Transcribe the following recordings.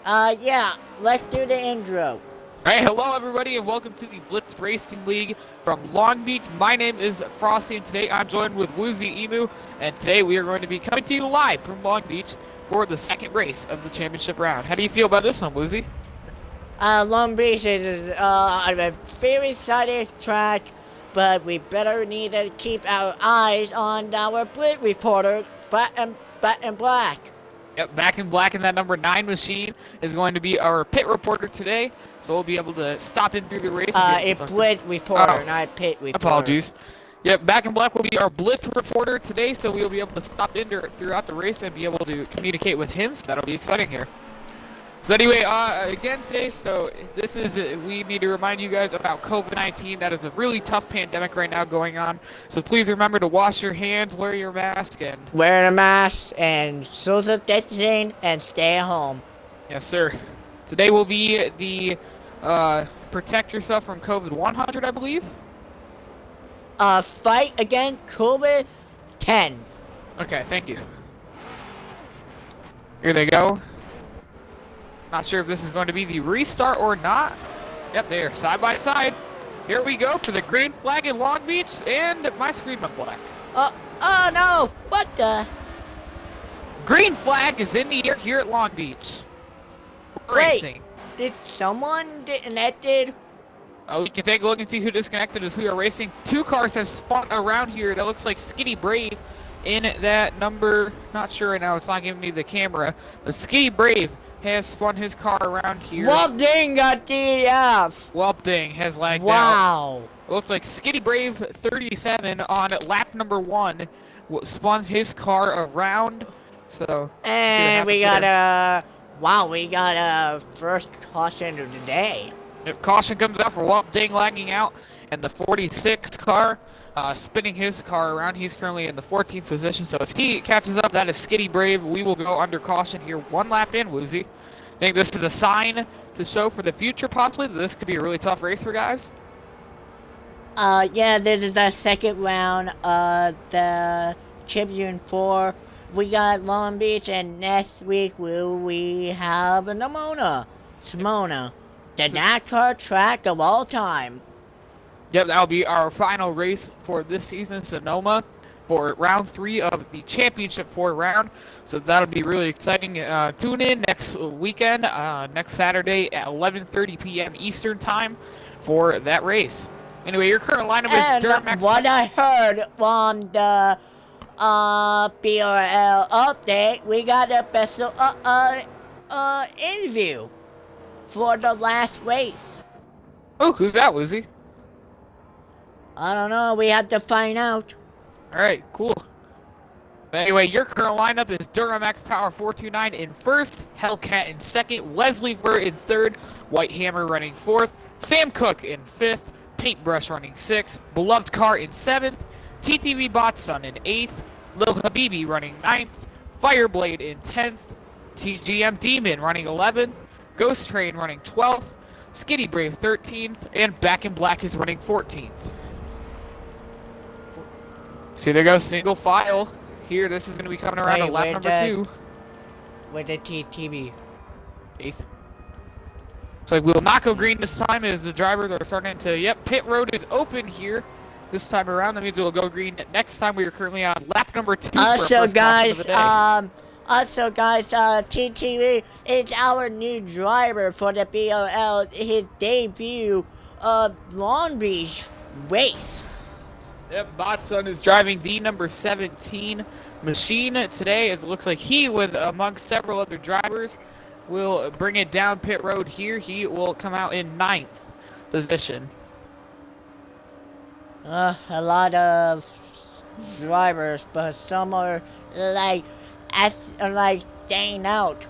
Yeah, let's do the intro. Alright, hello everybody and welcome to the Blitz Racing League from Long Beach. My name is Frosty and today I'm joined with Woozy Emu, and today we are going to be coming to you live from Long Beach for the second race of the championship round. How do you feel about this one, Woozy? Long Beach is a very exciting track, but we better need to keep our eyes on our Blit reporter, Black and Black. Yep, back in black in that number 9 machine is going to be our pit reporter today, so we'll be able to stop in through the race. A Blit reporter, not pit reporter. Apologies. Yep, back in black will be our Blitz reporter today, so we'll be able to stop in throughout the race and be able to communicate with him, so that'll be exciting here. So anyway, again today, we need to remind you guys about COVID-19. That is a really tough pandemic right now going on. So please remember to wash your hands, wear your mask, and... wear a mask, and social distancing, and stay at home. Yes, sir. Today will be the, protect yourself from COVID 100, I believe? Fight against COVID 10. Okay, thank you. Here they go. Not sure if this is going to be the restart or not. Yep, they are side by side. Here we go for the green flag in Long Beach, and my screen went black. Oh no! What the? Green flag is in the air here at Long Beach. We're racing. Did someone disconnected? Oh, we can take a look and see who disconnected as we are racing. 2 cars have spun around here. That looks like Skitty Brave in that number. Not sure right now. It's not giving me the camera. But Skitty Brave has spun his car around here. Whoop-ding got DF. Whoop-ding has lagged out. Wow. It looks like Skitty Brave 37 on lap number 1 spun his car around. So, and we got a first caution of the day. If caution comes out for Whoop-ding lagging out, and the 46 car spinning his car around. He's currently in the 14th position, so as he catches up, that is Skitty Brave. We will go under caution here 1 lap in, Woozy. I think this is a sign to show for the future, possibly, that this could be a really tough race for guys. Yeah, this is the second round of the Champion 4. We got Long Beach, and next week we have Simona, the NASCAR track of all time. Yep, that'll be our final race for this season, Sonoma, for round 3 of the championship 4 round. So that'll be really exciting. Tune in next weekend, next Saturday at 11:30 p.m. Eastern time for that race. Anyway, your current lineup is And what I heard from the BRL update, we got a special interview for the last race. Oh, who's that, Woozy? I don't know, we have to find out. Alright, cool. Anyway, your current lineup is Duramax Power 429 in first, Hellcat in second, Wesley Ver in third, White Hammer running fourth, Sam Cook in fifth, Paintbrush running sixth, Beloved Car in seventh, TTV Botson in eighth, Lil Habibi running ninth, Fireblade in 10th, TGM Demon running 11th, Ghost Train running 12th, Skitty Brave 13th, and Back in Black is running 14th. See, there goes single file. Here, this is going to be coming around to lap number 2. With the TTV. 8th. So we will not go green this time as the drivers are starting to... Yep, pit road is open here this time around. That means it will go green next time. We are currently on lap number 2 Also, guys, TTV is our new driver for the BRL. His debut of Long Beach race. Yep, Botson is driving the number 17 machine today, as it looks like he, with amongst several other drivers, will bring it down pit road here. He will come out in 9th position. A lot of drivers, but some are like staying out.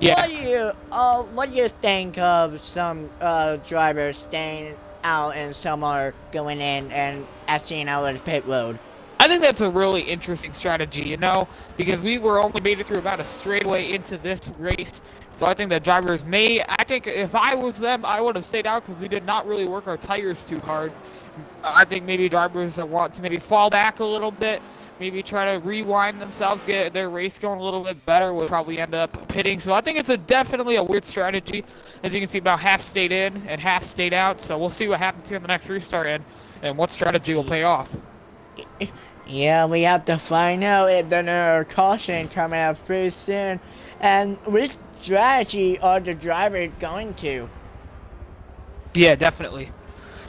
Yeah. What do you think of some drivers staying out and some are going in and acting out of the pit road? I think that's a really interesting strategy, you know, because we were only made it through about a straightaway into this race. So I think that drivers I think if I was them, I would have stayed out because we did not really work our tires too hard. I think maybe drivers want to maybe fall back a little bit, maybe try to rewind themselves, get their race going a little bit better, would probably end up pitting. So I think it's definitely a weird strategy. As you can see, about half stayed in and half stayed out. So we'll see what happens here in the next restart and what strategy will pay off. Yeah, we have to find out if there's another caution coming up pretty soon. And which strategy are the drivers going to? Yeah, definitely.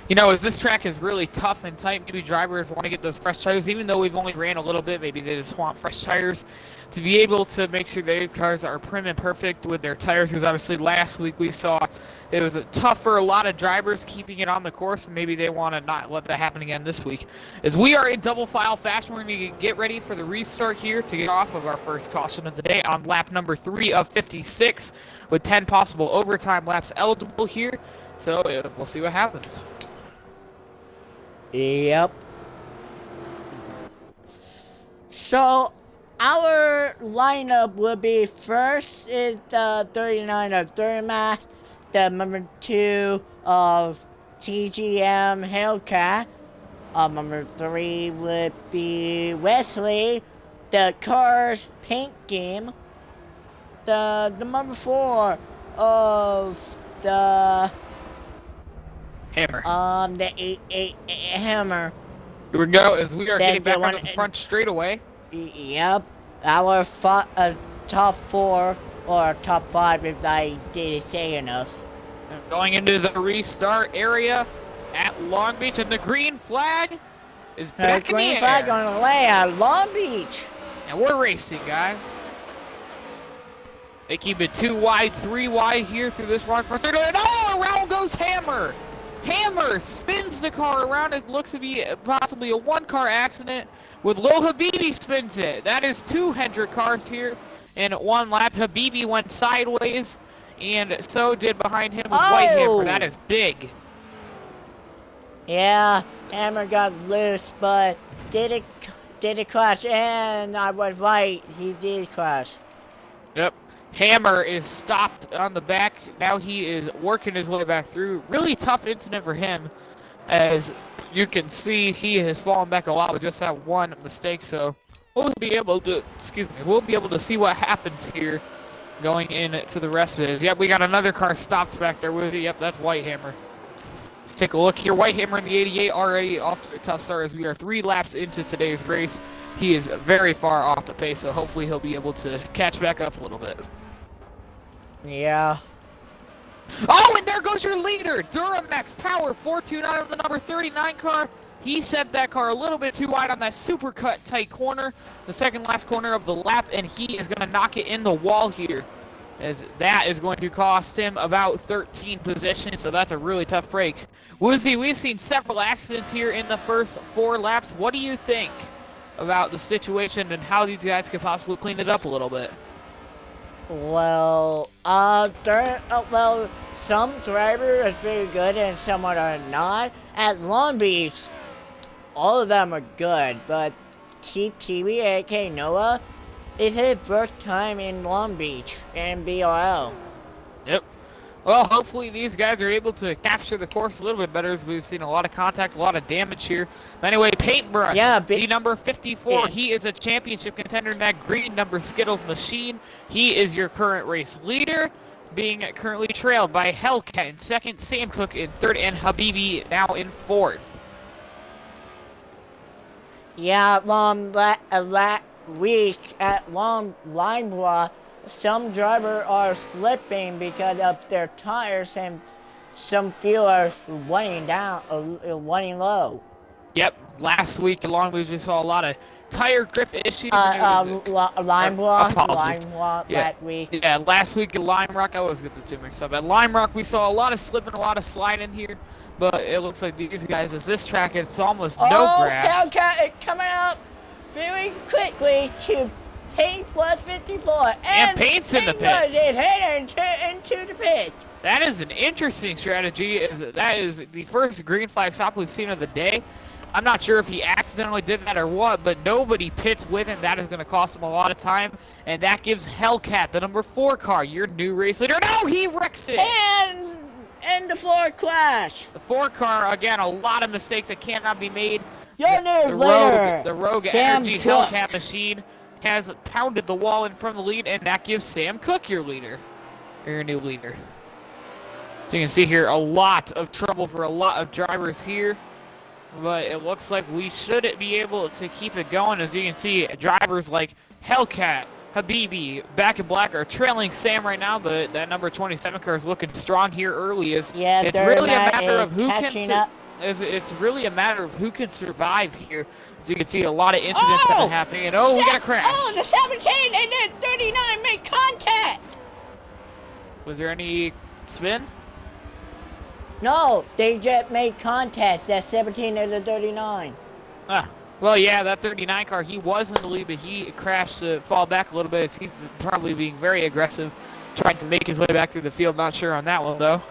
You know, as this track is really tough and tight, maybe drivers want to get those fresh tires, even though we've only ran a little bit, maybe they just want fresh tires to be able to make sure their cars are prim and perfect with their tires, because obviously last week we saw it was tough for a lot of drivers keeping it on the course, and maybe they want to not let that happen again this week. As we are in double file fashion, we're going to get ready for the restart here to get off of our first caution of the day on lap number 3 of 56, with 10 possible overtime laps eligible here, so we'll see what happens. Yep. So, our lineup will be first is the 39 of Duramax, the number 2 of TGM Hellcat, number 3 would be Wesley, the Cars Paint Game, the number 4 of the Hammer. the Hammer. Here we go, as we are getting back onto the front straightaway. Yep. Our top 4, or top 5 if I didn't say enough. And going into the restart area at Long Beach, and the green flag is back in the air. Green flag on the way at Long Beach. And we're racing, guys. They keep it 2 wide, 3 wide here through this long front. Oh, around goes Hammer. Hammer spins the car around. It looks to be possibly a 1-car accident with Lil Habibi spins it. That is 2 Hendrick cars here in 1 lap. Habibi went sideways, and so did behind him with White Hammer. That is big. Yeah, Hammer got loose, but did it crash? And I was right. He did crash. Yep. Hammer is stopped on the back. Now he is working his way back through. Really tough incident for him. As you can see, he has fallen back a lot with just that 1 mistake. So we'll be able to, we'll be able to see what happens here going into the rest of it. Yep, we got another car stopped back there with it. Yep, that's White Hammer. Let's take a look here. White Hammer in the 88 already off to a tough start as we are 3 laps into today's race. He is very far off the pace, so hopefully he'll be able to catch back up a little bit. Yeah. Oh, and there goes your leader, Duramax Power 429 of the number 39 car. He set that car a little bit too wide on that super cut tight corner, the second last corner of the lap, and he is going to knock it in the wall here, as that is going to cost him about 13 positions, so that's a really tough break. Woozy, we've seen several accidents here in the first 4 laps. What do you think about the situation and how these guys could possibly clean it up a little bit? Well, some drivers are very good and some are not. At Long Beach, all of them are good, but Chief TV, aka Noah, it's his first time in Long Beach in BRL. Yep. Well, hopefully these guys are able to capture the course a little bit better, as we've seen a lot of contact, a lot of damage here. But anyway, Paintbrush, the number 54, he is a championship contender in that green number Skittles machine. He is your current race leader, being currently trailed by Hellcat in 2nd, Sam Cook in 3rd, and Habibi now in 4th. Yeah, last week at Long Limeblock, some drivers are slipping because of their tires, and some fuel are running low. Yep, last week at Long Beach we saw a lot of tire grip issues. Line block that week. Yeah, last week at Lime Rock, I always get the 2 mixed up. At Lime Rock we saw a lot of slipping, a lot of sliding here, but it looks like these guys, as this track, it's almost no grass. Hellcat coming up very quickly to Paint plus 54, and Paint's in the pits. Is heading into the pit. That is an interesting strategy. That is the first green flag stop we've seen of the day. I'm not sure if he accidentally did that or what, but nobody pits with him. That is going to cost him a lot of time, and that gives Hellcat, the number 4 car, your new race leader. No, he wrecks it. And the 4 crash. The 4 car, again, a lot of mistakes that cannot be made Your new leader, The Rogue Sam Energy Cook. Hellcat machine has pounded the wall in front of the lead, and that gives Sam Cook your leader. Your new leader. So you can see here a lot of trouble for a lot of drivers here. But it looks like we should be able to keep it going. As you can see, drivers like Hellcat, Habibi, Back in Black are trailing Sam right now, but that number 27 car is looking strong here early. It's really a matter of who can it's really a matter of who can survive here. As you can see, a lot of incidents that are happening, and we got a crash. Oh, the 17 and the 39 made contact. Was there any spin? No, they just made contact. That 17 and the 39. Well, yeah, that 39 car, he was in the lead, but he crashed to fall back a little bit. He's probably being very aggressive, trying to make his way back through the field. Not sure on that one, though.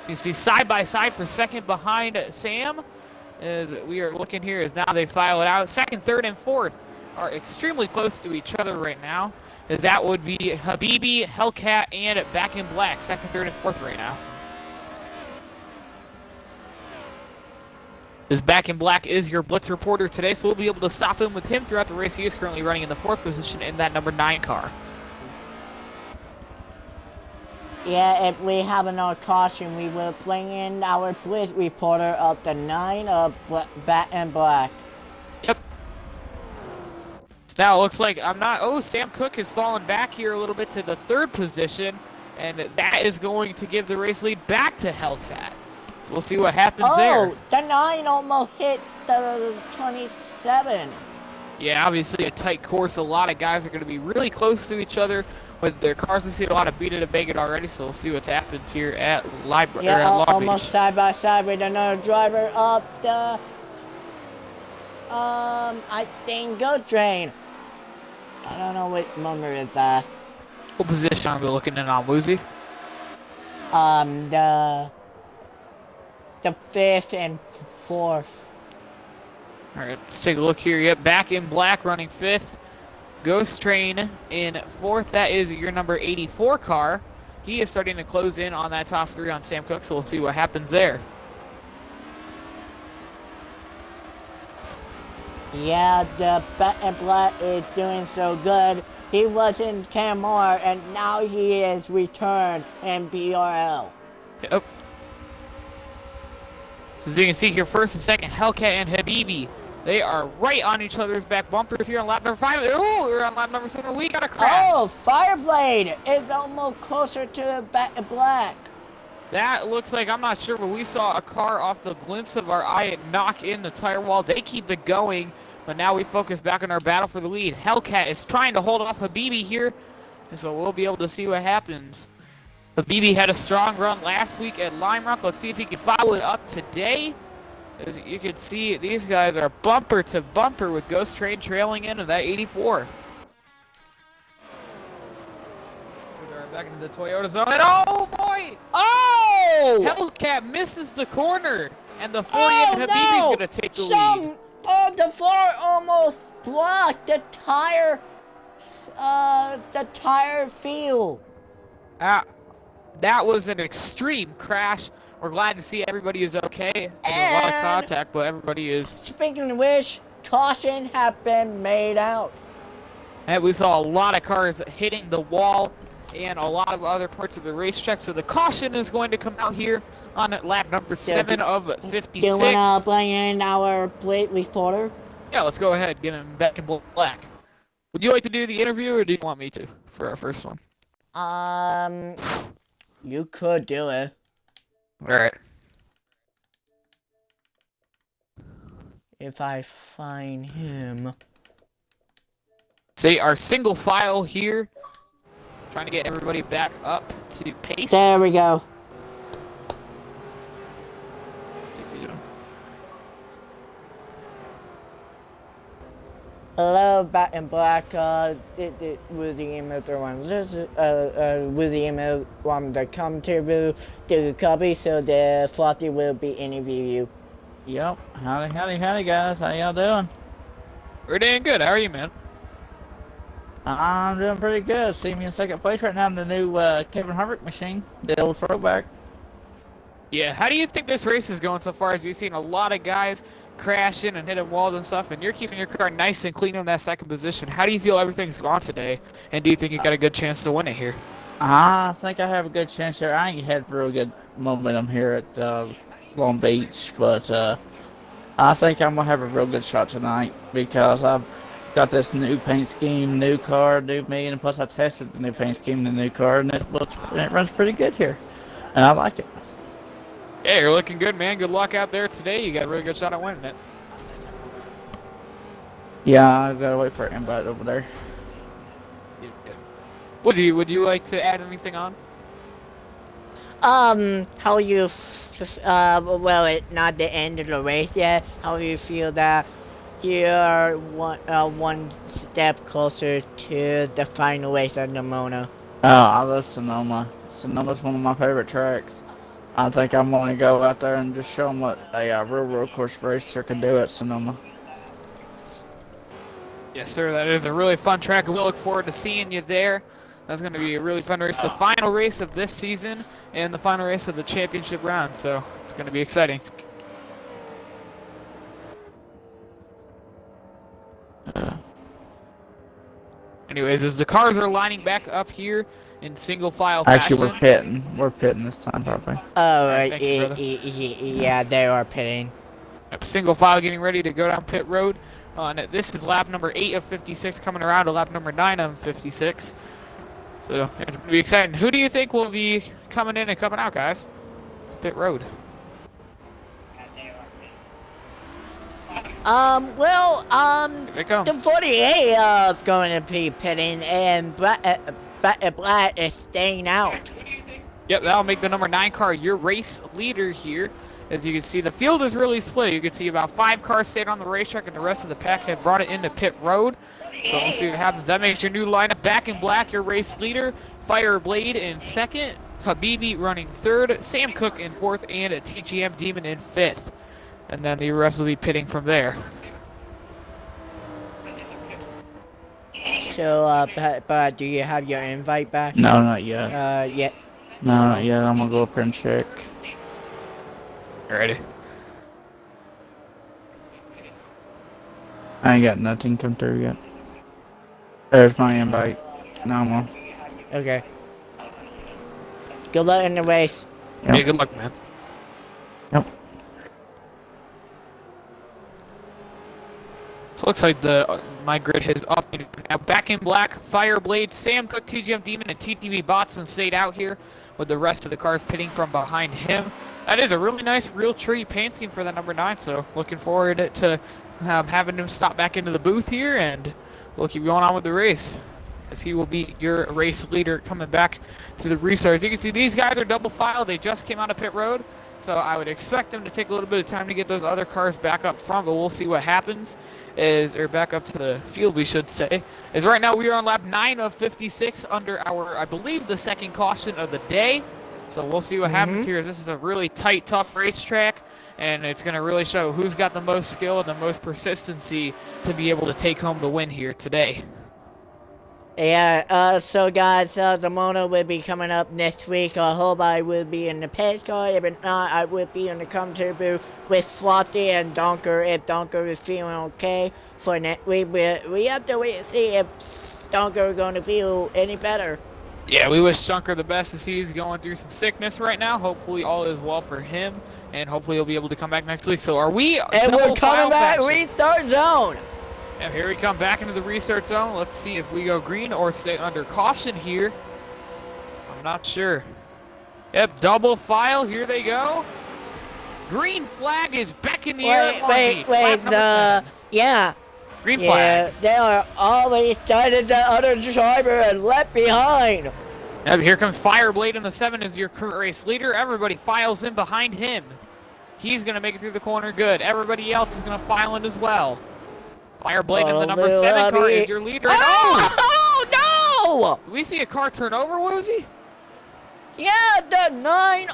So you see side by side for second behind Sam. As we are looking here, as now they file it out. Second, third, and fourth are extremely close to each other right now. As that would be Habibi, Hellcat, and Back in Black. Second, third, and fourth right now. As Back in Black is your Blitz reporter today, so we'll be able to stop him with him throughout the race. He is currently running in the 4th position in that number 9 car. Yeah, if we have another caution, we will bring in our Blitz reporter of the 9 of Back in Black. Yep. So now it looks like Sam Cook has fallen back here a little bit to the 3rd position, and that is going to give the race lead back to Hellcat. So we'll see what happens there. Oh, the 9 almost hit the 27. Yeah, obviously a tight course. A lot of guys are going to be really close to each other with their cars. We've seen a lot of beat it and bang it already, so we'll see what happens here at Long Beach. Almost side by side with another driver of the, I think, GOAT train. I don't know what number is that. What position are we looking in on, Woozy? The 5th and 4th. All right, let's take a look here. Yep, Back in Black running 5th. Ghost Train in 4th. That is your number 84 car. He is starting to close in on that top 3 on Sam Cook, so we'll see what happens there. Yeah, the Back in Black is doing so good. He was in Camor, and now he is returned in BRL. Yep. So as you can see here, 1st and 2nd, Hellcat and Habibi. They are right on each other's back bumpers here on lap number 5. Oh, we're on lap number 7. We got a crash. Oh, Fireblade is almost closer to Back in Black. That looks like, I'm not sure, but we saw a car off the glimpse of our eye knock in the tire wall. They keep it going, but now we focus back on our battle for the lead. Hellcat is trying to hold off Habibi here, and so we'll be able to see what happens. Habibi had a strong run last week at Lime Rock. Let's see if he can follow it up today. As you can see, these guys are bumper to bumper with Ghost Train trailing into that 84. Back into the Toyota zone, and oh boy! Oh! Hellcat misses the corner, and the 48 Habibi's gonna take the lead. Oh, the floor almost blocked the tire field. That was an extreme crash. We're glad to see everybody is okay. There's a lot of contact, but everybody is. Speaking of which, caution has been made out. And we saw a lot of cars hitting the wall and a lot of other parts of the racetrack. So the caution is going to come out here on lap number 7 of 56. Do you want to bring in our Blade reporter? Yeah, let's go ahead. Get him back in black. Would you like to do the interview, or do you want me to for our first one? You could do it. All right. If I find him. See, our single file here. Trying to get everybody back up to pace. There we go. Let's see if he jumps. Hello, Back in Black. Woozy Emu 31. This is Woozy Emu want to come to the copy, so the Flotty will be interview you. Yep. Howdy, guys. How y'all doing? We're doing good. How are you, man? I'm doing pretty good. See me in 2nd place right now in the new Kevin Harvick machine, the old throwback. Yeah, how do you think this race is going so far? As you've seen a lot of guys crashing and hitting walls and stuff, and you're keeping your car nice and clean in that second position. How do you feel everything's gone today, and do you think you got a good chance to win it here? I think I have a good chance here. I ain't had real good momentum here at Long Beach, but I think I'm going to have a real good shot tonight because I've got this new paint scheme, new car, new me, and plus I tested the new paint scheme, the new car, and it runs pretty good here, and I like it. Yeah, you're looking good, man. Good luck out there today. You got a really good shot at winning it. Yeah, I gotta wait for an invite over there. Would you like to add anything on? How you, well, it's not the end of the race yet. How you feel that you're one step closer to the final race of Nimona? Oh, I love Sonoma. Sonoma's one of my favorite tracks. I think I'm going to go out there and just show them what a real road course racer can do at Sonoma. Yes, sir. That is a really fun track, and we look forward to seeing you there. That's going to be a really fun race. The final race of this season and the final race of the championship round, so it's going to be exciting. Anyways, as the cars are lining back up here in single file fashion. Actually, we're pitting. We're pitting this time, probably. Oh, right. Thank you, brother. Yeah, they are pitting. Single file getting ready to go down pit road. This is lap number 8 of 56 coming around to lap number 9 of 56. So it's going to be exciting. Who do you think will be coming in and coming out, guys? It's pit road. The 48 is going to be pitting, and Black is staying out. Yep, that'll make the number 9 car your race leader here. As you can see, the field is really split. You can see about 5 cars stayed on the racetrack, and the rest of the pack have brought it into pit road. So we'll see what happens. That makes your new lineup. Back in Black, your race leader. Fireblade in second. Habibi running third. Sam Cook in fourth, and a TGM Demon in fifth. And then the rest will be pitting from there. So, but do you have your invite back? No, not yet. Yeah. No, not yet. I'm going to go up here and check. Ready? I ain't got nothing come through yet. There's my invite. Now I'm on. Okay. Good luck in the race. Yep. Hey, good luck, man. Yep. So it looks like my grid has updated. Now back in Black, Fireblade, Sam Cook, TGM Demon, and TTV Botson stayed out here with the rest of the cars pitting from behind him. That is a really nice real tree paint scheme for that number 9, so looking forward to having him stop back into the booth here, and we'll keep going on with the race, as he will be your race leader coming back to the restart. As you can see, these guys are double file. They just came out of pit road, so I would expect them to take a little bit of time to get those other cars back up front, but we'll see what happens. Or back up to the field, we should say. As right now we are on lap 9 of 56 under our, I believe, the second caution of the day. So we'll see what happens here. As this is a really tight, tough racetrack, and it's going to really show who's got the most skill and the most persistency to be able to take home the win here today. Yeah, so guys, the Mono will be coming up next week. I hope I will be in the pace car. If not, I will be in the commentary booth with Frosty and Dunker if Dunker is feeling okay for next week. We have to wait and see if Dunker is going to feel any better. Yeah, we wish Dunker the best as he's going through some sickness right now. Hopefully all is well for him, and hopefully he'll be able to come back next week. So are we? And we're coming back, restart zone. Yeah, here we come back into the restart zone. Let's see if we go green or stay under caution here. I'm not sure. Yep, double file. Here they go. Green flag is back in the air. Wait, yeah. Green flag. Yeah, they are already started the other driver and left behind. Yep, here comes Fireblade in the 7 as your current race leader. Everybody files in behind him. He's going to make it through the corner good. Everybody else is going to file in as well. Fireblade in the number 7 car is your leader. Oh, no! Do we see a car turn over, Woozy? Yeah, the 9,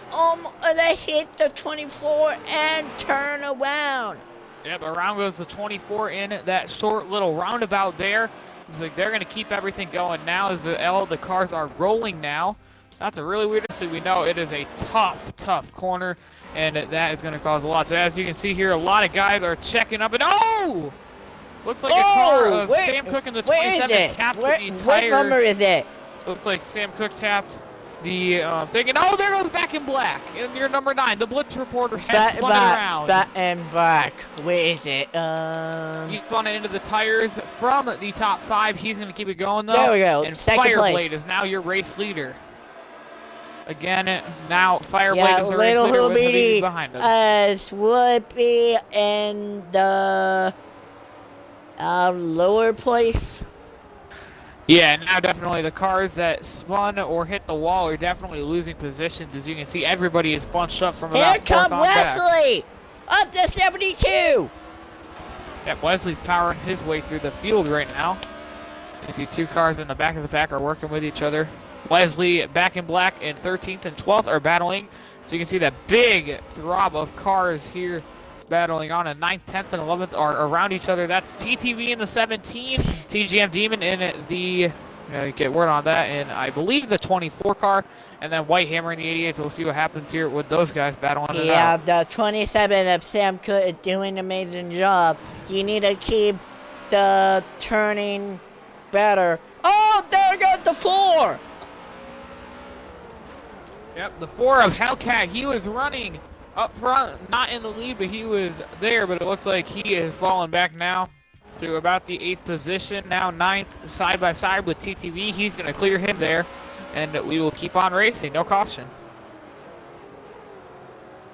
they hit the 24 and turn around. Yep, around goes the 24 in that short little roundabout there. Looks like they're going to keep everything going now as the cars are rolling now. That's a really weird thing. We know it is a tough tough corner, and that is going to cause a lot. So as you can see here, a lot of guys are checking up, and oh! Looks like a car of Sam Cook in the 27 tapped the tire. What number is it? Looks like Sam Cook tapped the thing, and oh, there goes Back in Black, and you're number 9. The Blitz reporter has spun it around. Back in Black. Where is it? He spun it into the tires from the top 5. He's going to keep it going, though. There we go. And Second Fireblade place is now your race leader. Again, now Fireblade is the race leader with Habibi behind him. Swoopy in the lower place. Yeah, now definitely the cars that spun or hit the wall are definitely losing positions. As you can see, everybody is bunched up from about 4th on back. Here comes Wesley! Up to 72! Yep, Wesley's powering his way through the field right now. You see 2 cars in the back of the pack are working with each other. Wesley, Back in Black, in 13th and 12th are battling. So you can see that big throb of cars here battling on. And 9th, 10th, and 11th are around each other. That's TTV in the 17, TGM Demon in the, get word on that, in I believe the 24 car, and then White Hammer in the 88. So we'll see what happens here with those guys battling it out. Yeah, the 27 of Sam Cook is doing an amazing job. You need to keep the turning better. Oh, there goes the 4! Yep, the 4 of Hellcat, he was running up front, not in the lead, but he was there, but it looks like he is falling back now to about the 8th position, now 9th, side by side with TTV. He's going to clear him there, and we will keep on racing, no caution.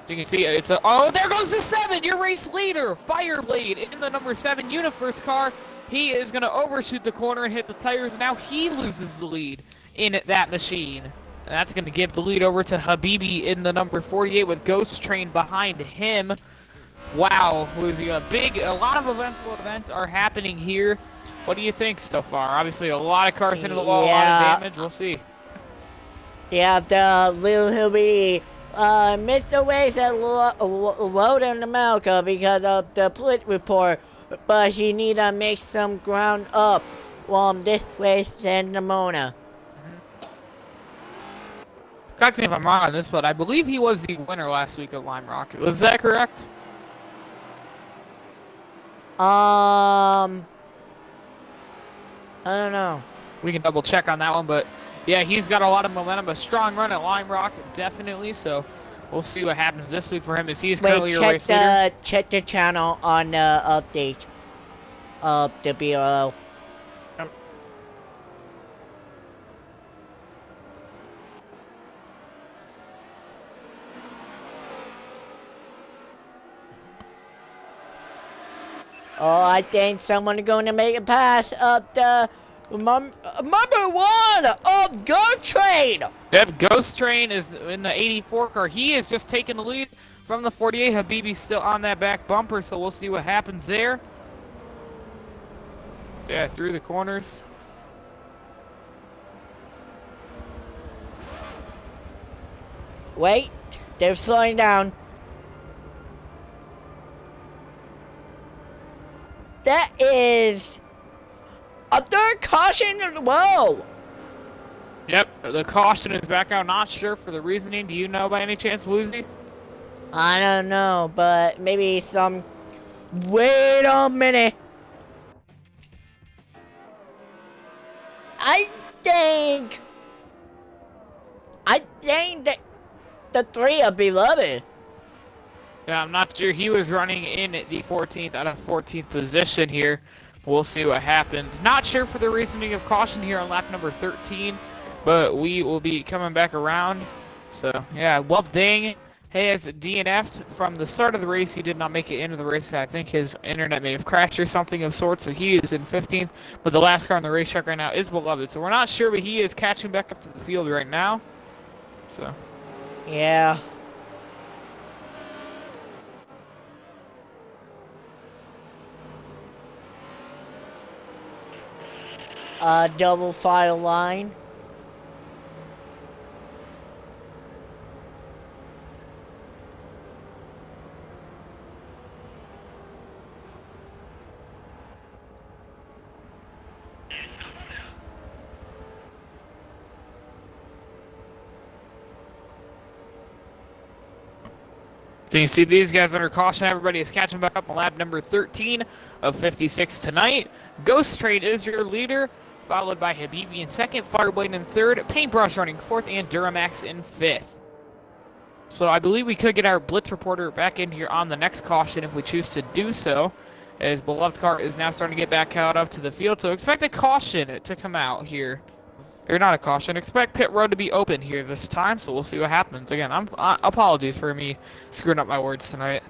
You can see it's a, oh, there goes the 7, your race leader, Fireblade in the number 7 Universe car. He is going to overshoot the corner and hit the tires. Now he loses the lead in that machine. And that's going to give the lead over to Habibi in the number 48 with Ghost Train behind him. Wow, Woozy, a lot of eventful events are happening here. What do you think so far? Obviously, a lot of cars into the wall, a lot of damage. We'll see. Yeah, the little Habibi missed the race at Road in America because of the Blitz report, but he need to make some ground up on this race in Nimona. Correct me if I'm wrong on this, but I believe he was the winner last week of Lime Rock. Was that correct? I don't know. We can double check on that one, but yeah, he's got a lot of momentum, a strong run at Lime Rock, definitely. So we'll see what happens this week for him as he's currently your race leader. Check the channel on the update of the BRL. Oh, I think someone's going to make a pass up the number 1 of Ghost Train. Yep, Ghost Train is in the 84 car. He is just taking the lead from the 48. Habibi's still on that back bumper, so we'll see what happens there. Yeah, through the corners. Wait, they're slowing down. That is a 3rd caution in a row. Yep, the caution is back out. Not sure for the reasoning. Do you know by any chance, Woozy? I don't know, but maybe some... Wait a minute. I think that the 3 are beloved. Yeah, I'm not sure. He was running in at the 14th out of 14th position here. We'll see what happens. Not sure for the reasoning of caution here on lap number 13, but we will be coming back around. So, yeah, Wub Dang has DNF'd from the start of the race. He did not make it into the race. I think his internet may have crashed or something of sorts, so he is in 15th. But the last car on the racetrack right now is Beloved. So we're not sure, but he is catching back up to the field right now. So, yeah. Double file line. So you see these guys under caution. Everybody is catching back up on lap number 13 of 56 tonight. Ghost Trade is your leader, followed by Habibi in second, Fireblade in third, Paintbrush running fourth, and Duramax in fifth. So I believe we could get our Blitz reporter back in here on the next caution if we choose to do so, as Beloved Car is now starting to get back out up to the field. So expect a caution to come out here. Or not a caution. Expect pit road to be open here this time, so we'll see what happens. Again, apologies for me screwing up my words tonight.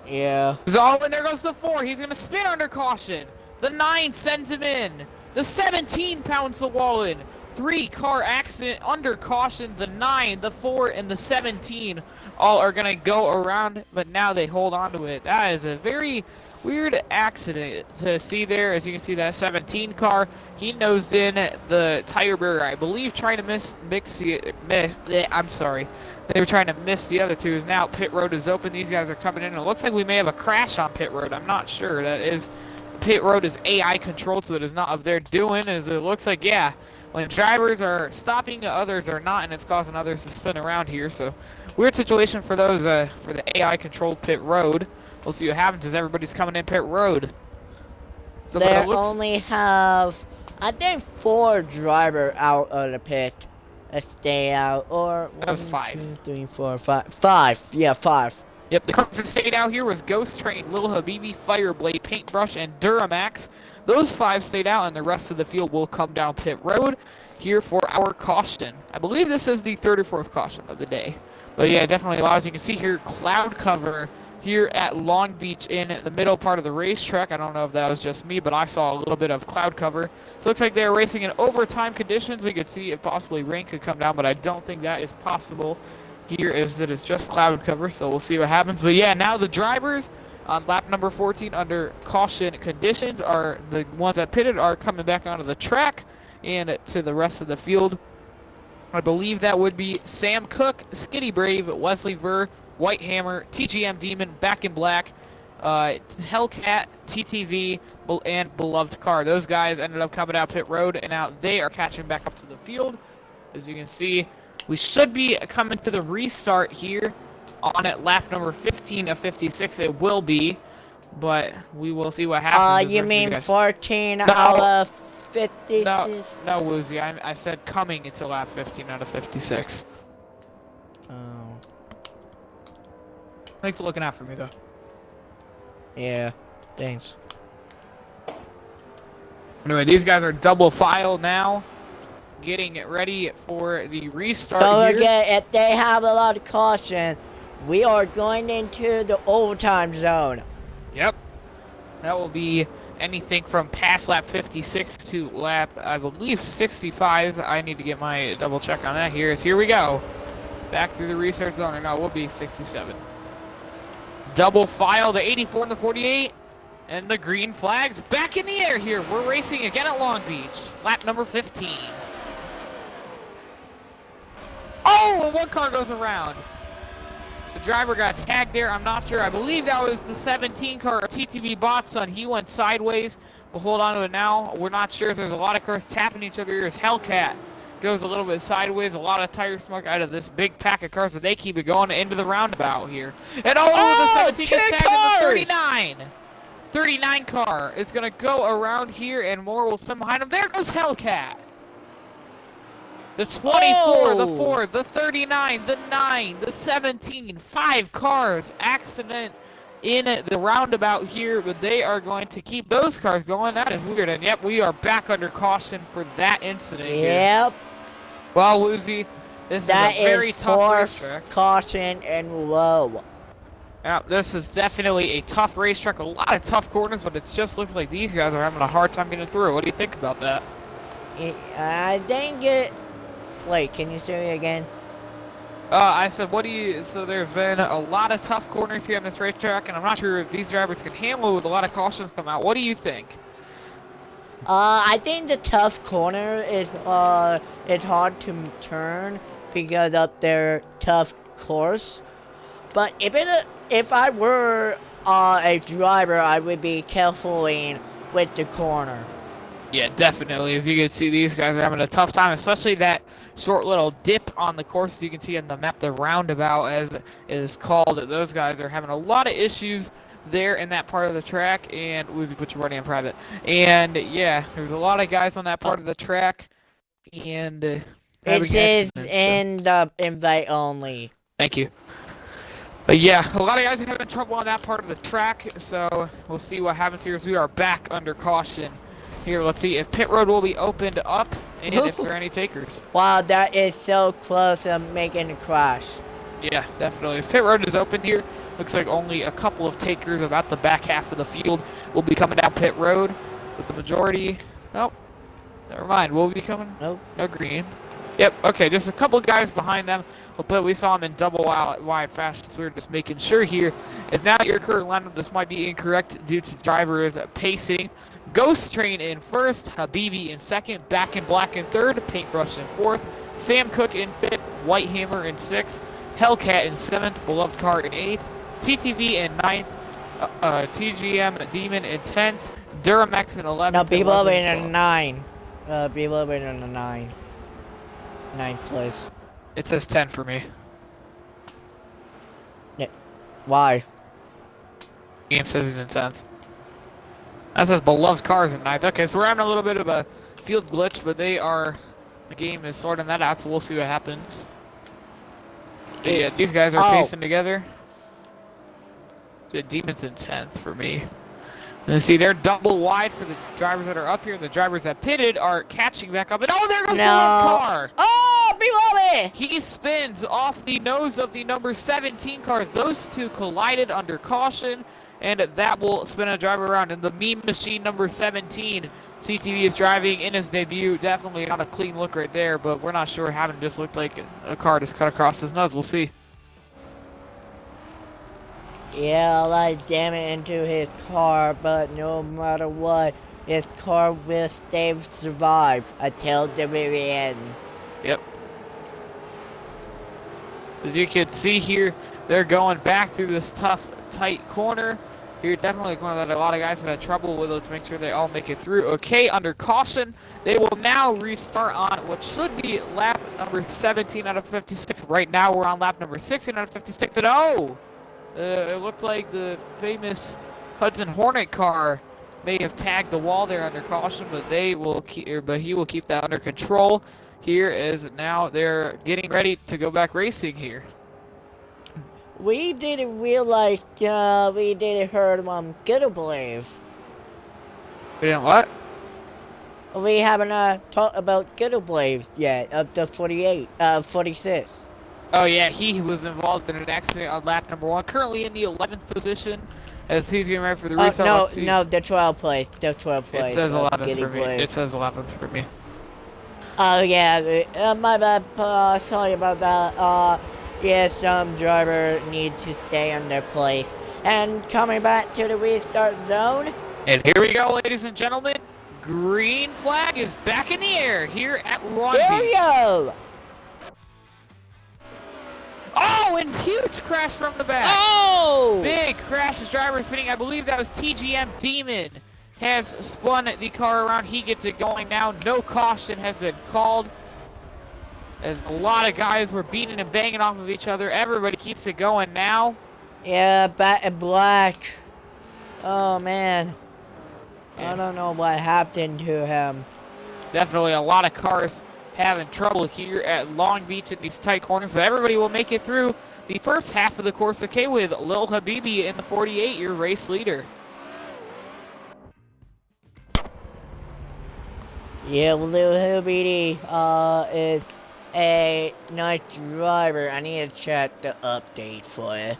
Yeah. Oh, and there goes the 4. He's going to spin under caution. The 9 sends him in. The 17 pounds the wall in. 3-car accident under caution. The 9, the 4, and the 17 all are going to go around, but now they hold on to it. That is a very weird accident to see there. As you can see, that 17 car, he nosed in the tire barrier, I believe, trying to I'm sorry. They were trying to miss the other two. Now pit road is open. These guys are coming in. It looks like we may have a crash on pit road. I'm not sure. Pit road is AI controlled, so it is not of their doing. As it looks like, yeah, when drivers are stopping, others are not, and it's causing others to spin around here. So weird situation for those for the AI controlled pit road. We'll see what happens as everybody's coming in pit road. So they only have, I think, 4 driver out of the pit. Stay out, or that was 5. 1, 2, 3, 4, 5. 5. Yeah, 5. Yep, the cars that stayed out here was Ghost Train, Lil Habibi, Fireblade, Paintbrush, and Duramax. Those 5 stayed out, and the rest of the field will come down pit road here for our caution. I believe this is the 3rd or 4th caution of the day. But yeah, definitely a lot. As you can see here, cloud cover here at Long Beach in the middle part of the racetrack. I don't know if that was just me, but I saw a little bit of cloud cover. So it looks like they're racing in overtime conditions. We could see if possibly rain could come down, but I don't think that is possible here, as it is just cloud cover. So we'll see what happens. But yeah, now the drivers on lap number 14 under caution conditions are the ones that pitted are coming back onto the track and to the rest of the field. I believe that would be Sam Cook, Skitty Brave, Wesley Ver, White Hammer, TGM Demon, Back in Black, Hellcat, TTV, and Beloved Car. Those guys ended up coming out pit road, and now they are catching back up to the field. As you can see, we should be coming to the restart here on at lap number 15 of 56. It will be, but we will see what happens. You mean 14 out of 56? No, Woozy. I said coming into lap 15 out of 56. Oh. Thanks for looking out for me, though. Yeah, thanks. Anyway, these guys are double file now, getting ready for the restart Don't here. forget, if they have a lot of caution, we are going into the overtime zone. Yep. That will be anything from past lap 56 to lap, I believe, 65. I need to get my double check on that here. Here we go. Back through the restart zone. Or no, we'll be 67. Double file, the 84 and the 48. And the green flags back in the air here. We're racing again at Long Beach. Lap number 15. Oh, and one car goes around. The driver got tagged there. I'm not sure. I believe that was the 17 car, TTV Botson. He went sideways. We'll hold on to it now. We're not sure. There's a lot of cars tapping each other. Here's Hellcat. Goes a little bit sideways. A lot of tire smoke out of this big pack of cars, but they keep it going into the roundabout here. And the 17 gets tagged in the 39. 39 car is going to go around here, and more will spin behind him. There goes Hellcat. The 24, the 4, the 39, the 9, the 17, 5 cars. Accident in the roundabout here, but they are going to keep those cars going. That is weird. And yep, we are back under caution for that incident here. Yep. Well, Woozy, this is a very tough racetrack. Caution and low. Yeah, this is definitely a tough racetrack. A lot of tough corners, but it just looks like these guys are having a hard time getting through. What do you think about that? I think it... Wait, can you say it again? I said, so there's been a lot of tough corners here on this racetrack, and I'm not sure if these drivers can handle it with a lot of cautions come out. What do you think? I think the tough corner is it's hard to turn because of their tough course. But if I were a driver, I would be careful with the corner. Yeah, definitely. As you can see, these guys are having a tough time, especially that short little dip on the course. You can see on the map, the roundabout, as it is called. Those guys are having a lot of issues there in that part of the track. And Woozy, put your running in private. And yeah, there's a lot of guys on that part of the track. And It having says accidents, so- in the invite only. Thank you. But yeah, a lot of guys are having trouble on that part of the track, so we'll see what happens here as we are back under caution. Here, let's see if pit road will be opened up and if there are any takers. Wow, that is so close to making a crash. Yeah, definitely. As pit road is open here, looks like only a couple of takers about the back half of the field will be coming down pit road, with the majority. Nope, never mind. Will be coming. Nope. No green. Yep, okay, just a couple guys behind them, but we saw them in double wide fashion, so we're just making sure here. As now your current lineup, this might be incorrect due to drivers pacing. Ghost Train in first, Habibi in second, Back in Black in third, Paintbrush in fourth, Sam Cook in fifth, White Hammer in sixth, Hellcat in seventh, Beloved Car in eighth, TTV in ninth, TGM Demon in 10th, Duramax in 11th. No, people in a 9. People in a 9. 9th place. It says 10 for me. Yeah. Why? Game says he's in 10th. That says Beloved Cars in 9th. Okay, so we're having a little bit of a field glitch, but the game is sorting that out, so we'll see what happens. But yeah, these guys are pacing together. The Demon's in 10th for me. And see, they're double wide for the drivers that are up here. The drivers that pitted are catching back up. And oh, there goes the car. Oh, below me! He spins off the nose of the number 17 car. Those two collided under caution, and that will spin a driver around. And the meme machine number 17, CTV is driving in his debut. Definitely not a clean look right there, but we're not sure. Having just looked like a car just cut across his nose. We'll see. Yeah, like damn it into his car, but no matter what, his car will survive until the very end. Yep. As you can see here, they're going back through this tough, tight corner. Here, definitely a corner that a lot of guys have had trouble with. Let's make sure they all make it through. Okay, under caution, they will now restart on what should be lap number 17 out of 56. Right now, we're on lap number 16 out of 56. And oh! It looked like the famous Hudson Hornet car may have tagged the wall there under caution, but he will keep that under control. Here is now they're getting ready to go back racing here. We didn't realize we didn't heard Good Believe. We didn't what? We haven't talked about Good Believe yet of the 46. Oh yeah, he was involved in an accident on lap number 1. Currently in the 11th position, as he's getting ready for the restart. No, the 12th place. The 12th place. It says 11th for me. Believe. It says 11th for me. Oh yeah, my bad. Sorry about that. Yes, some driver need to stay on their place. And coming back to the restart zone. And here we go, ladies and gentlemen. Green flag is back in the air here at Long Here Beach. we go. Oh, and huge crash from the back. Oh! Big crash as driver spinning. I believe that was TGM Demon. Has spun the car around. He gets it going now. No caution has been called. As a lot of guys were beating and banging off of each other. Everybody keeps it going now. Yeah, Back in Black. Oh, man. Yeah. I don't know what happened to him. Definitely a lot of cars having trouble here at Long Beach in these tight corners, but everybody will make it through the first half of the course, okay, with Lil Habibi in the 48, your race leader. Yeah, Lil Habibi is a nice driver. I need to check the update for it.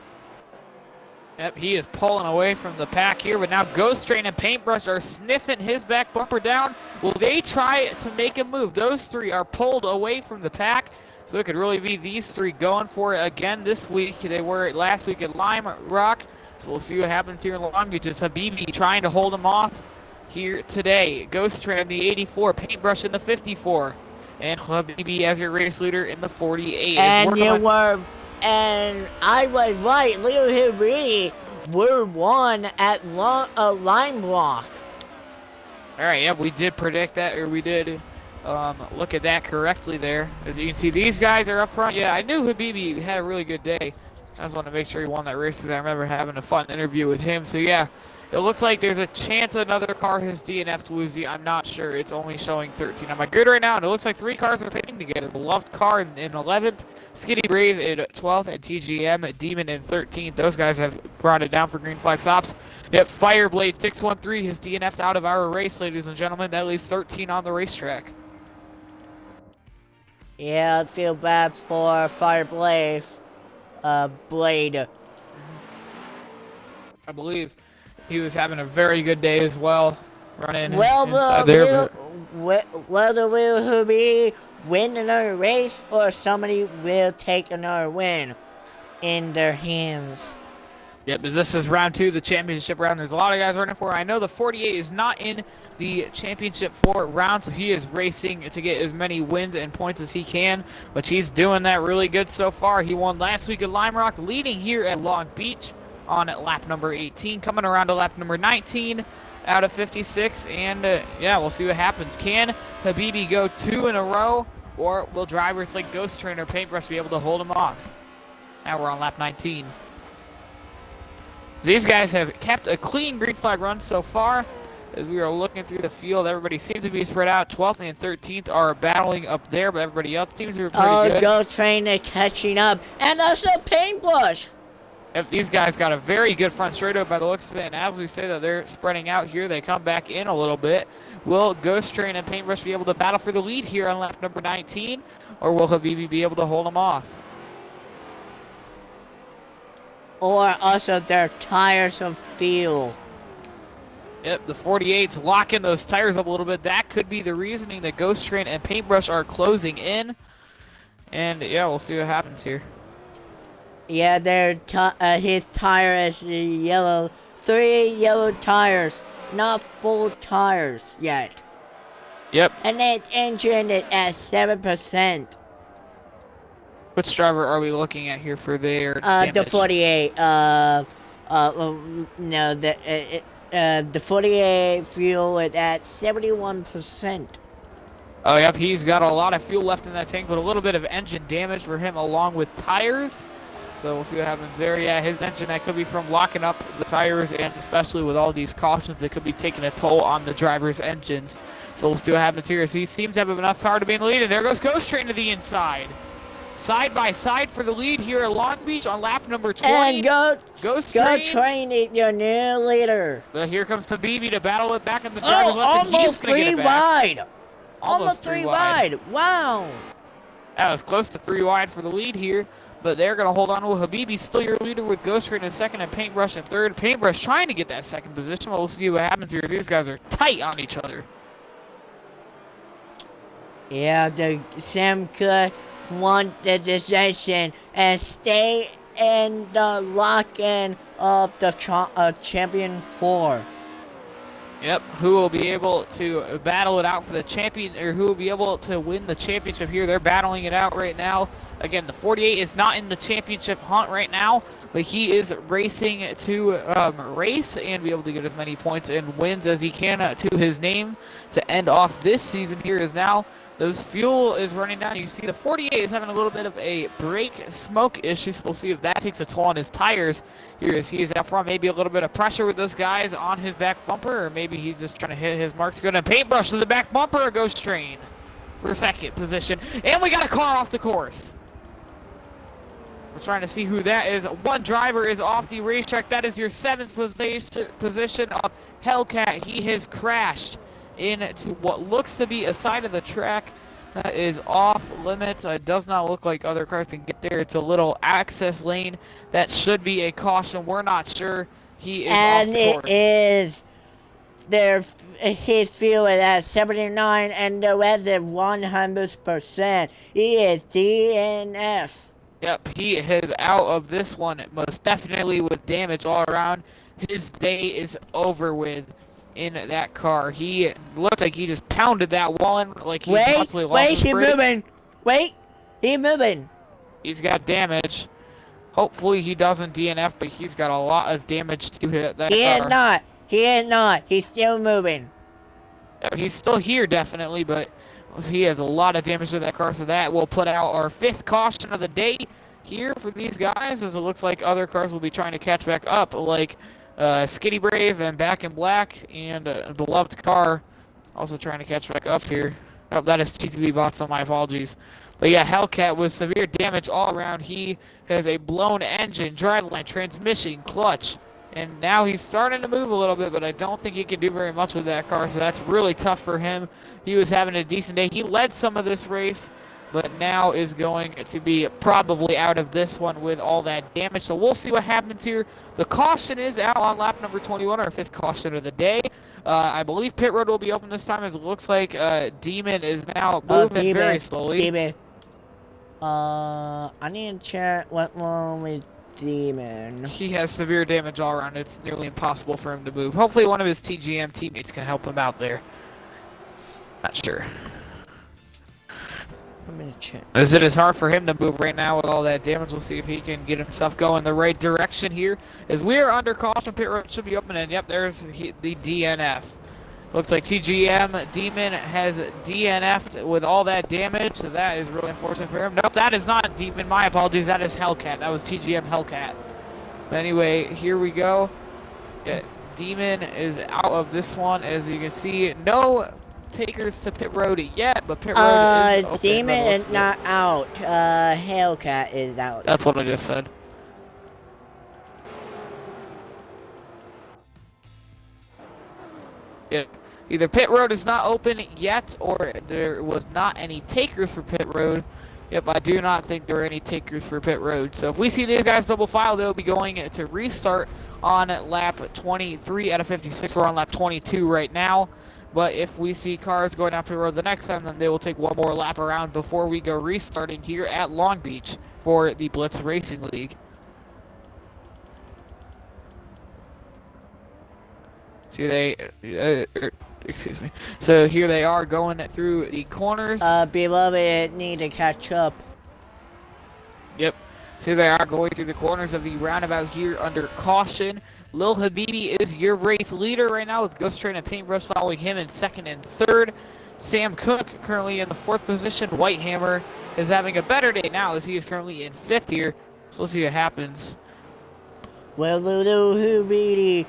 Yep, he is pulling away from the pack here, but now Ghost Train and Paintbrush are sniffing his back bumper down. Will they try to make a move? Those three are pulled away from the pack, so it could really be these three going for it again this week. They were last week at Lime Rock, so we'll see what happens here in Long Beach. Is Habibi trying to hold him off here today. Ghost Train in the 84, Paintbrush in the 54, and Habibi as your race leader in the 48. And I was right. Lil Habibi were one at Lime Block. All right, yeah, we did predict that, or we did look at that correctly there. As you can see, these guys are up front. Yeah, I knew Habibi had a really good day. I just wanted to make sure he won that race because I remember having a fun interview with him. So yeah, it looks like there's a chance another car has DNF'd Woozy. I'm not sure. It's only showing 13 on my grid right now, and it looks like 3 cars are pitting together. Beloved car in 11th, Skitty Brave in 12th, and TGM Demon in 13th. Those guys have brought it down for green flag stops. Yep, Fireblade 613 has DNF'd out of our race, ladies and gentlemen. That leaves 13 on the racetrack. Yeah, I feel bad for Fireblade. Blade. I believe he was having a very good day as well, running Well, inside there. whether will he win another race or somebody will take another win in their hands. Yep, as this is round 2, the championship round. There's a lot of guys running for it. I know the 48 is not in the championship 4 round, so he is racing to get as many wins and points as he can, which he's doing that really good so far. He won last week at Lime Rock, leading here at Long Beach on lap number 18, coming around to lap number 19 out of 56, and yeah, we'll see what happens. Can Habibi go 2 in a row, or will drivers like Ghost Trainer Paintbrush be able to hold him off? Now we're on lap 19. These guys have kept a clean green flag run so far. As we are looking through the field, everybody seems to be spread out. 12th and 13th are battling up there, but everybody else seems to be pretty good. Ghost Trainer catching up, and also Paintbrush. Yep, these guys got a very good front straight by the looks of it, and as we say that they're spreading out here, they come back in a little bit. Will Ghost Train and Paintbrush be able to battle for the lead here on lap number 19, or will Habibi be able to hold them off? Or also their tires of fuel. Yep, the 48's locking those tires up a little bit. That could be the reasoning that Ghost Train and Paintbrush are closing in. And yeah, we'll see what happens here. Yeah, his tire is yellow. 3 yellow tires, not full tires yet. Yep. And its engine is at 7%. Which driver are we looking at here for their damage? The 48. No, the 48 fuel is at 71%. Oh, yep, he's got a lot of fuel left in that tank, but a little bit of engine damage for him along with tires. So we'll see what happens there. Yeah, his engine, that could be from locking up the tires, and especially with all these cautions, it could be taking a toll on the driver's engines. So we'll see what happens here. So he seems to have enough power to be in the lead, and there goes Ghost Train to the inside. Side by side for the lead here at Long Beach on lap number 20. And Ghost Train is your new leader. But here comes Habibi to battle it back in the driver's left, and he's going to get it back. Wide. Almost 3 wide. Wow. That was close to 3 wide for the lead here, but they're going to hold on to Habibi. Still your leader with Ghost Train in second and Paintbrush in third. Paintbrush trying to get that second position. We'll see what happens here. These guys are tight on each other. Yeah, the Sam could want the decision and stay in the lock-in of the Champion 4. Yep, who will be able to battle it out for the champion, or who will be able to win the championship here. They're battling it out right now. Again, the 48 is not in the championship hunt right now, but he is racing to race and be able to get as many points and wins as he can to his name to end off this season here. Is now those fuel is running down. You see the 48 is having a little bit of a brake smoke issue, so we'll see if that takes a toll on his tires here as he is out front. Maybe a little bit of pressure with those guys on his back bumper, or maybe he's just trying to hit his marks. Going to Paintbrush to the back bumper, Ghost Train for second position. And we got a car off the course. We're trying to see who that is. One driver is off the racetrack. That is your 7th position of Hellcat. He has crashed into what looks to be a side of the track that is off limits. It does not look like other cars can get there. It's a little access lane. That should be a caution. We're not sure. He is off the course. And it is his fuel is at 79 and the rest is 100%. He is DNF. Yep, he is out of this one most definitely with damage all around. His day is over with in that car. He looked like he just pounded that wall in, like he possibly lost his brakes. He's moving. He's got damage. Hopefully he doesn't DNF, but he's got a lot of damage to hit that car. He is not. He's still moving. He's still here, definitely, but he has a lot of damage to that car, so that will put out our 5th caution of the day here for these guys, as it looks like other cars will be trying to catch back up, like Skitty Brave and Back in Black and Beloved Car also trying to catch back up here. Oh, that is TTV bots, on my apologies. But yeah, Hellcat with severe damage all around. He has a blown engine, driveline, transmission, clutch. And now he's starting to move a little bit, but I don't think he can do very much with that car, so that's really tough for him. He was having a decent day. He led some of this race, but now is going to be probably out of this one with all that damage. So we'll see what happens here. The caution is out on lap number 21, our 5th caution of the day. I believe pit road will be open this time, as it looks like Demon is now moving very slowly. Demon. I need to check what's wrong with Demon. He has severe damage all around. It's nearly impossible for him to move. Hopefully one of his TGM teammates can help him out there. Not sure. I'm gonna check. As it is hard for him to move right now with all that damage. We'll see if he can get himself going the right direction here. As we are under caution, pit road should be open, and yep, there's the DNF. Looks like TGM Demon has DNF'd with all that damage, so that is really unfortunate for him. Nope, that is not Demon. My apologies. That is Hellcat. That was TGM Hellcat. But anyway, here we go. Yeah, Demon is out of this one. As you can see, no takers to pit road yet, but pit road is open. Demon is not out. Hellcat is out. That's what I just said. Yeah. Either pit road is not open yet, or there was not any takers for pit road. Yep, I do not think there are any takers for pit road. So if we see these guys double file, they'll be going to restart on lap 23 out of 56. We're on lap 22 right now. But if we see cars going down pit road the next time, then they will take one more lap around before we go restarting here at Long Beach for the Blitz Racing League. See, excuse me. So here they are going through the corners. Beloved need to catch up. Yep. So they are going through the corners of the roundabout here under caution. Lil Habibi is your race leader right now, with Ghost Train and Paintbrush following him in 2nd and 3rd. Sam Cook currently in the 4th position. White Hammer is having a better day now, as he is currently in 5th here. So we'll see what happens. Will Lil Habibi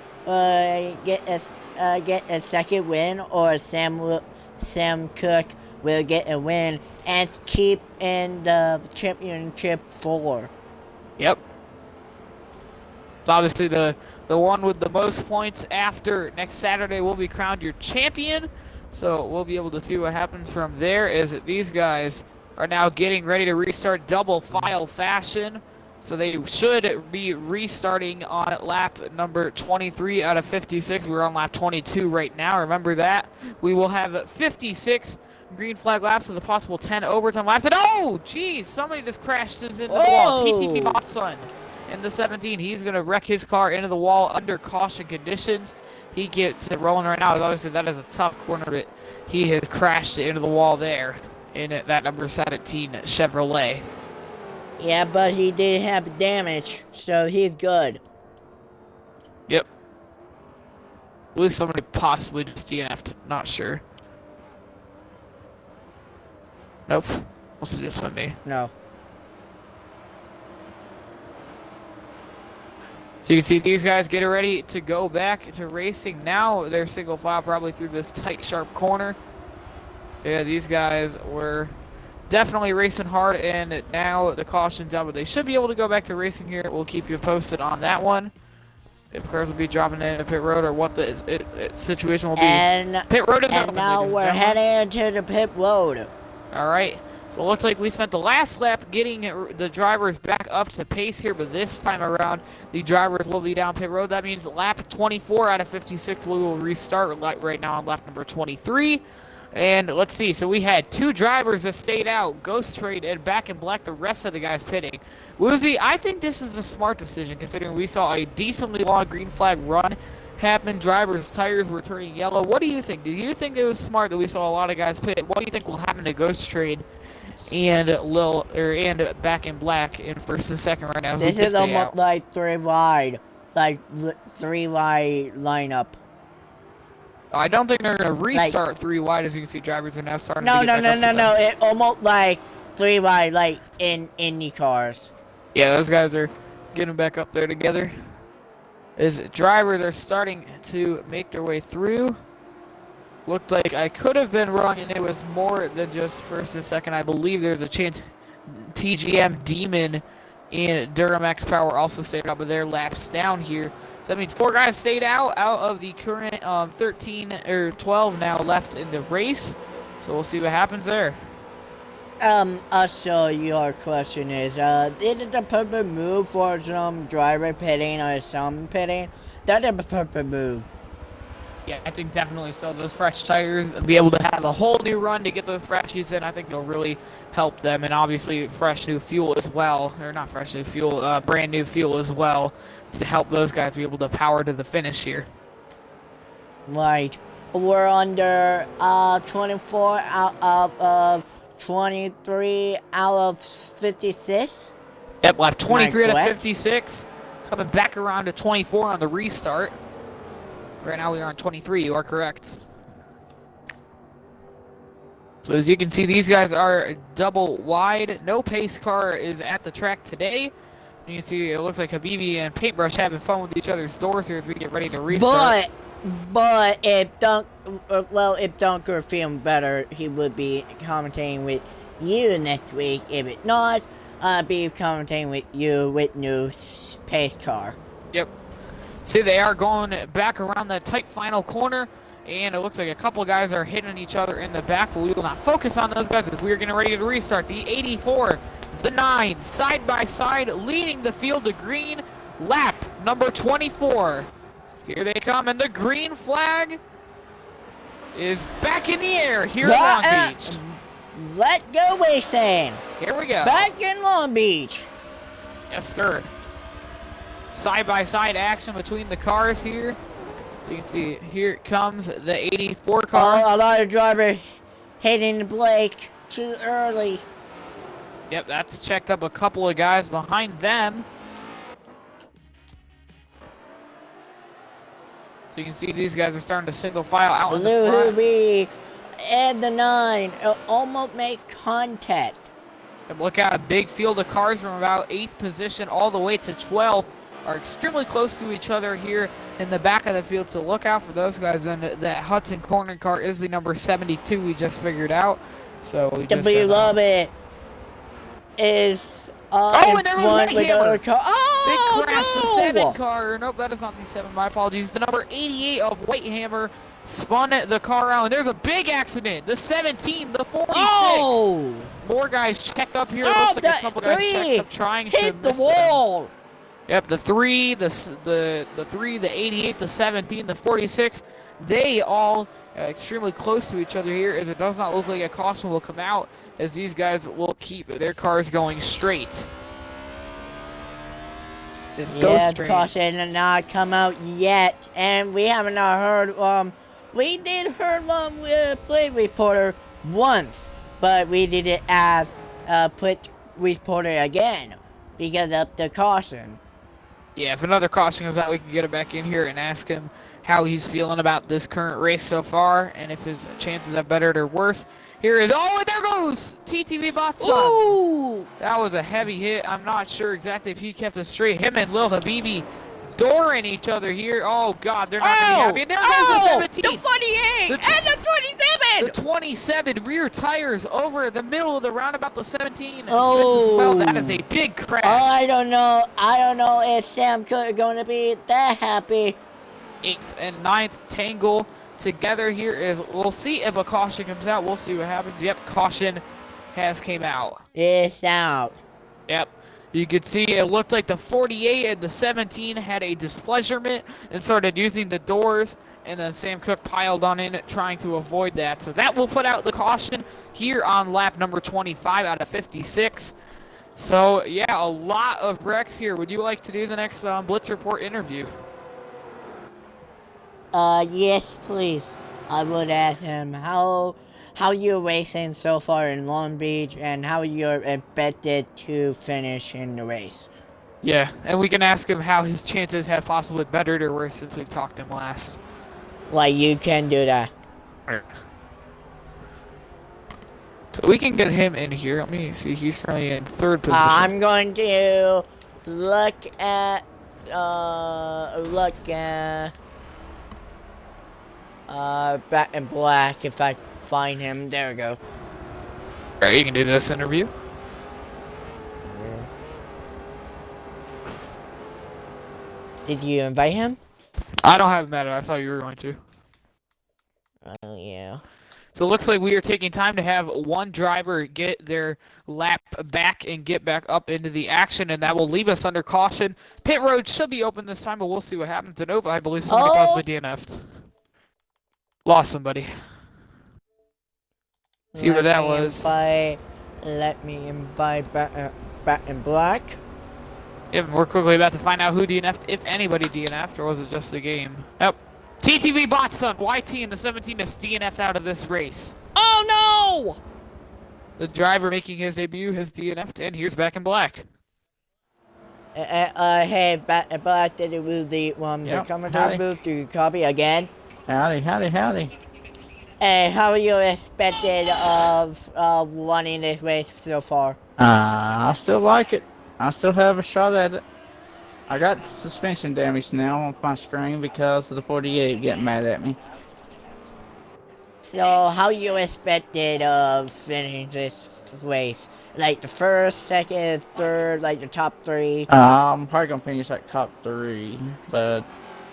get a second win, or Sam Cook will get a win and keep in the championship 4? Yep. It's obviously the one with the most points after next Saturday will be crowned your champion. So we'll be able to see what happens from there, as these guys are now getting ready to restart double file fashion. So they should be restarting on lap number 23 out of 56. We're on lap 22 right now. Remember that. We will have 56 green flag laps with a possible 10 overtime laps. And oh, geez, somebody just crashed into the wall. TTP Motson in the 17. He's going to wreck his car into the wall under caution conditions. He gets it rolling right now. Obviously, that is a tough corner, but he has crashed into the wall there in that number 17 Chevrolet. Yeah, but he did have damage, so he's good. Yep. At least somebody possibly just DNF'd. Not sure. Nope. What's this with me? No. So you can see these guys getting ready to go back to racing now. They're single file probably through this tight, sharp corner. Yeah, these guys were definitely racing hard, and now the caution's out, but they should be able to go back to racing here. We'll keep you posted on that one. If cars will be dropping into pit road, or what the situation will be. And pit road is and open, now we're heading into the pit road. All right. So it looks like we spent the last lap getting the drivers back up to pace here, but this time around, the drivers will be down pit road. That means lap 24 out of 56, we will restart right now on lap number 23. And let's see, so we had 2 drivers that stayed out, Ghost Trade and Back in Black, the rest of the guys pitting. Woozy, I think this is a smart decision, considering we saw a decently long green flag run happen. Drivers' tires were turning yellow. What do you think? Do you think it was smart that we saw a lot of guys pit? What do you think will happen to Ghost Trade and and Back in Black in 1st and 2nd right now? This is almost like 3 wide lineup. I don't think they're going to restart 3 wide. As you can see, drivers are now starting No, to get back up to them. no. It almost like 3 wide, like in Indy cars. Yeah, those guys are getting back up there together. As drivers are starting to make their way through. Looked like I could have been wrong, and it was more than just first and second. I believe there's a chance TGM Demon and Duramax Power also stayed out, but their laps down here. So that means 4 guys stayed out of the current 13 or 12 now left in the race. So we'll see what happens there. Also, your question is, is it the perfect move for some driver pitting or some pitting? That's a perfect move. Yeah, I think definitely so. Those fresh tires, be able to have a whole new run to get those freshies in, I think it'll really help them. And obviously, fresh new fuel as well. Or not fresh new fuel, brand new fuel as well to help those guys be able to power to the finish here. Right. We're under 24 out of 23 out of 56. Yep, lap 23 out of correct? 56. Coming back around to 24 on the restart. Right now we are on 23, you are correct. So as you can see, these guys are double wide. No pace car is at the track today. You can see it looks like Habibi and Paintbrush having fun with each other's doors here as we get ready to restart. But if Dunker feeling better, he would be commentating with you next week. If it not, be commentating with you with new pace car. Yep. See, they are going back around that tight final corner, and it looks like a couple guys are hitting each other in the back, but we will not focus on those guys as we are getting ready to restart. The 84, the 9, side by side, leading the field to green, lap number 24. Here they come, and the green flag is back in the air here in Long Beach. Let go, racing. Here we go. Back in Long Beach. Yes, sir. Side-by-side action between the cars here. So you can see, here comes the 84 car. Oh, a lot of driver hitting the brake too early. Yep, that's checked up a couple of guys behind them. So you can see these guys are starting to single file out in the front. Blue and the 9 almost make contact. And look out, a big field of cars from about 8th position all the way to 12th. Are extremely close to each other here in the back of the field, so look out for those guys. And that Hudson Corner car is the number 72 we just figured out. So we just love it. Is and there was White Hammer. Oh, big crash. no! The 7 car. Nope, that is not the 7. My apologies. The number 88 of White Hammer spun the car out, and there's a big accident. The 17, the 46. Oh! More guys check up here. Oh, Looks like a couple guys checked up trying to hit the miss wall. Them. Yep, the 3, the 3, the 88, the 17, the 46, they all extremely close to each other here, as it does not look like a caution will come out, as these guys will keep their cars going straight. Caution did not come out yet, and we haven't heard, we did heard play reporter once, but we didn't ask, put reporter again, because of the caution. Yeah, if another caution comes out, we can get it back in here and ask him how he's feeling about this current race so far, and if his chances have bettered or worse. Here is, oh, and there goes TTV Botson. Ooh! That was a heavy hit. I'm not sure exactly if he kept it straight. Him and Lil Habibi dooring each other here. Oh, God, they're not going to be happy. And there goes the 17. The 48 and the 27. The 27 rear tires over the middle of the roundabout. The 17 Oh. well, that is a big crash. I don't know if Sam Cook is going to be that happy. 8th and 9th tangle together here is, we'll see if a caution comes out. We'll see what happens. Yep, caution has came out. It's out. Yep. You could see it looked like the 48 and the 17 had a displeasurement and started using the doors, and then Sam Cook piled on in trying to avoid that. So that will put out the caution here on lap number 25 out of 56. So, yeah, a lot of wrecks here. Would you like to do the next Blitz Report interview? Yes, please. I would ask him how you're racing so far in Long Beach and how you're expected to finish in the race. Yeah, and we can ask him how his chances have possibly bettered or worse since we've talked to him last. Like, you can do that. So we can get him in here. Let me see. He's currently in 3rd position. I'm going to look at Back in Black if I find him. There we go. Alright, you can do this interview. Did you invite him? I don't have him added. I thought you were going to. Oh, yeah. So it looks like we are taking time to have one driver get their lap back and get back up into the action, and that will leave us under caution. Pit road should be open this time, but we'll see what happens. And I believe somebody possibly DNF'd. Lost somebody. See where that was. Let me invite Back in Black. Yeah, we're quickly about to find out who DNF'd, if anybody DNF'd, or was it just a game? Nope. TTV Botson, YT in the 17 is DNF'd out of this race. Oh no! The driver making his debut has DNF'd, and here's Back in Black. Hey, Back in Black, did it Woozy the commentary booth? Do you copy again? Howdy. Hey, how are you expected of winning this race so far? I still like it. I still have a shot at it. I got suspension damage now on my screen because of the 48 getting mad at me. So, how you expected of finishing this race? Like the 1st, 2nd, 3rd, like the top 3? I'm probably gonna finish like top 3, but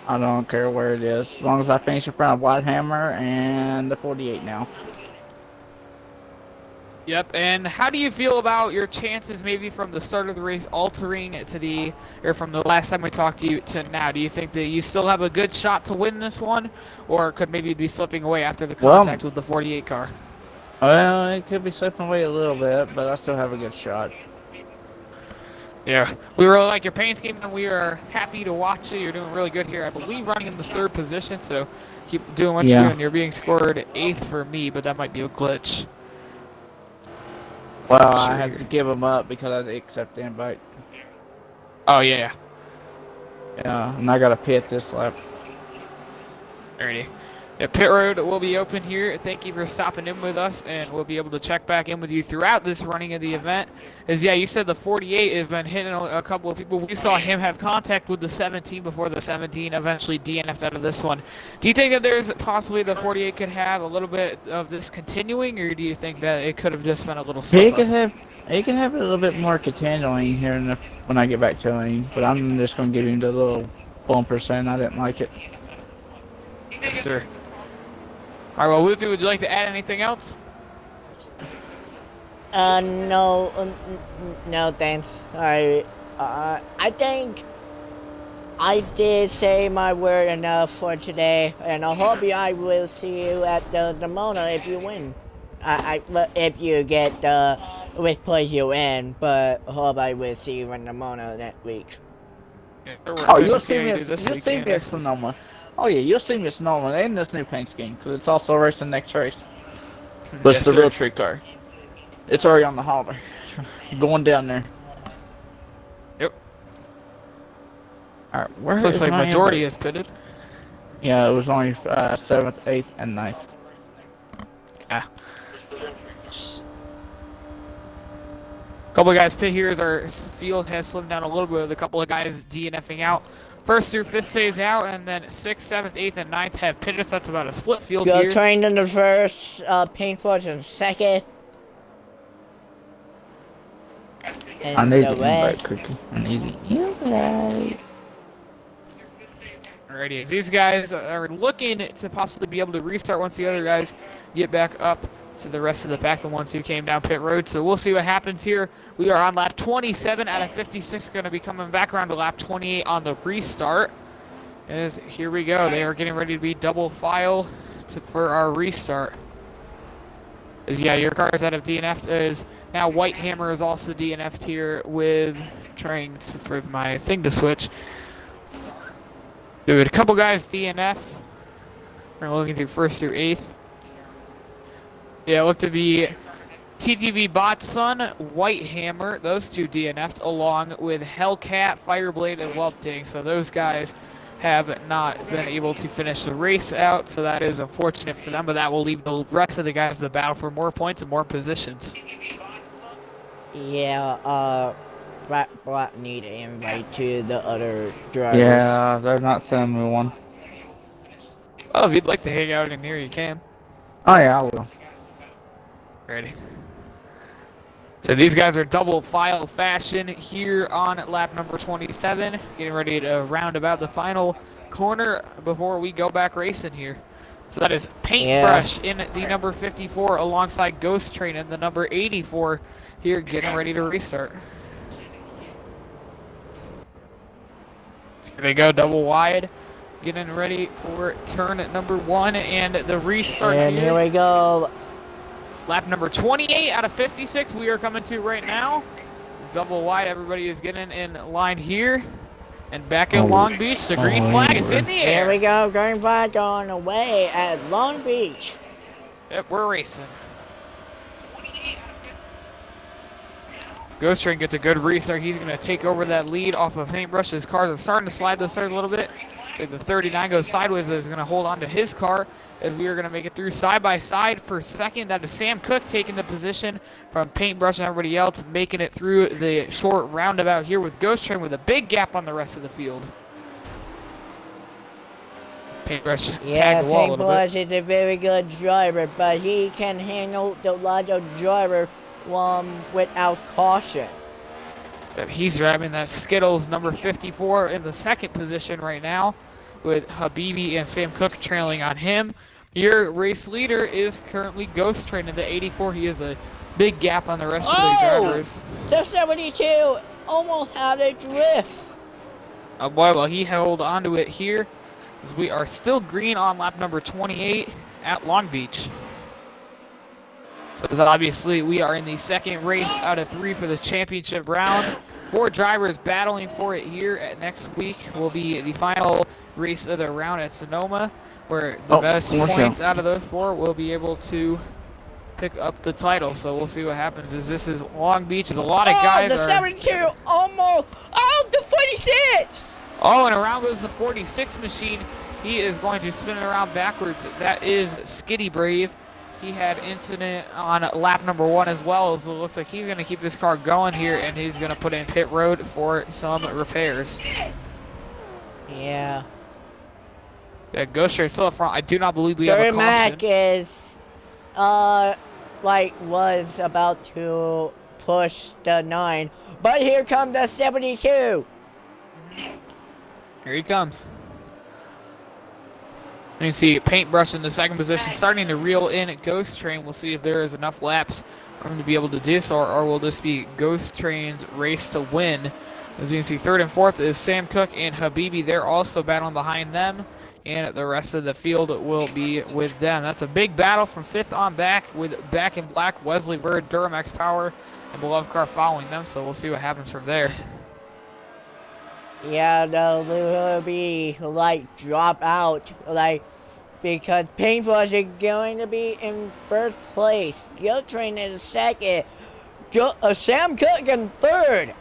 I don't care where it is. As long as I finish in front of Whitehammer and the 48 now. Yep, and how do you feel about your chances maybe from the start of the race altering to from the last time we talked to you to now? Do you think that you still have a good shot to win this one, or could maybe be slipping away after the contact with the 48 car? Well, it could be slipping away a little bit, but I still have a good shot. Yeah, we really like your paint scheme, and we are happy to watch you. You're doing really good here. I believe running in the 3rd position, so keep doing what you're doing. You're being scored 8th for me, but that might be a glitch. Well, I had to give them up because I didn't accept the invite. Oh, yeah. Yeah, and I got to pit this lap. Alrighty. Yeah, pit road will be open here. Thank you for stopping in with us, and we'll be able to check back in with you throughout this running of the event. Yeah, you said the 48 has been hitting a couple of people. We saw him have contact with the 17 before the 17 eventually DNF'd out of this one. Do you think that there's possibly the 48 could have a little bit of this continuing, or do you think that it could have just been a little slip up? He can have a little bit more continuing here when I get back to him, but I'm just going to give him the little bumper saying I didn't like it. Yes, sir. All right, well, Woozy, would you like to add anything else? No, thanks. I think I did say my word enough for today, and I hope I will see you at the Mona if you win. If you get which place you in, but I hope I will see you in the Mona next week. Yeah, you'll see me at Sonoma. Oh yeah, you'll see me at Sonoma and this new paint scheme, because it's also racing next race. But it's the real trick car. It's already on the hauler. Going down there. Yep. Alright, where looks like majority is pitted. Yeah, it was only 7th, 8th, and 9th. Yeah. Couple of guys pit here as our field has slimmed down a little bit with a couple of guys DNFing out. 1st through 5th stays out, and then 6th, 7th, 8th, and 9th have pitted. That's about a split field here. Trained in the 1st, paint porch in 2nd. I need the invite cookie. I need the invite. Alrighty, as these guys are looking to possibly be able to restart once the other guys get back up to the rest of the pack, the ones who came down pit road. So we'll see what happens here. We are on lap 27 out of 56, going to be coming back around to lap 28 on the restart. As here we go, they are getting ready to be double file for our restart. Yeah, your cars that have DNF'd is now Whitehammer is also DNF'd here with trying for my thing to switch. There were a couple guys DNF. We're looking through 1st through 8th. Yeah, it looked to be TTV Botson, Whitehammer, those two DNF'd, along with Hellcat, Fireblade, and Whelpting. So those guys have not been able to finish the race out, so that is unfortunate for them, but that will leave the rest of the guys in the battle for more points and more positions. Yeah, Brock need an invite to the other drivers. Yeah, they're not sending me one. Oh, if you'd like to hang out in here, you can. Oh yeah, I will. Ready. So these guys are double file fashion here on lap number 27, getting ready to round about the final corner before we go back racing here. So that is Paintbrush in the number 54 alongside Ghost Train in the number 84 here, getting ready to restart. So here they go, double wide, getting ready for turn number 1 and the restart. And here we go. Lap number 28 out of 56 we are coming to right now. Double wide, everybody is getting in line here. And back in Long Beach, the green flag is in the air. Here we go, green flag on the way at Long Beach. Yep, we're racing. Ghost Train gets a good restart. He's going to take over that lead off of Paintbrush. His car is starting to slide those tires a little bit. The 39 goes sideways, but is going to hold on to his car as we are going to make it through side by side for second. That is Sam Cook taking the position from Paintbrush and everybody else, making it through the short roundabout here with Ghost Train with a big gap on the rest of the field. Paintbrush tagged the wall a little bit. Paintbrush is a very good driver, but he can handle the larger driver without caution. He's driving that Skittles number 54 in the second position right now, with Habibi and Sam Cook trailing on him. Your race leader is currently Ghost Train in the 84. He has a big gap on the rest of the drivers. The 72 almost had a drift. Oh boy, well he held onto it here, as we are still green on lap number 28 at Long Beach. So obviously we are in the second race out of 3 for the championship round. 4 drivers battling for it here. Next week will be the final race of the round at Sonoma, where the best points out of those 4 will be able to pick up the title. So we'll see what happens. As this is Long Beach, there's a lot of guys. The 72 almost. Oh, the 46. Oh, and around goes the 46 machine. He is going to spin it around backwards. That is Skitty Brave. He had incident on lap number 1 as well, so it looks like he's going to keep this car going here, and he's going to put in pit road for some repairs. Yeah. Yeah, Ghost Train still up front. I do not believe we have a caution. Mac is, was about to push the 9, but here comes the 72. Here he comes. You can see Paintbrush in the second position, starting to reel in Ghost Train. We'll see if there is enough laps for him to be able to do so, or will this be Ghost Train's race to win? As you can see, third and fourth is Sam Cook and Habibi. They're also battling behind them, and the rest of the field will be with them. That's a big battle from fifth on back, with Back in Black, Wesley Bird, Duramax Power, and Beloved Car following them, so we'll see what happens from there. Yeah, no, will be drop out, because Paintbrush is going to be in first place. Ghost Train in second. Sam Cook in third.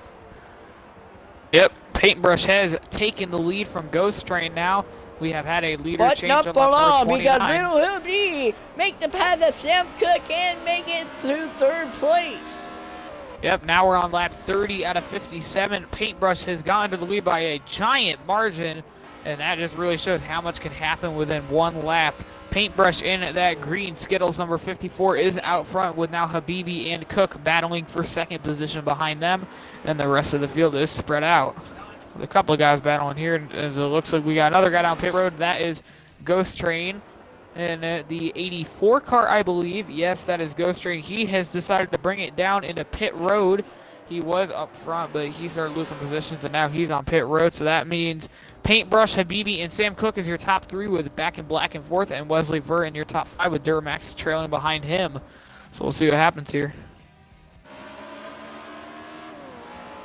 Yep, Paintbrush has taken the lead from Ghost Train now. We have had a leader But change not on for lap long, number 29. because Will make the pass of Sam Cook and make it to third place. Yep, now we're on lap 30 out of 57. Paintbrush has gotten to the lead by a giant margin, and that just really shows how much can happen within one lap. Paintbrush in that green Skittles number 54 is out front, with now Habibi and Cook battling for second position behind them, and the rest of the field is spread out. With a couple of guys battling here, as it looks like we got another guy down pit road. That is Ghost Train. And the 84 car, I believe, yes, that is Ghost Train. He has decided to bring it down into pit road. He was up front, but he started losing positions, and now he's on pit road. So that means Paintbrush, Habibi, and Sam Cook is your top 3, with Back in Black in fourth, and Wesley Ver in your top 5, with Duramax trailing behind him. So we'll see what happens here.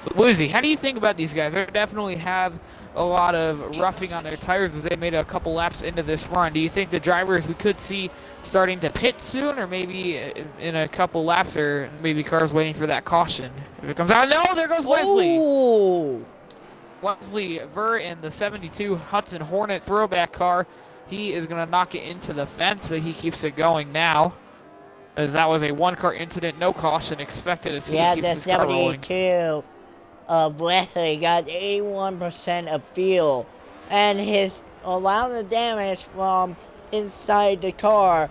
So, Woozy, how do you think about these guys? They definitely have a lot of roughing on their tires as they made a couple laps into this run. Do you think the drivers we could see starting to pit soon, or maybe in a couple laps, or maybe cars waiting for that caution? If it comes out, no, there goes Wesley. Ooh. Wesley Ver in the 72 Hudson Hornet throwback car. He is going to knock it into the fence, but he keeps it going now. As that was a one-car incident, no caution expected as he keeps his car rolling. The 72 of Wesley got 81% of fuel, and his amount of damage from inside the car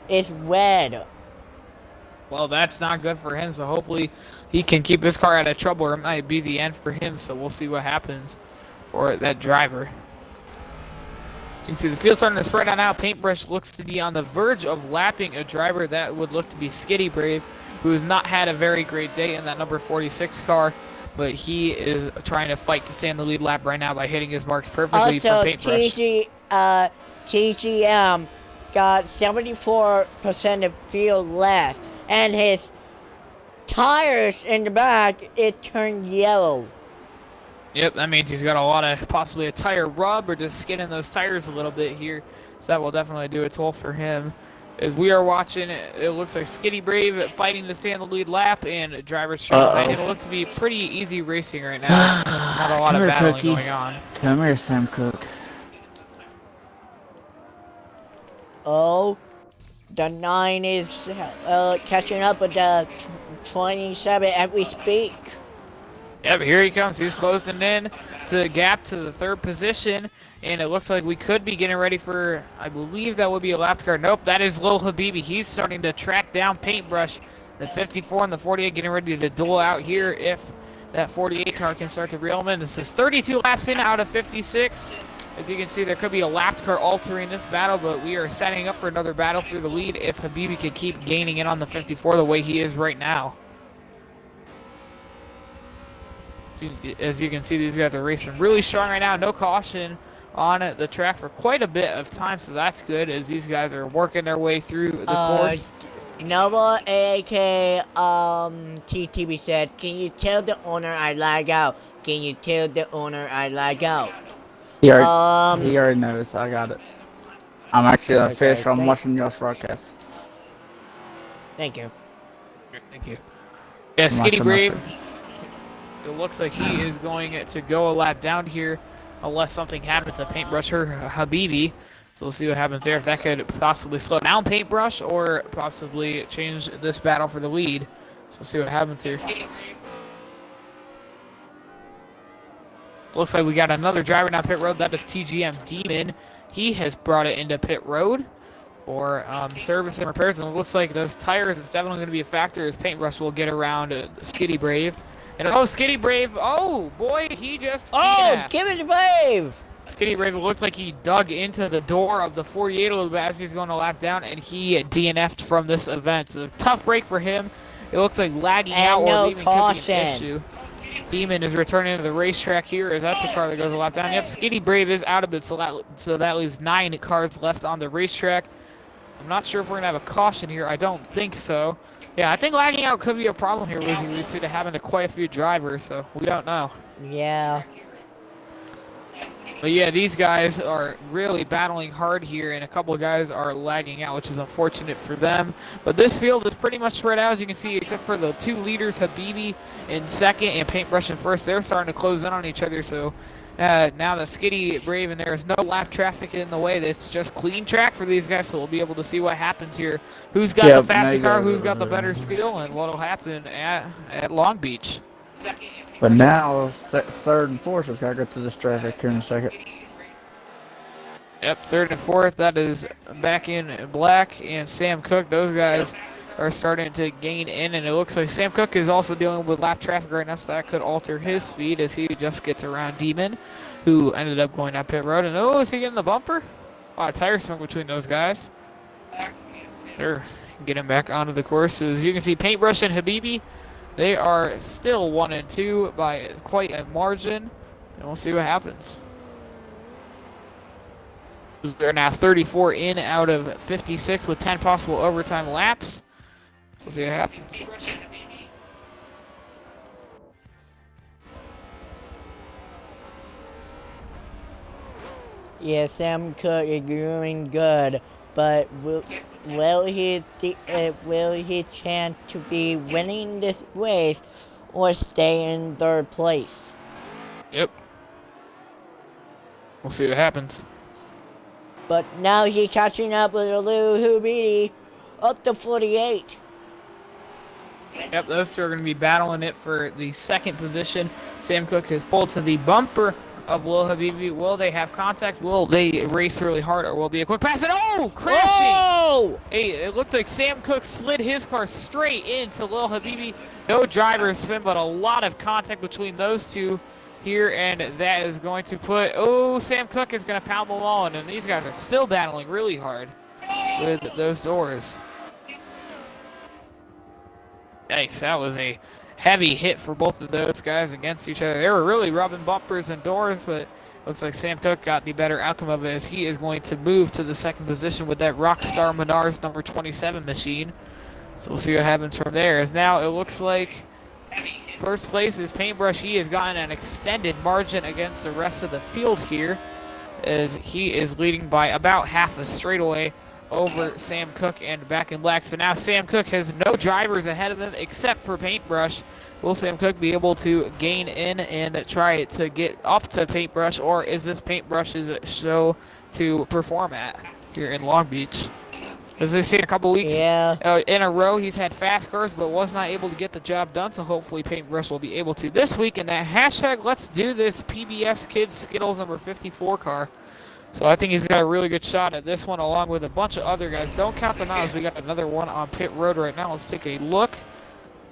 is red. Well, that's not good for him, so hopefully he can keep his car out of trouble, or it might be the end for him, so we'll see what happens for that driver. You can see the field starting to spread out now. Paintbrush looks to be on the verge of lapping a driver that would look to be Skitty Brave, who has not had a very great day in that number 46 car, but he is trying to fight to stay in the lead lap right now by hitting his marks perfectly from Paintbrush. TGM got 74% of field left, and his tires in the back, it turned yellow. Yep, that means he's got a lot of possibly a tire rub or just skinning those tires a little bit here. So that will definitely do a toll for him. As we are watching, it looks like Skitty Brave fighting to stay in the lead lap, and drivers trying to fight it. It looks to be pretty easy racing right now. Not a lot of battling going on. Come here, Sam Cook. Oh, the 9 is catching up with the 27 as we speak. Yep, here he comes. He's closing in to the gap to the third position, and it looks like we could be getting ready for, I believe that would be a lap car. Nope, that is Lil Habibi. He's starting to track down Paintbrush. The 54 and the 48 getting ready to duel out here if that 48 car can start to reel him in. This is 32 laps in out of 56. As you can see, there could be a lap car altering this battle, but we are setting up for another battle for the lead if Habibi can keep gaining in on the 54 the way he is right now. As you can see, these guys are racing really strong right now. No caution on the track for quite a bit of time, so that's good as these guys are working their way through the course. Nova AK TTB said, "Can you tell the owner I lag out? Can you tell the owner I lag out?" He already knows. I got it. I'm actually a fish. I'm watching your broadcast. Thank you. Thank you. Yeah, Skitty Brave. It looks like he is going to go a lap down here unless something happens to Paintbrush or Habibi. So we'll see what happens there. If that could possibly slow down Paintbrush or possibly change this battle for the lead. So we'll see what happens here. Looks like we got another driver down pit road. That is TGM Demon. He has brought it into pit road for service and repairs. And it looks like those tires is definitely going to be a factor as Paintbrush will get around Skitty Brave. And Skitty Brave, oh boy, he just give it to Brave! Skitty Brave looked like he dug into the door of the 48 a little bit as he's going to lap down, and he DNF'd from this event. So a tough break for him. It looks like lagging out or leaving could be an issue. Demon is returning to the racetrack here as that's a car that goes a lap down. Yep, Skitty Brave is out of it, so that leaves 9 cars left on the racetrack. I'm not sure if we're going to have a caution here. I don't think so. Yeah, I think lagging out could be a problem here, Woozy Emu, due to having quite a few drivers, so we don't know. Yeah. But yeah, these guys are really battling hard here, and a couple of guys are lagging out, which is unfortunate for them. But this field is pretty much spread out, as you can see, except for the 2 leaders, Habibi in second and Paintbrush in first. They're starting to close in on each other, so now the Skitty Brave, and there is no lap traffic in the way. It's just clean track for these guys, so we'll be able to see what happens here. Who's got the faster car, who's got the better skill, and what will happen at Long Beach. But now, third and fourth has got to go to this traffic here in a second. Yep, third and fourth, that is back in Black and Sam Cook. Those guys are starting to gain in, and it looks like Sam Cook is also dealing with lap traffic right now, so that could alter his speed as he just gets around Demon, who ended up going down pit road. And is he getting the bumper? A lot of tire smoke between those guys. They're getting back onto the course. So as you can see, Paintbrush and Habibi, they are still 1 and 2 by quite a margin, and we'll see what happens. They're now 34 in out of 56 with 10 possible overtime laps. So we'll see what happens. Yeah, Sam Cook is doing good, but will he chance to be winning this race or stay in third place? Yep. We'll see what happens. But now he's catching up with a little Hoobity up to 48. Yep, those two are going to be battling it for the second position. Sam Cook has pulled to the bumper of Lil Habibi. Will they have contact? Will they race really hard, or will it be a quick pass? And oh, crashing! Whoa! Hey, it looked like Sam Cook slid his car straight into Lil Habibi. No driver spin, but a lot of contact between those two here, and that is going to put... Oh, Sam Cook is going to pound the wall, and these guys are still battling really hard with those doors. Yikes, that was a heavy hit for both of those guys against each other. They were really rubbing bumpers and doors, but looks like Sam Cook got the better outcome of it, as he is going to move to the second position with that Rockstar Menards number 27 machine. So we'll see what happens from there. As now it looks like first place is Paintbrush. He has gotten an extended margin against the rest of the field here, as he is leading by about half a straightaway over Sam Cook and Back in Black. So now Sam Cook has no drivers ahead of him except for Paintbrush. Will Sam Cook be able to gain in and try to get up to Paintbrush, or is this Paintbrush's show to perform at here in Long Beach? As we've seen a couple weeks in a row, he's had fast cars but was not able to get the job done, so hopefully Paintbrush will be able to this week. And that hashtag Let's Do This PBS Kids Skittles number 54 car. So I think he's got a really good shot at this one, along with a bunch of other guys. Don't count them out, as we got another one on pit road right now. Let's take a look.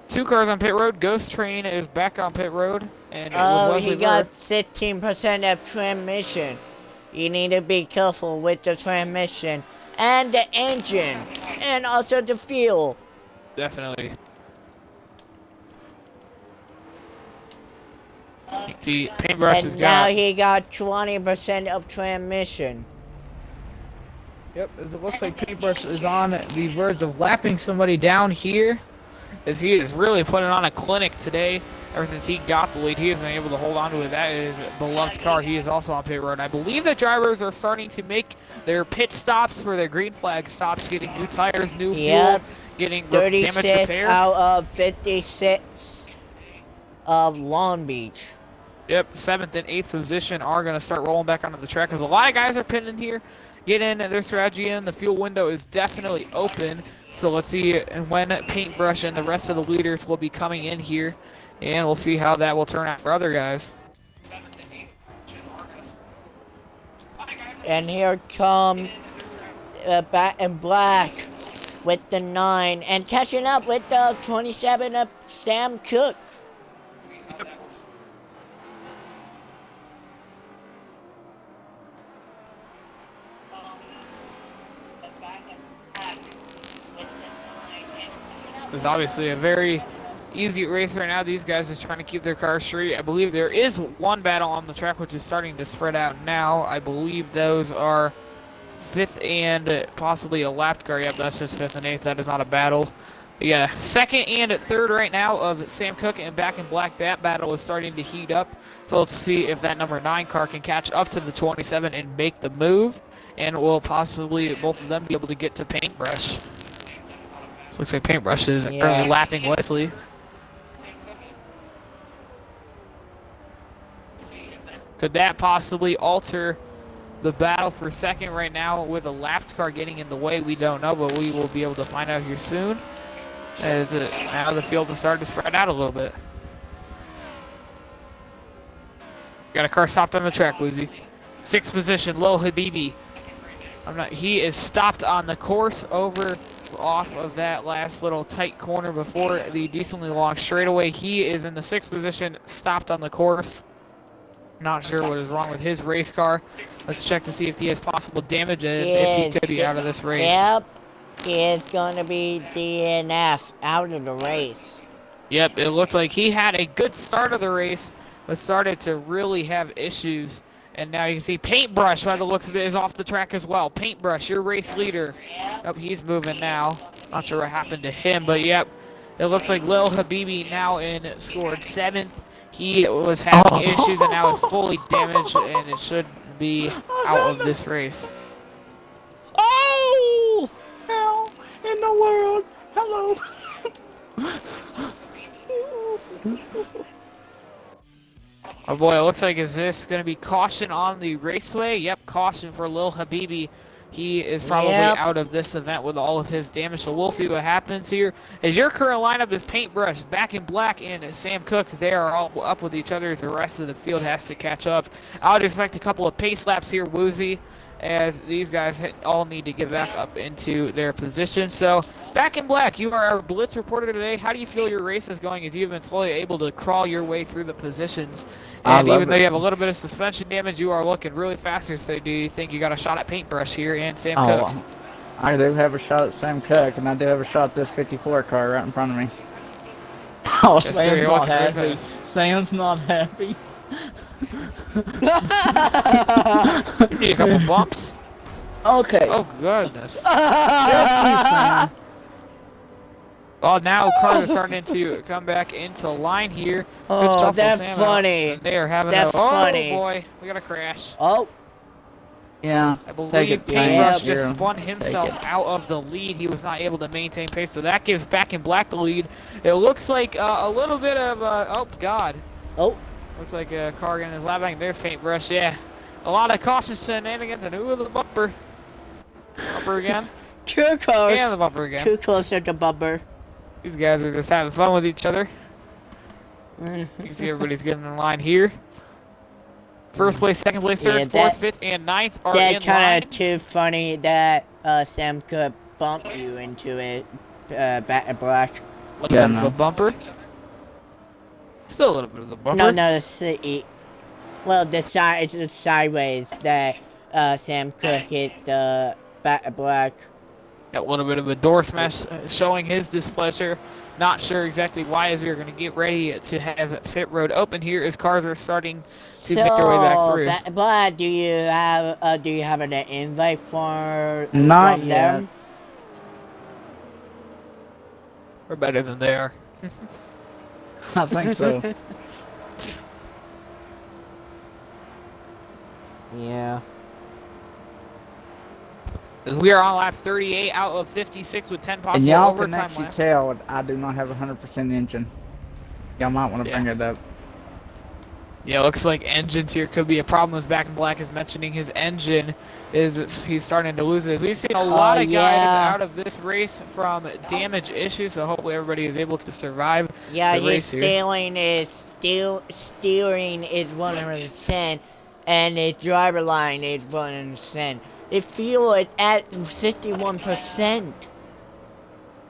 Two cars on pit road. Ghost Train is back on pit road. And he got 16% of transmission. You need to be careful with the transmission and the engine, and also the fuel. Definitely. See, Paintbrush has got... now he got 20% of transmission. Yep, as it looks like Paintbrush is on the verge of lapping somebody down here, as he is really putting on a clinic today. Ever since he got the lead, he has been able to hold on to it. That is a beloved car. He is also on pit road. I believe that drivers are starting to make their pit stops for their green flag stops, getting new tires, new fuel, getting damage 36 repair. out of 56 of Long Beach. Yep, 7th and 8th position are going to start rolling back onto the track, because a lot of guys are pinning here, getting their strategy in. The fuel window is definitely open. So let's see when Paintbrush and the rest of the leaders will be coming in here, and we'll see how that will turn out for other guys. And here come Back in Black with the 9, and catching up with the 27 of Sam Cook. It's obviously a very easy race right now. These guys are trying to keep their cars straight. I believe there is one battle on the track, which is starting to spread out now. I believe those are 5th and possibly a lapped car. Yep, that's just 5th and 8th. That is not a battle. But yeah, 2nd and 3rd right now of Sam Cook and Back in Black. That battle is starting to heat up. So let's see if that number 9 car can catch up to the 27 and make the move. And will possibly both of them be able to get to Paintbrush. So looks like Paintbrush is currently lapping Wesley. Could that possibly alter the battle for 2nd right now with a lapped car getting in the way? We don't know, but we will be able to find out here soon, as now the field has started to spread out a little bit. Got a car stopped on the track, Woozy. 6th position, Lil Habibi. He is stopped on the course off of that last little tight corner before the decently long straightaway. He is in the 6th position, stopped on the course. Not sure what is wrong with his race car. Let's check to see if he has possible damage and if he could be out of this race. Yep, he is going to be DNF out of the race. Yep, it looked like he had a good start of the race, but started to really have issues. And now you can see Paintbrush, by the looks of it, is off the track as well. Paintbrush, your race leader. Yep, he's moving now. Not sure what happened to him, but yep. It looks like Lil Habibi now scored 7th. He was having issues and now is fully damaged, and it should be out of this race. Oh! How in the world? Hello. Oh boy, it looks like is this going to be caution on the raceway? Yep, caution for Lil Habibi. He is probably out of this event with all of his damage, so we'll see what happens here. As your current lineup is Paintbrush, Back in Black, and Sam Cook. They are all up with each other as the rest of the field has to catch up. I would expect a couple of pace laps here, Woozy, as these guys all need to get back up into their positions. So, Back in Black, you are our Blitz reporter today. How do you feel your race is going as you've been slowly able to crawl your way through the positions? And even though you have a little bit of suspension damage, you are looking really fast. So do you think you got a shot at Paintbrush here and Sam Cook? I do have a shot at Sam Cook, and I do have a shot at this 54 car right in front of me. Oh, Yes, Sam's sir, not happy. Sam's not happy. You need a couple bumps. Okay. Oh, goodness. Sam. Well, now cars are starting to come back into line here. Oh, shuffle, that's Sam, funny. They are having That's funny. Oh, boy. We got a crash. Oh, Yeah. I believe Yep. Paintbrush just spun himself out of the lead. He was not able to maintain pace, so that gives Back in Black the lead. It looks like a little bit of, oh, God. oh. Looks like a car getting his lap back. There's Paintbrush, yeah. A lot of caution shenanigans, and ooh, the bumper. Bumper again. Too close. And the bumper again. Too close to the bumper. These guys are just having fun with each other. You can see everybody's getting in line here. First place, second place, third, Yeah, fourth, fifth, and ninth are in That's line. kind of too funny that Sam could bump you into it. Back in Black. Like Yeah, a no. bumper. Still a little bit of the bumper. No, the city. Well, the side, it's the sideways that Sam could hit the Back in Black. A little bit of a door smash showing his displeasure. Not sure exactly why, as we are going to get ready to have pit road open here as cars are starting to make their way back through. But do you have an invite for Not from yet. them? We're better than they are. I think so. Yeah. We are on lap 38 out of 56 with 10 And possible y'all can overtime actually laps. tell I do not have a 100% engine. Y'all might want to Yeah. bring it up. Yeah, looks like engines here could be a problem. As Back in Black is mentioning, his engine he's starting to lose it. We've seen a lot of guys yeah. out of this race from damage issues, so hopefully everybody is able to survive Yeah, the his race here. steering is 100%, and his driver line is 100%. His fuel is at 61%.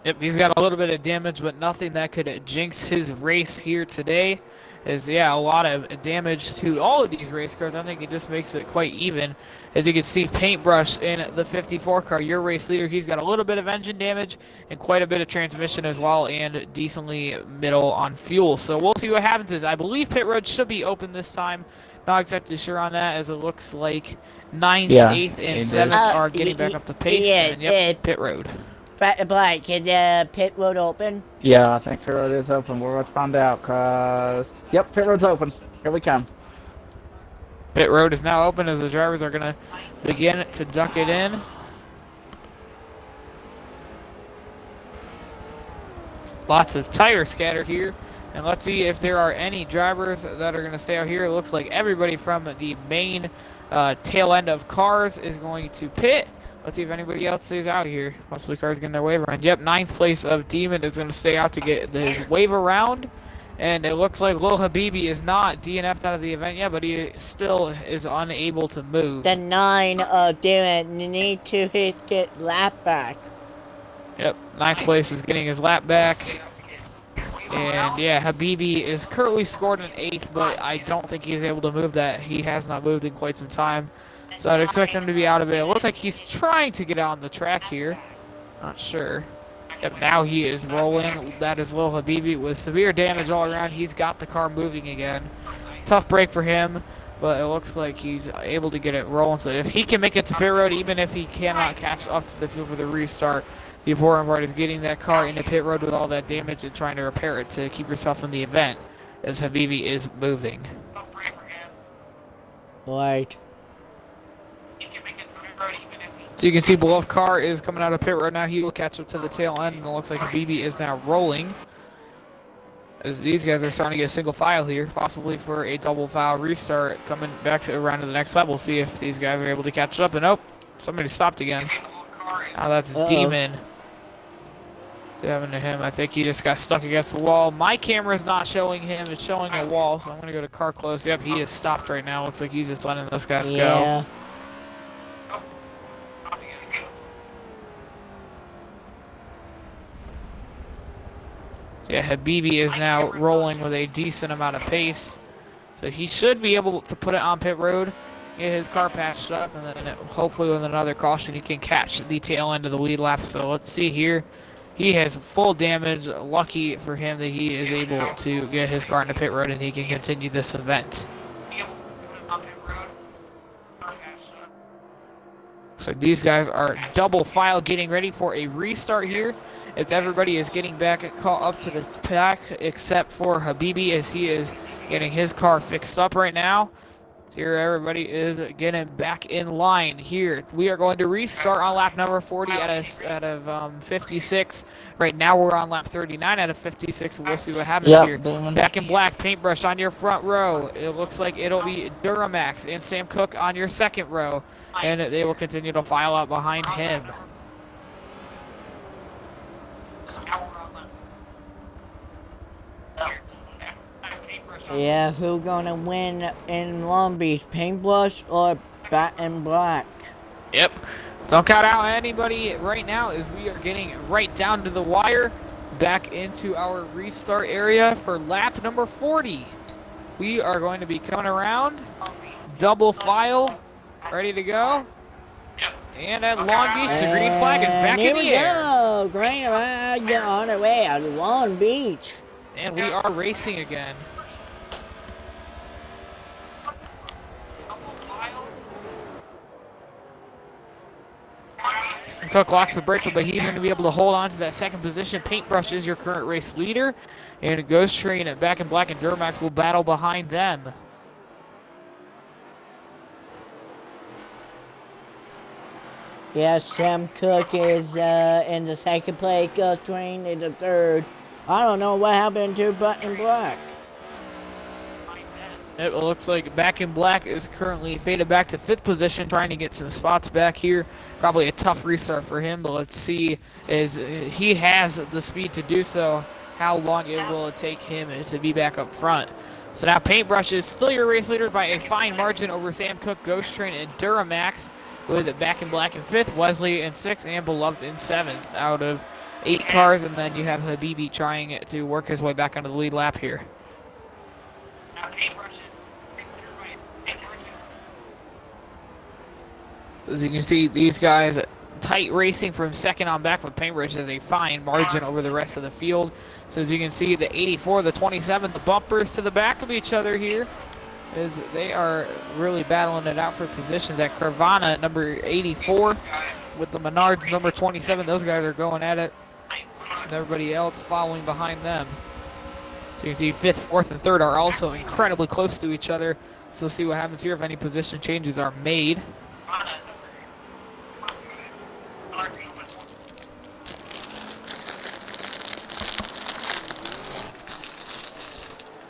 Yep, he's got a little bit of damage, but nothing that could jinx his race here today. Yeah, a lot of damage to all of these race cars. I think it just makes it quite even. As you can see, Paintbrush in the 54 car, your race leader, he's got a little bit of engine damage and quite a bit of transmission as well, and decently middle on fuel. So we'll see what happens. I believe pit road should be open this time. Not exactly sure on that, as it looks like 9th, Yeah, 8th, and it 7th is. are getting back up to pace. yeah, And yep, pit road. Black, can the pit road open? Yeah, I think pit road is open. We're about to find out, cause yep, pit road's open. Here we come. Pit road is now open as the drivers are going to begin to duck it in. Lots of tire scatter here. And let's see if there are any drivers that are going to stay out here. It looks like everybody from the main tail end of cars is going to pit. Let's see if anybody else stays out here. Possibly cars getting their wave around. Yep, 9th place of Demon is going to stay out to get his wave around. And it looks like Lil Habibi is not DNF'd out of the event yet, but he still is unable to move. The 9 Demon need to get lap back. Yep, 9th place is getting his lap back. And yeah, Habibi is currently scored an 8th, but I don't think he's able to move that. He has not moved in quite some time. So I'd expect him to be out of it. It looks like he's trying to get out on the track here. Not sure. Yep, now he is rolling. That is Lil Habibi with severe damage all around. He's got the car moving again. Tough break for him, but it looks like he's able to get it rolling. So if he can make it to pit road, even if he cannot catch up to the field for the restart, the important part is getting that car into pit road with all that damage and trying to repair it to keep yourself in the event, as Habibi is moving. Right. So you can see Beloved car is coming out of pit road now. He will catch up to the tail end, and it looks like Habibi is now rolling. As these guys are starting to get a single file here, possibly for a double file restart coming back around to the next level. See if these guys are able to catch up. And oh, somebody stopped again. Now that's Demon. What's happening to him? I think he just got stuck against the wall. My camera's not showing him. It's showing a wall, so I'm going to go to car close. Yep, he is stopped right now. Looks like he's just letting those guys go. Yeah, Habibi is now rolling with a decent amount of pace. So he should be able to put it on pit road, get his car patched up, and then hopefully with another caution he can catch the tail end of the lead lap. So let's see here. He has full damage. Lucky for him that he is able to get his car into pit road and he can continue this event. So these guys are double file getting ready for a restart here, as everybody is getting back caught up to the pack except for Habibi, as he is getting his car fixed up right now. So here everybody is getting back in line here. We are going to restart on lap number 40 out of 56. Right now we're on lap 39 out of 56. We'll see what happens here. Back in black, paintbrush on your front row. It looks like it'll be Duramax and Sam Cook on your second row. And they will continue to file out behind him. Yeah, who's gonna win in Long Beach, Paintbrush or Bat and Black? Yep. Don't count out anybody right now, as we are getting right down to the wire, back into our restart area for lap number 40. We are going to be coming around, double file, ready to go. And at Long Beach, the green flag is back in the air. Here we go, green flag on the way out of Long Beach. And we are racing again. Cook locks the brakes, but he's going to be able to hold on to that second position. Paintbrush is your current race leader, and Ghost Train and Back in Black and Duramax will battle behind them. Yes, Sam Cook is in the second place, Ghost Train in the third. I don't know what happened to Bat and Black. It looks like Back in Black is currently faded back to 5th position, trying to get some spots back here. Probably a tough restart for him, but let's see, as he has the speed to do so, how long it will take him to be back up front. So now Paintbrush is still your race leader by a fine margin over Sam Cook, Ghost Train, and Duramax, with Back in Black in 5th, Wesley in 6th, and Beloved in 7th out of 8 cars, and then you have Habibi trying to work his way back onto the lead lap here. As you can see, these guys tight racing from second on back, but Paintbrush has a fine margin over the rest of the field. So as you can see, the 84, the 27, the bumpers to the back of each other here, as they are really battling it out for positions. At Carvana, number 84, with the Menards, number 27, those guys are going at it, and everybody else following behind them. So you can see 5th, 4th, and 3rd are also incredibly close to each other. So let's see what happens here if any position changes are made.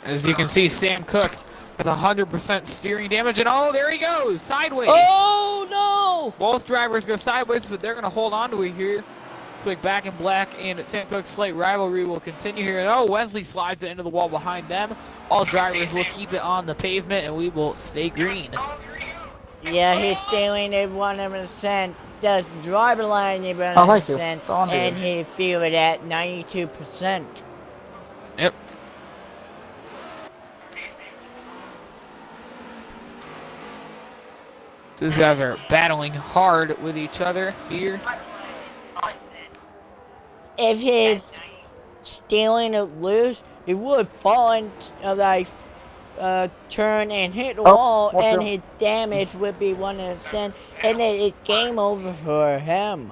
As you can see, Sam Cook has 100% steering damage, and oh, there he goes, sideways. Oh, no! Both drivers go sideways, but they're going to hold on to it here. Looks like Back in Black and Sam Cook's slight rivalry will continue here. And oh, Wesley slides it into the wall behind them. All drivers will keep it on the pavement, and we will stay green. Yeah, he's stealing it 100%. Does driver line 100%, I like you. and he feel it at 92%. Yep. These guys are battling hard with each other here. If he's stealing it loose, he would fall into like turn and hit the wall, and his damage would be 100%, and it's game over for him.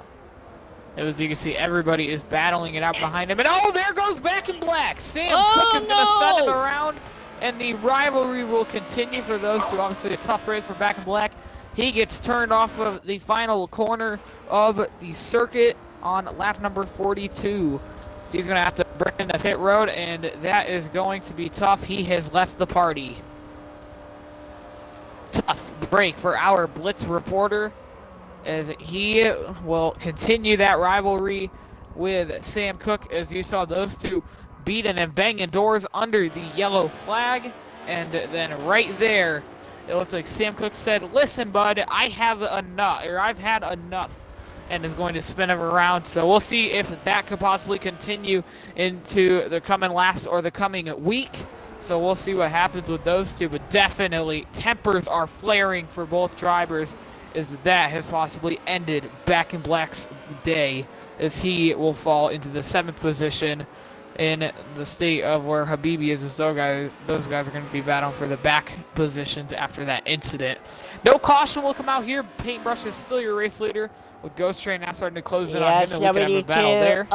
As you can see, everybody is battling it out behind him, and oh, there goes Back in Black. Sam Cook is going to send him around, and the rivalry will continue for those two. Obviously, a tough break for Back in Black. He gets turned off of the final corner of the circuit on lap number 42. So he's going to have to bring in the pit road, and that is going to be tough. He has left the party. Tough break for our Blitz reporter, as he will continue that rivalry with Sam Cook, as you saw those two beating and banging doors under the yellow flag. And then right there, it looked like Sam Cook said, "Listen, bud, I have enough, or I've had enough," and is going to spin him around. So we'll see if that could possibly continue into the coming laps or the coming week. So we'll see what happens with those two. But definitely, tempers are flaring for both drivers, as that has possibly ended Back in Black's day, as he will fall into the 7th position in the state of where Habibi is, as those guys are going to be battling for the back positions after that incident. No caution will come out here. Paintbrush is still your race leader, with Ghost Train now starting to close in on him, and we can have a battle there.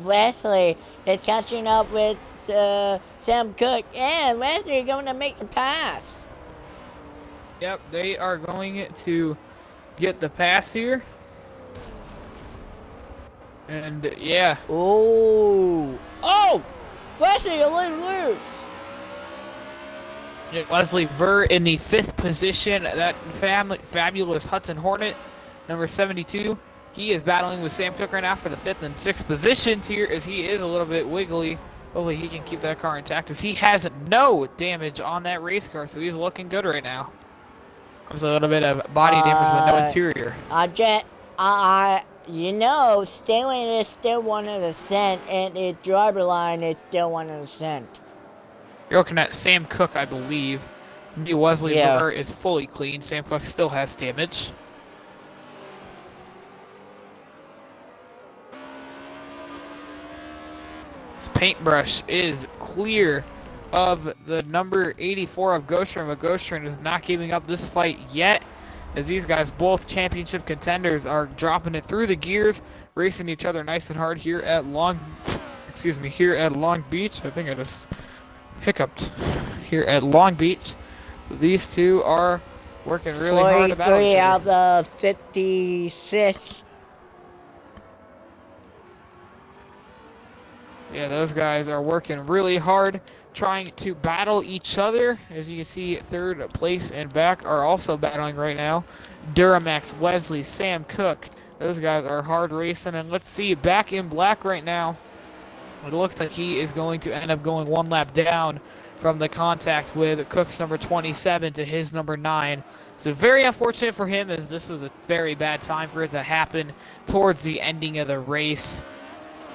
Wesley is catching up with Sam Cook, and Wesley going to make the pass. Yep, they are going to get the pass here. And yeah. Oh, Wesley, you're loose. Leslie Ver in the 5th position. That fabulous Hudson Hornet, number 72. He is battling with Sam Cook right now for the 5th and 6th positions here, as he is a little bit wiggly. Hopefully he can keep that car intact, as he has no damage on that race car, so he's looking good right now. There's a little bit of body damage with no interior. Stallion is still 100%, and the driver line is still 100%. You're looking at Sam Cook, I believe. Wesley Ver is fully clean. Sam Cook still has damage. This paintbrush is clear of the number 84 of Ghost Train, but Ghost Train is not giving up this fight yet, as these guys, both championship contenders, are dropping it through the gears, racing each other nice and hard here at Long Beach. I think I just hiccuped. Here at Long Beach, these two are working really hard to battle each other. 43 out of 56. Yeah, those guys are working really hard, trying to battle each other. As you can see, 3rd place and back are also battling right now. Duramax, Wesley, Sam Cook. Those guys are hard racing. And let's see, Back in Black right now. It looks like he is going to end up going 1 lap down from the contact with Cook's number 27 to his number 9. So very unfortunate for him, as this was a very bad time for it to happen towards the ending of the race.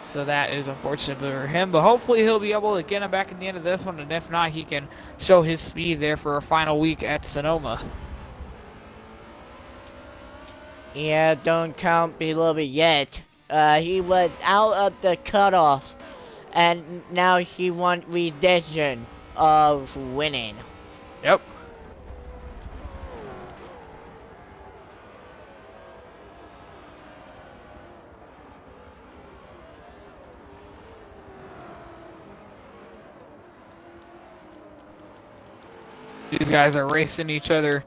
So that is unfortunate for him, but hopefully he'll be able to get him back in the end of this one, and if not, he can show his speed there for a final week at Sonoma. Yeah, don't count below it yet. He was out of the cutoff, and now he wants redemption of winning. Yep. These guys are racing each other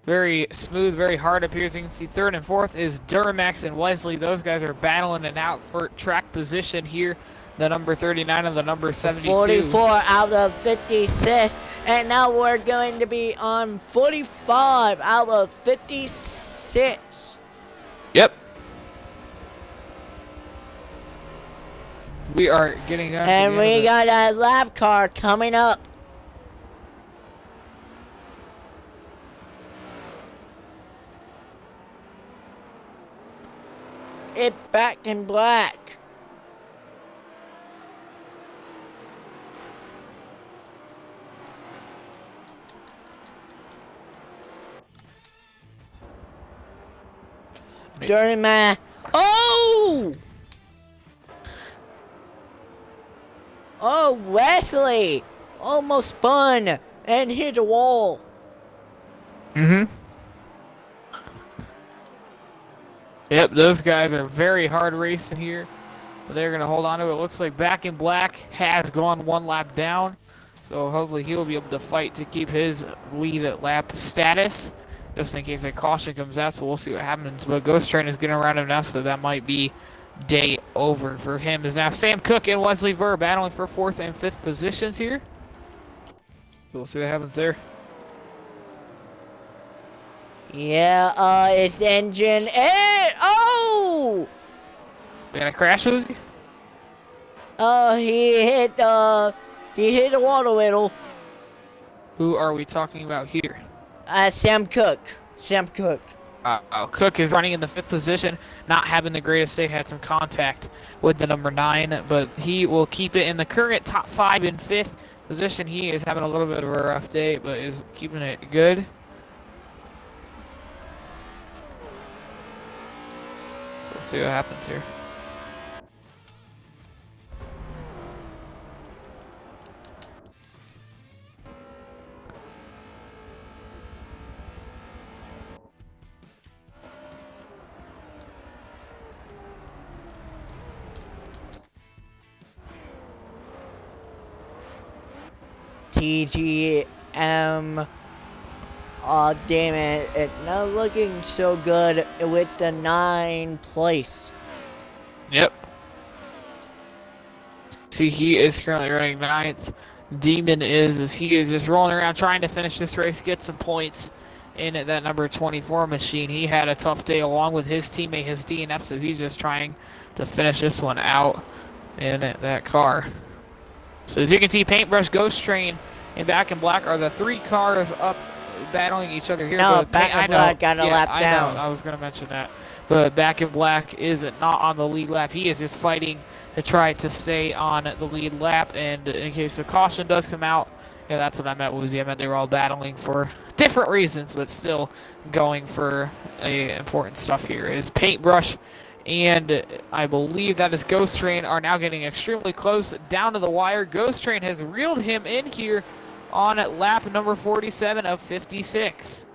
very smooth, very hard up here. As you can see, 3rd and 4th is Duramax and Wesley. Those guys are battling it out for track position here. The number 39 and the number 72. 44 out of 56. And now we're going to be on 45 out of 56. Yep. We are getting down and to the we end of got a lap car coming up. It's Back in Black. During my Wesley almost spun and hit a wall. Yep, those guys are very hard racing here, but they're going to hold on to it. It looks like Back in Black has gone 1 lap down, so hopefully he'll be able to fight to keep his lead at lap status, just in case a caution comes out, so we'll see what happens. But Ghost Train is getting around him now, so that might be day over for him is now Sam Cook and Wesley Ver battling for 4th and 5th positions here. We'll see what happens there. Yeah, it's engine. Oh! Gonna crash, Woozy? He hit the water wheel. Who are we talking about here? Sam Cook. Sam Cook. Cook is running in the 5th position, not having the greatest day. Had some contact with the number 9, but he will keep it in the current top 5 and 5th position. He is having a little bit of a rough day, but is keeping it good. So let's see what happens here. TGM. Oh, damn it. It's not looking so good with the 9th place. Yep. See, he is currently running 9th. Demon he is just rolling around trying to finish this race, get some points in that number 24 machine. He had a tough day along with his teammate, his DNF, so he's just trying to finish this one out in that car. So as you can see, Paintbrush, Ghost Train, and Back in Black are the 3 cars up battling each other here. No, Back in Black got a lap down. I was going to mention that. But Back in Black is not on the lead lap. He is just fighting to try to stay on the lead lap. And in case a caution does come out, yeah, that's what I meant, Woozy. I meant they were all battling for different reasons, but still going for important stuff here. Is Paintbrush and I believe that is Ghost Train are now getting extremely close down to the wire. Ghost Train has reeled him in here on lap number 47 of 56.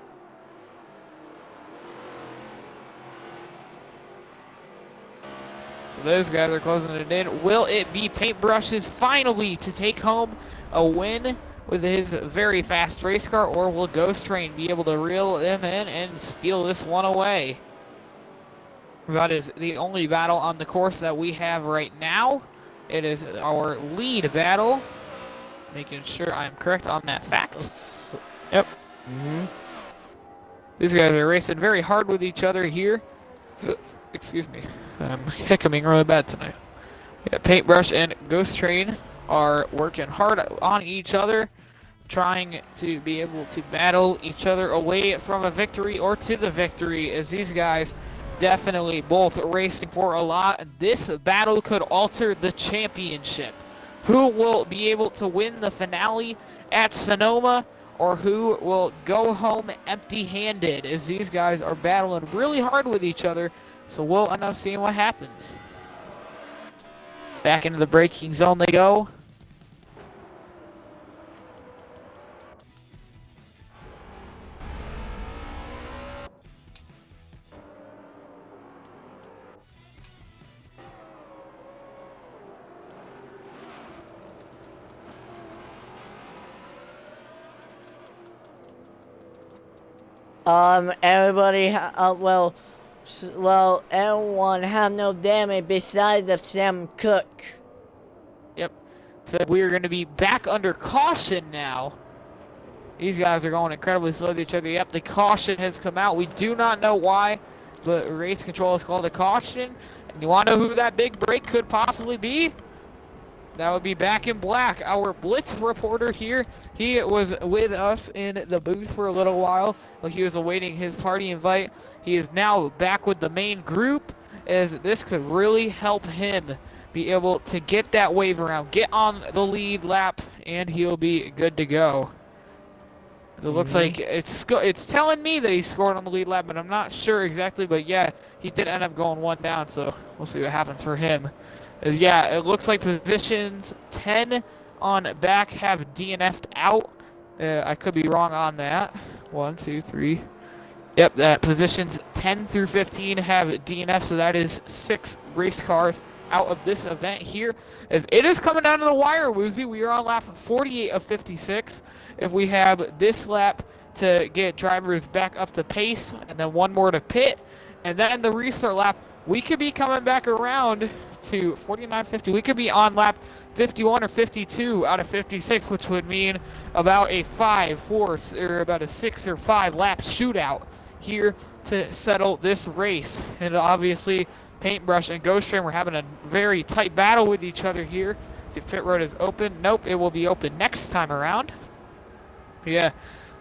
So those guys are closing it in. Will it be Paintbrush's finally to take home a win with his very fast race car, or will Ghost Train be able to reel him in and steal this one away? That is the only battle on the course that we have right now. It is our lead battle. Making sure I'm correct on that fact. Yep. These guys are racing very hard with each other here. Excuse me. I'm hiccuping really bad tonight. Yeah, Paintbrush and Ghost Train are working hard on each other, trying to be able to battle each other away from a victory or to the victory, as these guys definitely both racing for a lot. This battle could alter the championship. Who will be able to win the finale at Sonoma, or who will go home empty-handed, as these guys are battling really hard with each other. So we'll end up seeing what happens. Back into the braking zone they go. Everybody, everyone have no damage besides of Sam Cook. Yep. So we are going to be back under caution now. These guys are going incredibly slow to each other. Yep, the caution has come out. We do not know why, but race control is called a caution. And you want to know who that big break could possibly be? That would be Back in Black, our Blitz reporter here. He was with us in the booth for a little while while he was awaiting his party invite. He is now back with the main group, as this could really help him be able to get that wave around, get on the lead lap, and he'll be good to go. It looks like it's telling me that he scored on the lead lap, but I'm not sure exactly. But yeah, he did end up going one down, so we'll see what happens for him. Yeah, it looks like positions 10 on back have DNF'd out. I could be wrong on that. 1, 2, 3. Yep, that positions 10 through 15 have DNF, so that is 6 race cars out of this event here. As it is coming down to the wire, Woozy. We are on lap 48 of 56. If we have this lap to get drivers back up to pace, and then one more to pit, and then the restart lap, we could be coming back around to 49.50. We could be on lap 51 or 52 out of 56, which would mean about a 6 or 5 lap shootout here to settle this race. And obviously, Paintbrush and Ghost Train were having a very tight battle with each other here. See if pit road is open. Nope, it will be open next time around. Yeah,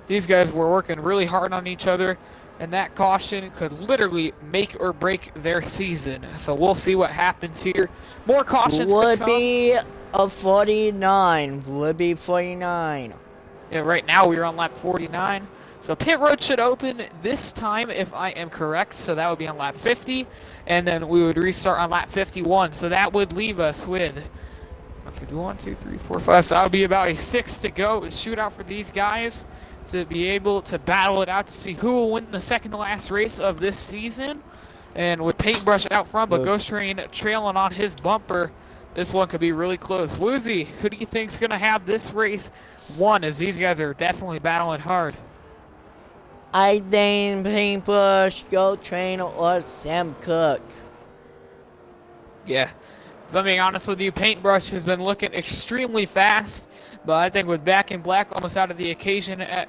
these guys were working really hard on each other, and that caution could literally make or break their season. So we'll see what happens here. More cautions would be a 49. Would be 49. Yeah, right now we're on lap 49. So pit road should open this time if I am correct. So that would be on lap 50, and then we would restart on lap 51. So that would leave us with 1, 2, 3, 4, 5. So that would be about a 6 to go shootout for these guys to be able to battle it out to see who will win the second to last race of this season. And with Paintbrush out front, but Ghost Train trailing on his bumper, this one could be really close. Woozy, who do you think is going to have this race won, as these guys are definitely battling hard? I think Paintbrush, Ghost Train, or Sam Cook. Yeah. If I'm being honest with you, Paintbrush has been looking extremely fast, but I think with Back in Black almost out of the equation at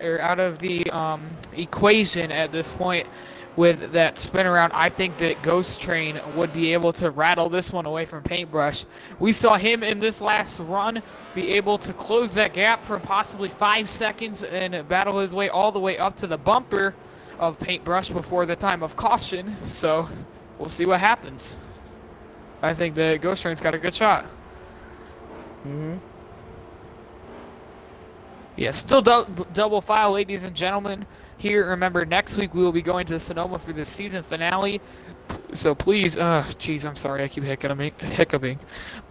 this point with that spin around, I think that Ghost Train would be able to rattle this one away from Paintbrush. We saw him in this last run be able to close that gap for possibly 5 seconds and battle his way all the way up to the bumper of Paintbrush before the time of caution. So we'll see what happens. I think the Ghost Train's got a good shot. Yeah, still double file, ladies and gentlemen. Here, remember, next week we will be going to Sonoma for the season finale. So please, geez, I'm sorry, I keep hiccuping.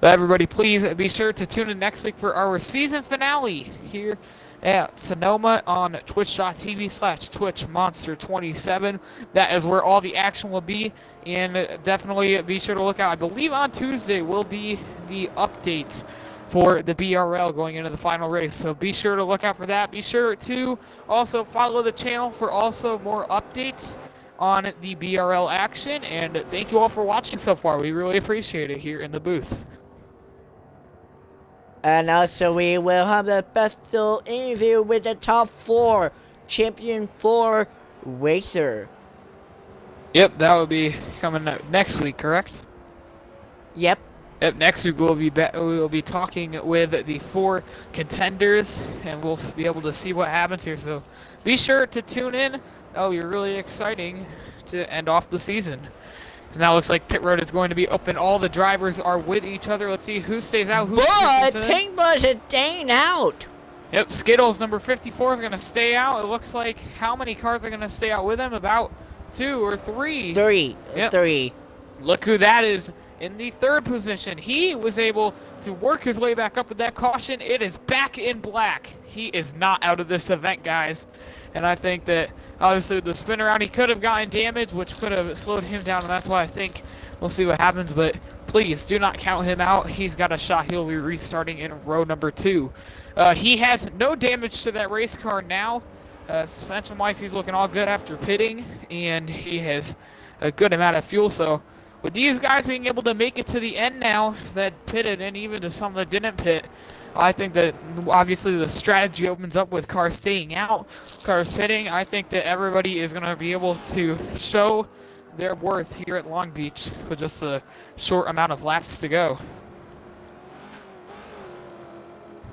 But everybody, please be sure to tune in next week for our season finale here at Sonoma on twitch.tv/TwitchMonster27. That is where all the action will be, and definitely be sure to look out. I believe on Tuesday will be the updates for the BRL going into the final race, so be sure to look out for that. Be sure to also follow the channel for also more updates on the BRL action, and thank you all for watching so far. We really appreciate it here in the booth. And also, we will have the special interview with the top 4 Champion 4 racer. Yep, that will be coming up next week, correct? Yep. Yep, next week we will be talking with the 4 contenders, and we'll be able to see what happens here. So be sure to tune in. That'll be really exciting to end off the season. Now it looks like pit road is going to be open. All the drivers are with each other. Let's see who stays out. But Paintbrush is staying out. Yep, Skittles number 54 is going to stay out. It looks like how many cars are going to stay out with him? About 2 or 3. 3. Yep. 3. Look who that is in the 3rd position. He was able to work his way back up with that caution. It is Back in Black. He is not out of this event, guys. And I think that, obviously, with the spin around, he could have gotten damage, which could have slowed him down, and that's why I think we'll see what happens. But please, do not count him out. He's got a shot. He'll be restarting in row number 2. He has no damage to that race car now. Suspension-wise, he's looking all good after pitting, and he has a good amount of fuel. So with these guys being able to make it to the end now that pitted, and even to some that didn't pit, I think that obviously the strategy opens up with cars staying out, cars pitting. I think that everybody is going to be able to show their worth here at Long Beach with just a short amount of laps to go.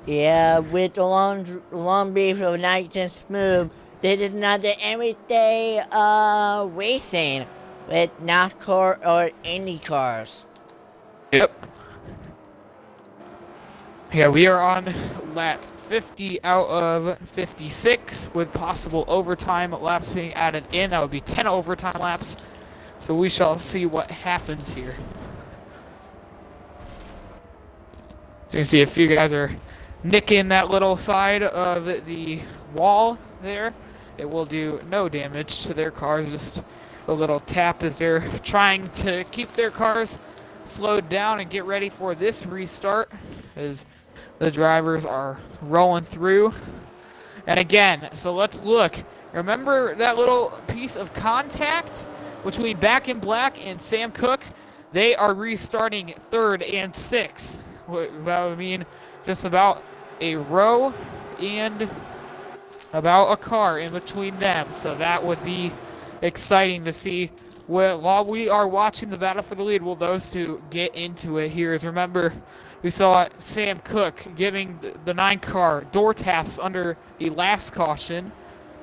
Yeah, with the Long Beach of nice and smooth, this is not the everyday racing with NASCAR or Indy cars. Yep. Yeah, we are on lap 50 out of 56 with possible overtime laps being added in. That would be 10 overtime laps. So we shall see what happens here. So you can see a few guys are nicking that little side of the wall there. It will do no damage to their cars, just a little tap as they're trying to keep their cars slowed down and get ready for this restart as the drivers are rolling through. And again, so let's look. Remember that little piece of contact between Back in Black and Sam Cook? they are restarting 3rd and 6th. That would mean just about a row and about a car in between them. So that would be exciting to see. While we are watching the battle for the lead, will those two get into it here? As remember, we saw Sam Cook giving the 9 car door taps under the last caution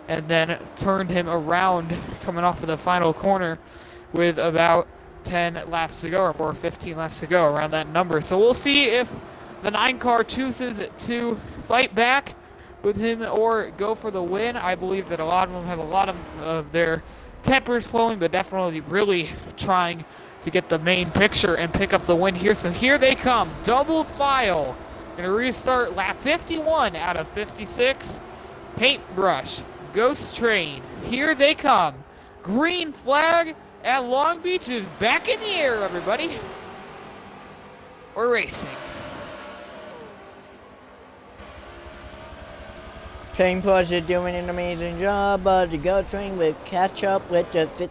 and then turned him around coming off of the final corner with about 10 laps to go, or more, 15 laps to go, around that number. So we'll see if the 9 car chooses to fight back with him or go for the win. I believe that a lot of them have a lot of their tempers flowing, but definitely really trying to get the main picture and pick up the win here. So here they come, double file. Gonna restart lap 51 out of 56. Paintbrush, Ghost Train, here they come. Green flag at Long Beach is back in the air, everybody. We're racing. Paintbrush is doing an amazing job, but the Ghost Train will catch up with the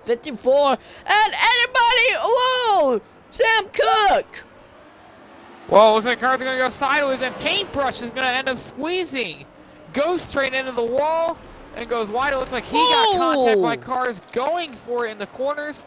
54. And anybody, whoa, Sam Cook. Well, looks like cars are gonna go sideways, and Paintbrush is gonna end up squeezing Ghost Train into the wall and goes wide. It looks like he got contact by cars going for it in the corners,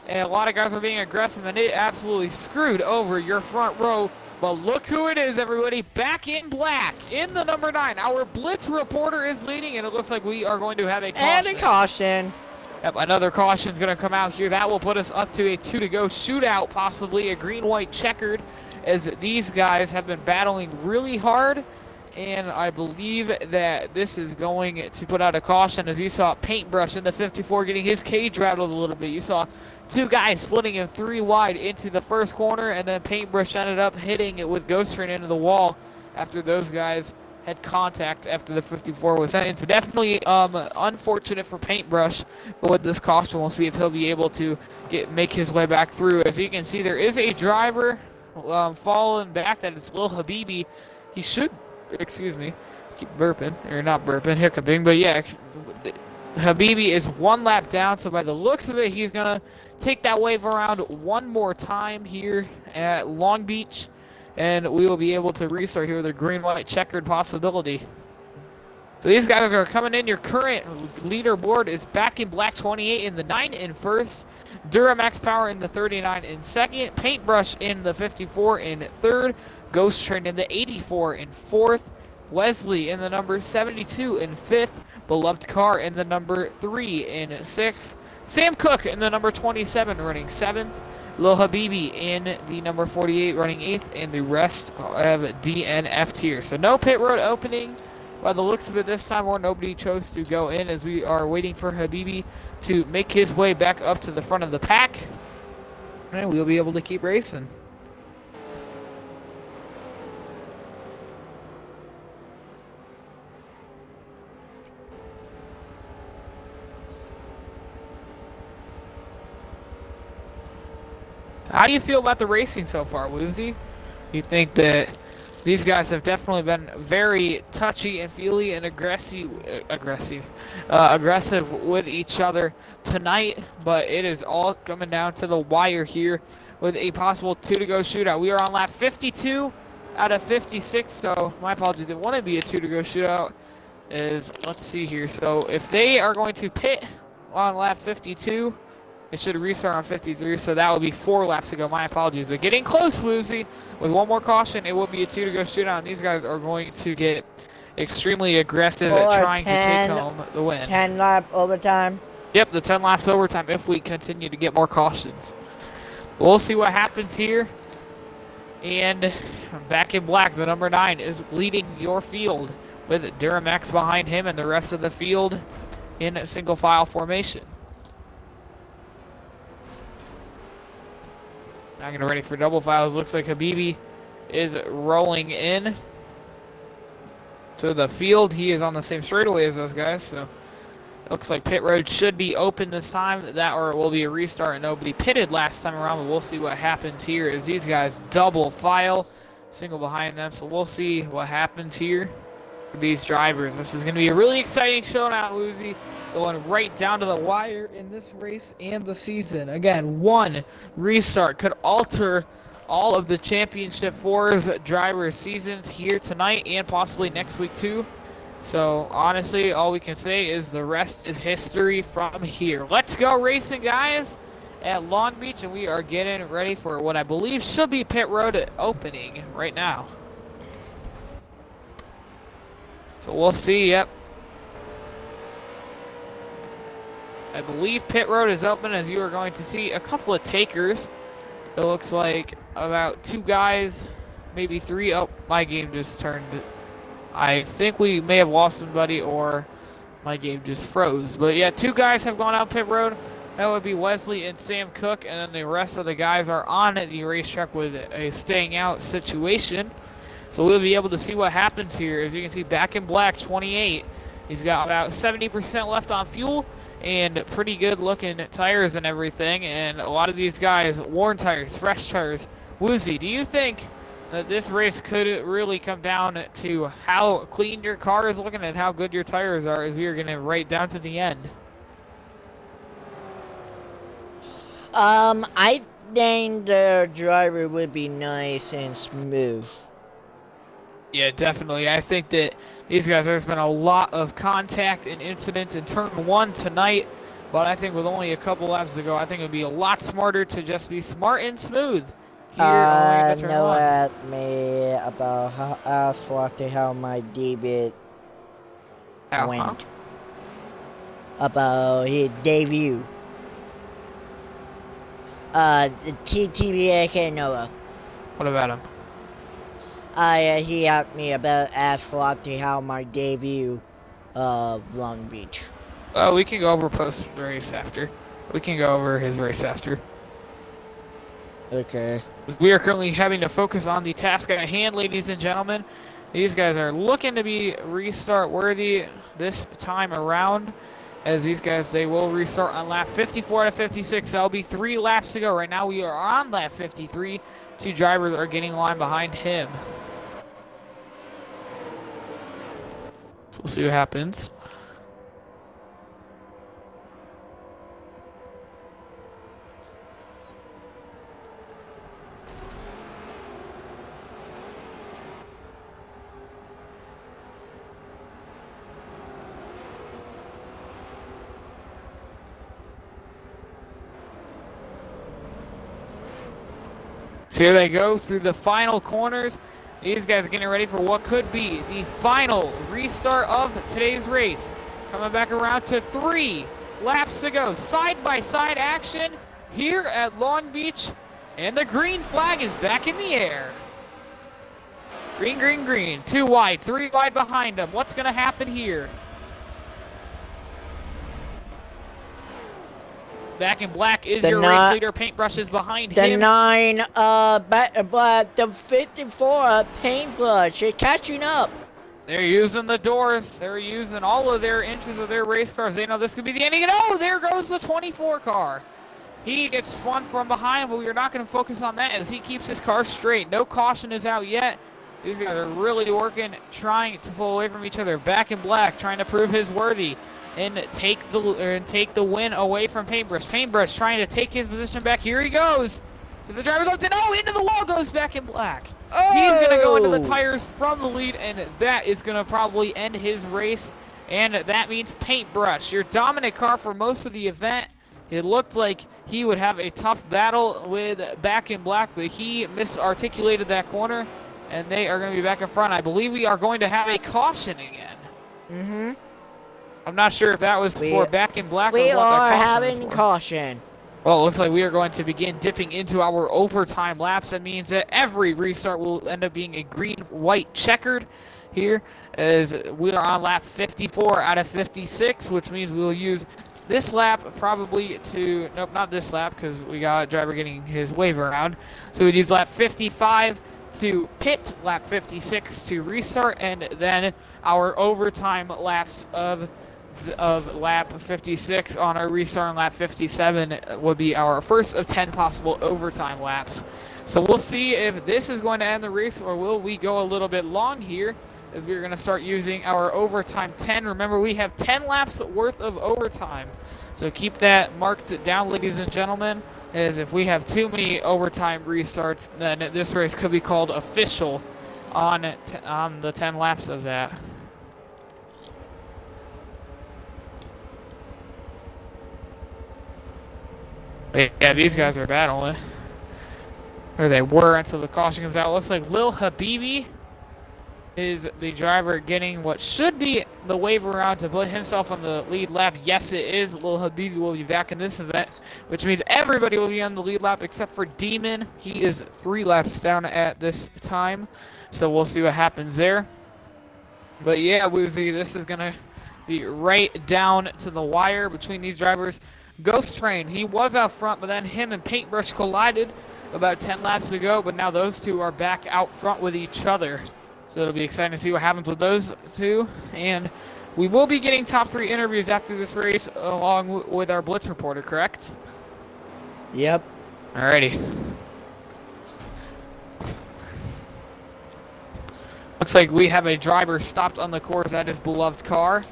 and a lot of guys were being aggressive, and it absolutely screwed over your front row. But look who it is, everybody. Back in black, in the number 9. Our Blitz reporter is leading, and it looks like we are going to have a caution. And a caution. Yep, another caution is going to come out here. That will put us up to a 2-to-go shootout, possibly a green-white checkered, as these guys have been battling really hard. And I believe that this is going to put out a caution, as you saw Paintbrush in the 54 getting his cage rattled a little bit. You saw 2 guys splitting him 3 wide into the first corner, and then Paintbrush ended up hitting it with Ghost Train into the wall after those guys had contact after the 54 was sent. It's definitely unfortunate for Paintbrush, but with this caution, we'll see if he'll be able to make his way back through. As you can see, there is a driver falling back. That is Lil Habibi. He should... Excuse me, keep burping, or not burping, hiccuping, but yeah, Habibi is 1 lap down, so by the looks of it, he's gonna take that wave around one more time here at Long Beach, and we will be able to restart here with a green-white checkered possibility. So these guys are coming in. Your current leaderboard is back in black 28 in the 9 in first, Duramax Power in the 39 in second, Paintbrush in the 54 in third, Ghost Train in the 84 in fourth, Wesley in the number 72 in fifth, Beloved Car in the number 3 in sixth, Sam Cook in the number 27 running seventh, Lil Habibi in the number 48 running 8th, and the rest have DNF'd here. So no pit road opening by the looks of it this time, or nobody chose to go in, as we are waiting for Habibi to make his way back up to the front of the pack, and we'll be able to keep racing. How do you feel about the racing so far, Woozy? You think that these guys have definitely been very touchy and feely and aggressive with each other tonight, but it is all coming down to the wire here with a possible 2-to-go shootout. We are on lap 52 out of 56, so my apologies. It wouldn't be a 2-to-go shootout. Let's see here. So if they are going to pit on lap 52, it should restart on 53, so that would be 4 laps to go. My apologies, but getting close, Woozy. With one more caution, it will be a 2-to-go shootout, and these guys are going to get extremely aggressive at trying to take home the win. 10 lap overtime. Yep, the 10 laps overtime if we continue to get more cautions. We'll see what happens here. And back in black, the number 9 is leading your field with Duramax behind him and the rest of the field in single file formation. Now getting ready for double files. Looks like Habibi is rolling in to the field. He is on the same straightaway as those guys, so looks like pit road should be open this time. That or it will be a restart, and nobody pitted last time around, but we'll see what happens here as these guys double file, single behind them. So we'll see what happens here with these drivers. This is going to be a really exciting showdown, Woozy. going right down to the wire in this race and the season. Again, one restart could alter all of the Championship 4's driver seasons here tonight and possibly next week too. So honestly, all we can say is the rest is history from here. Let's go racing, guys, at Long Beach, and we are getting ready for what I believe should be pit road opening right now. So we'll see. Yep, I believe pit road is open, as you are going to see a couple of takers. It looks like about 2 guys, maybe 3. Oh, my game just turned. I think we may have lost somebody, or my game just froze. But yeah, 2 guys have gone out pit road. That would be Wesley and Sam Cook, and then the rest of the guys are on the racetrack with a staying out situation. So we'll be able to see what happens here. As you can see, Back in Black, 28. He's got about 70% left on fuel and pretty good looking tires and everything. And a lot of these guys, worn tires, fresh tires. Woozy, do you think that this race could really come down to how clean your car is looking and how good your tires are, as we are getting right down to the end? I think the driver would be nice and smooth. Yeah, definitely. I think that these guys, there's been a lot of contact and incidents in turn 1 tonight, but I think with only a couple laps to go, I think it would be a lot smarter to just be smart and smooth here on turn 1. Know at me about how frxsty how my debut went. About his debut. TBA Noah. What about him? He asked me about frxsty how my debut of Long Beach. Oh, we can go over post race after. We can go over his race after. Okay. We are currently having to focus on the task at hand, ladies and gentlemen. These guys are looking to be restart worthy this time around, as these guys, they will restart on lap 54 to 56. That'll be 3 laps to go. Right now we are on lap 53. 2 drivers are getting in line behind him. So we'll see what happens. So here they go through the final corners. These guys are getting ready for what could be the final restart of today's race. Coming back around to 3 laps to go. Side-by-side action here at Long Beach. And the green flag is back in the air. Green, green, green. 2 wide, 3 wide behind them. What's going to happen here? Back in Black is your race leader. Paintbrush is behind him. The 54 Paintbrush is catching up. They're using the doors. They're using all of their inches of their race cars. They know this could be the ending. And oh, there goes the 24 car. He gets spun from behind, but we are not going to focus on that as he keeps his car straight. No caution is out yet. These guys are really working, trying to pull away from each other. Back in Black, trying to prove his worthy and take the win away from Paintbrush. Paintbrush trying to take his position back. Here he goes. To the driver's left, and oh, into the wall goes Back in Black. Oh! He's going to go into the tires from the lead, and that is going to probably end his race. And that means Paintbrush, your dominant car for most of the event. It looked like he would have a tough battle with Back in Black, but he misarticulated that corner, and they are going to be back in front. I believe we are going to have a caution again. Mm-hmm. I'm not sure if that was for Back in Black or what that caution was. We are having caution. Well, it looks like we are going to begin dipping into our overtime laps. That means that every restart will end up being a green-white checkered here, as we are on lap 54 out of 56, which means we will use this lap probably to, nope, not this lap, because we got a driver getting his wave around. So we'd use lap 55 to pit, lap 56 to restart, and then our overtime laps of lap 56 on our restart on lap 57 would be our first of 10 possible overtime laps. So we'll see if this is going to end the race, or will we go a little bit long here as we're going to start using our overtime 10. Remember, we have 10 laps worth of overtime. So keep that marked down, ladies and gentlemen, as if we have too many overtime restarts, then this race could be called official on the 10 laps of that. Yeah, these guys are battling. Or they were until the caution comes out. Looks like Lil Habibi is the driver getting what should be the wave around to put himself on the lead lap. Yes, it is. Lil Habibi will be back in this event, which means everybody will be on the lead lap except for Demon. He is 3 laps down at this time, so we'll see what happens there. But yeah, Woozy, this is going to be right down to the wire between these drivers. Ghost Train, he was out front, but then him and Paintbrush collided about 10 laps ago, but now those two are back out front with each other. So it'll be exciting to see what happens with those two. And we will be getting top 3 interviews after this race along with our Blitz reporter, correct? Yep. Alrighty. Looks like we have a driver stopped on the course at his beloved car.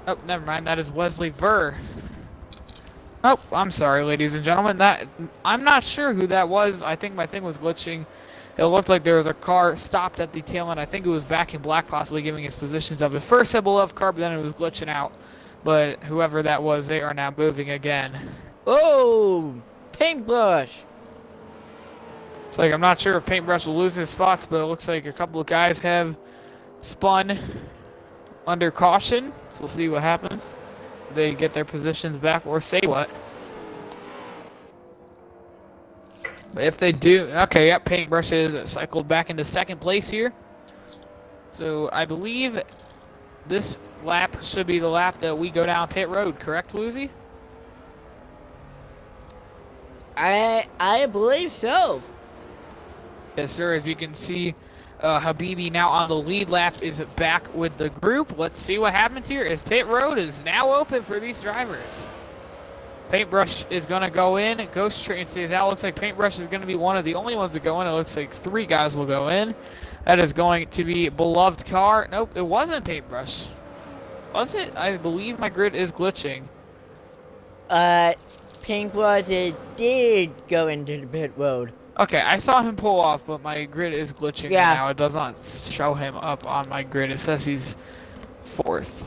Oh, never mind. That is Wesley Ver. Oh, I'm sorry, ladies and gentlemen. I'm not sure who that was. I think my thing was glitching. It looked like there was a car stopped at the tail end. I think it was back in black, possibly giving its positions up. At first, said beloved car, but then it was glitching out. But whoever that was, they are now moving again. Oh, Paintbrush. It's like I'm not sure if Paintbrush will lose his spots, but it looks like a couple of guys have spun under caution. So we'll see what happens. They get their positions back or say what. But if they do, okay, yep, Paintbrush is cycled back into second place here. So I believe this lap should be the lap that we go down pit road, correct, Woozy? I believe so. Yes, sir. As you can see, Habibi now on the lead lap is back with the group. Let's see what happens here as pit road is now open for these drivers. Paintbrush is going to go in. Ghost Train stays out. Looks like Paintbrush is going to be one of the only ones that go in. It looks like 3 guys will go in. That is going to be beloved car. Nope, it wasn't Paintbrush. Was it? I believe my grid is glitching. Paintbrush did go into the pit road. Okay, I saw him pull off, but my grid is glitching Yeah. now. It does not show him up on my grid. It says he's 4th.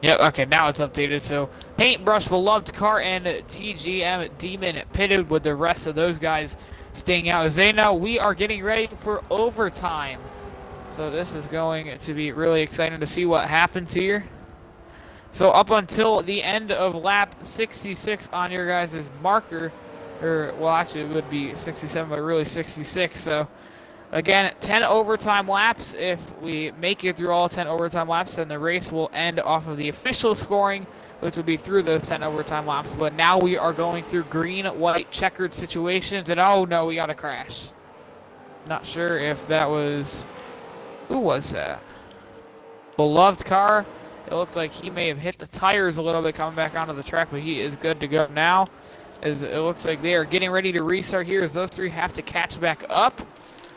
Yep, okay, now it's updated. So, Paintbrush, beloved car, and TGM Demon pitted with the rest of those guys staying out. As they know, we are getting ready for overtime. So this is going to be really exciting to see what happens here. So up until the end of lap 66 on your guys' marker, or, well, actually it would be 67, but really 66. So, again, 10 overtime laps. If we make it through all 10 overtime laps, then the race will end off of the official scoring, which will be through those 10 overtime laps. But now we are going through green, white, checkered situations, and oh no, we got a crash. Not sure if that was... Who was that? Beloved car. It looked like he may have hit the tires a little bit coming back onto the track, but he is good to go now. As it looks like they are getting ready to restart here, as those 3 have to catch back up.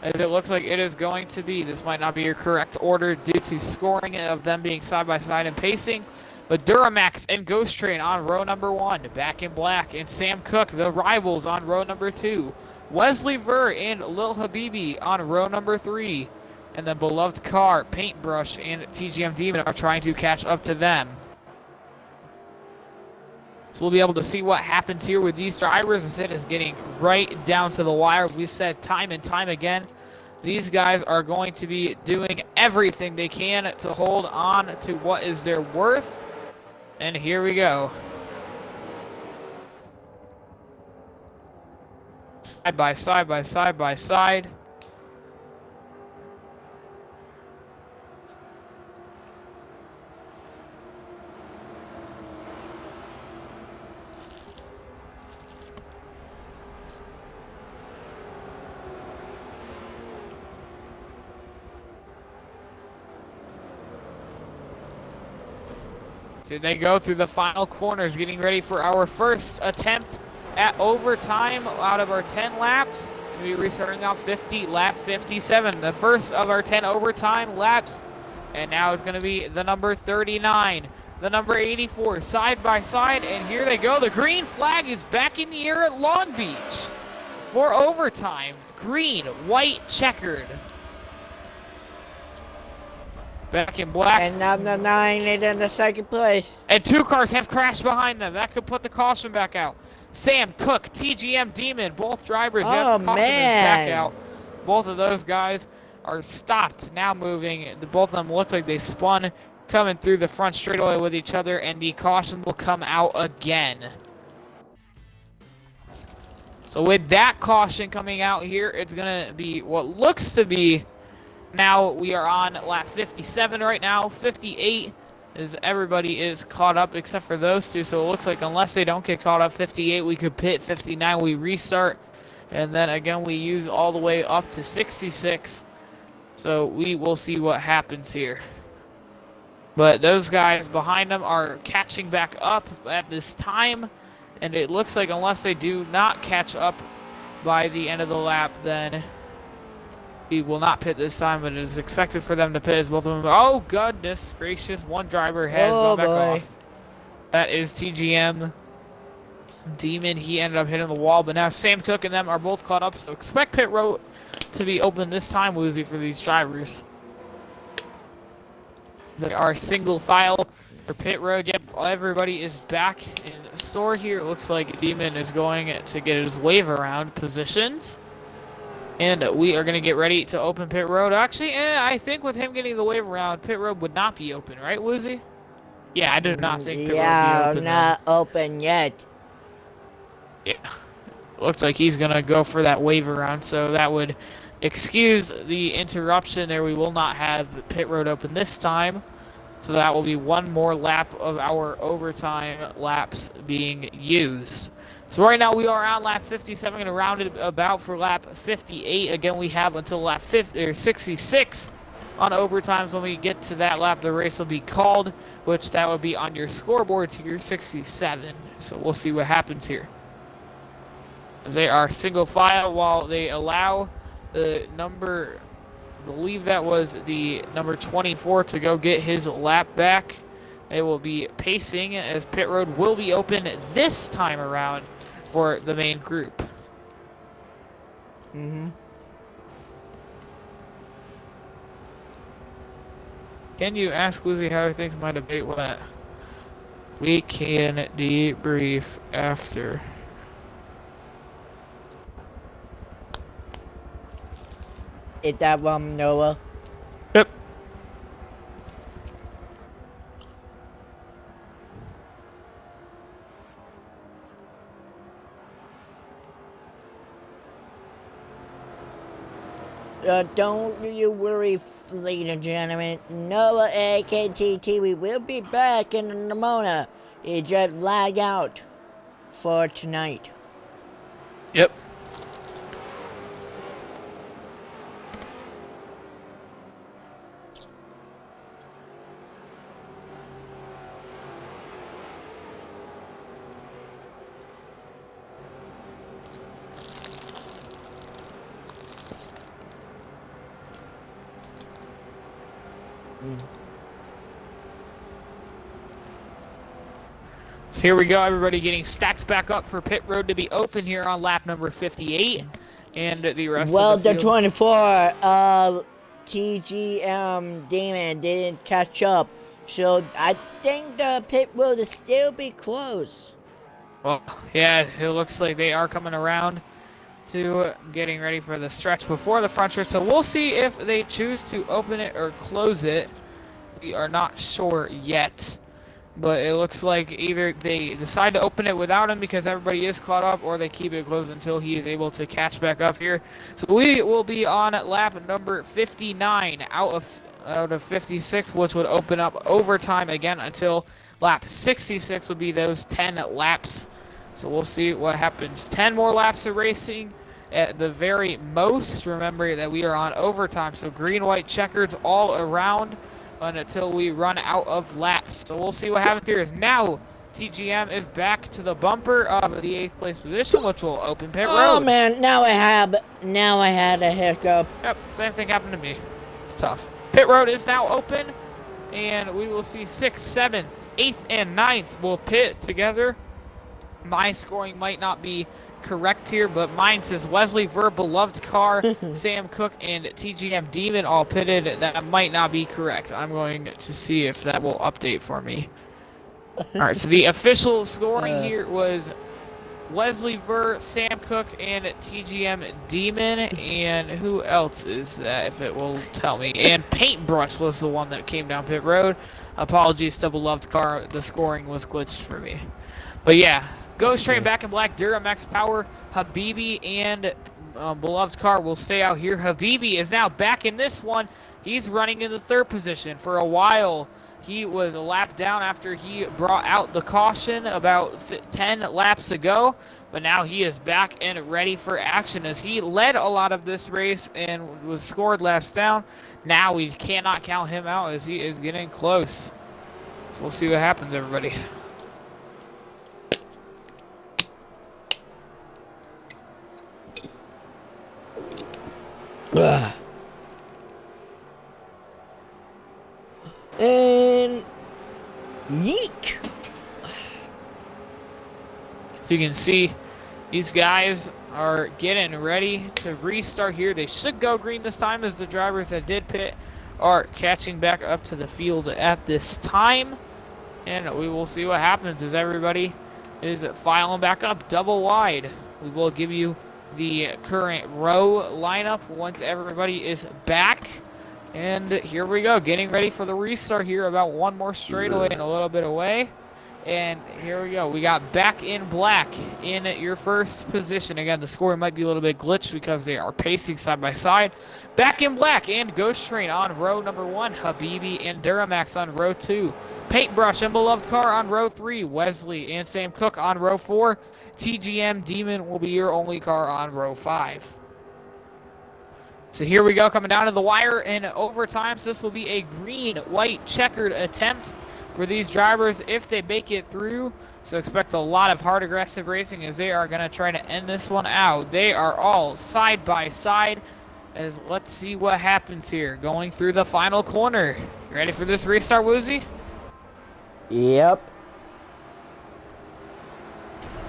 As it looks like it is going to be, this might not be your correct order due to scoring of them being side by side and pacing. But Duramax and Ghost Train on row number 1, back in black, and Sam Cook, the rivals, on row number 2. Wesley Ver and Lil Habibi on row number 3. And the beloved car, Paintbrush, and TGM Demon are trying to catch up to them. So we'll be able to see what happens here with these drivers. Instead, it's getting right down to the wire. We said time and time again, these guys are going to be doing everything they can to hold on to what is their worth. And here we go. Side by side by side by side. So they go through the final corners, getting ready for our first attempt at overtime out of our 10 laps. We restarting now 50, lap 57, the first of our 10 overtime laps. And now it's going to be the number 39, the number 84, side by side. And here they go. The green flag is back in the air at Long Beach for overtime. Green, white, checkered. Back in black. And now the 9 is in the second place. And 2 cars have crashed behind them. That could put the caution back out. Sam Cook, TGM Demon, both drivers. Oh, caution is back out. Both of those guys are stopped, now moving. Both of them look like they spun, coming through the front straightaway with each other, and the caution will come out again. So with that caution coming out here, it's going to be what looks to be, now we are on lap 57 right now. 58 is everybody is caught up except for those two, so it looks like unless they don't get caught up, 58 we could pit, 59 we restart, and then again we use all the way up to 66. So we will see what happens here. But those guys behind them are catching back up at this time. And it looks like unless they do not catch up by the end of the lap, then we will not pit this time. But it is expected for them to pit as both of them. Oh, goodness gracious. One driver has gone back off. That is TGM Demon. He ended up hitting the wall. But now Sam Cook and them are both caught up. So expect pit road to be open this time, Woozy, for these drivers. They are single file for pit road. Yep, everybody is back in store here. It looks like Demon is going to get his wave around positions. And we are going to get ready to open pit road. Actually, I think with him getting the wave around, pit road would not be open, right, Woozy? Yeah, I do not think pit road would be open. Not open yet. Yeah. Looks like he's going to go for that wave around, so that would excuse the interruption there. We will not have pit road open this time. So that will be one more lap of our overtime laps being used. So right now we are on lap 57. Going to round it about for lap 58. Again, we have until lap 66 on overtimes. When we get to that lap, the race will be called, which that will be on your scoreboards here, 67. So we'll see what happens here. They are single file while they allow the number, I believe that was the number 24, to go get his lap back. They will be pacing as pit road will be open this time around for the main group. Can you ask Woozy how he thinks my debate went? We can debrief after. Is that wrong, Noah? Yep. Don't you worry, ladies and gentlemen. Noah AKTT, we will be back in the Nimona. It just lag out for tonight. Yep. So here we go, everybody getting stacked back up for pit road to be open here on lap number 58. And the rest of the field. 24, TGM Demon didn't catch up. So I think the pit road will still be close. Well, yeah, it looks like they are coming around to getting ready for the stretch before the front stretch. So we'll see if they choose to open it or close it. We are not sure yet. But it looks like either they decide to open it without him because everybody is caught up, or they keep it closed until he is able to catch back up here. So we will be on lap number 59 out of 56, which would open up overtime again until lap 66 would be those 10 laps. So we'll see what happens. 10 more laps of racing at the very most. Remember that we are on overtime, so green, white, checkers all around until we run out of laps. So we'll see what happens here. Is now TGM is back to the bumper of the 8th place position, which will open pit Oh road. man, now I had a hiccup. Yep, same thing happened to me. It's tough. Pit road is now open, and we will see 6th, 7th, 8th, and 9th will pit together. My scoring might not be correct here, but mine says Wesley Ver, Beloved Car, Sam Cook, and TGM Demon all pitted. That might not be correct. I'm going to see if that will update for me. All right, so the official scoring here was Wesley Ver, Sam Cook, and TGM Demon. And who else is that, if it will tell me? And Paintbrush was the one that came down pit road. Apologies to Beloved Car. The scoring was glitched for me. But yeah, Ghost Train back in black, Duramax Power, Habibi, and Beloved Car will stay out here. Habibi is now back in this one. He's running in the 3rd position. For a while, he was a lap down after he brought out the caution about 10 laps ago. But now he is back and ready for action as he led a lot of this race and was scored laps down. Now we cannot count him out as he is getting close. So we'll see what happens, everybody. And yeek. So you can see these guys are getting ready to restart here. They should go green this time as the drivers that did pit are catching back up to the field at this time. And we will see what happens as everybody is filing back up double wide. We will give you the current row lineup once everybody is back. And here we go, getting ready for the restart here, about one more straightaway and a little bit away. And here we go. We got back in black in your first position. Again, the score might be a little bit glitched because they are pacing side by side. Back in black and Ghost Train on row number 1. Habibi and Duramax on row 2. Paintbrush and Beloved Car on row 3. Wesley and Sam Cook on row 4. TGM Demon will be your only car on row 5. So here we go, coming down to the wire in overtime. So this will be a green-white checkered attempt for these drivers if they make it through. So expect a lot of hard aggressive racing as they are going to try to end this one out. They are all side by side as let's see what happens here going through the final corner. You ready for this restart, Woozy? Yep.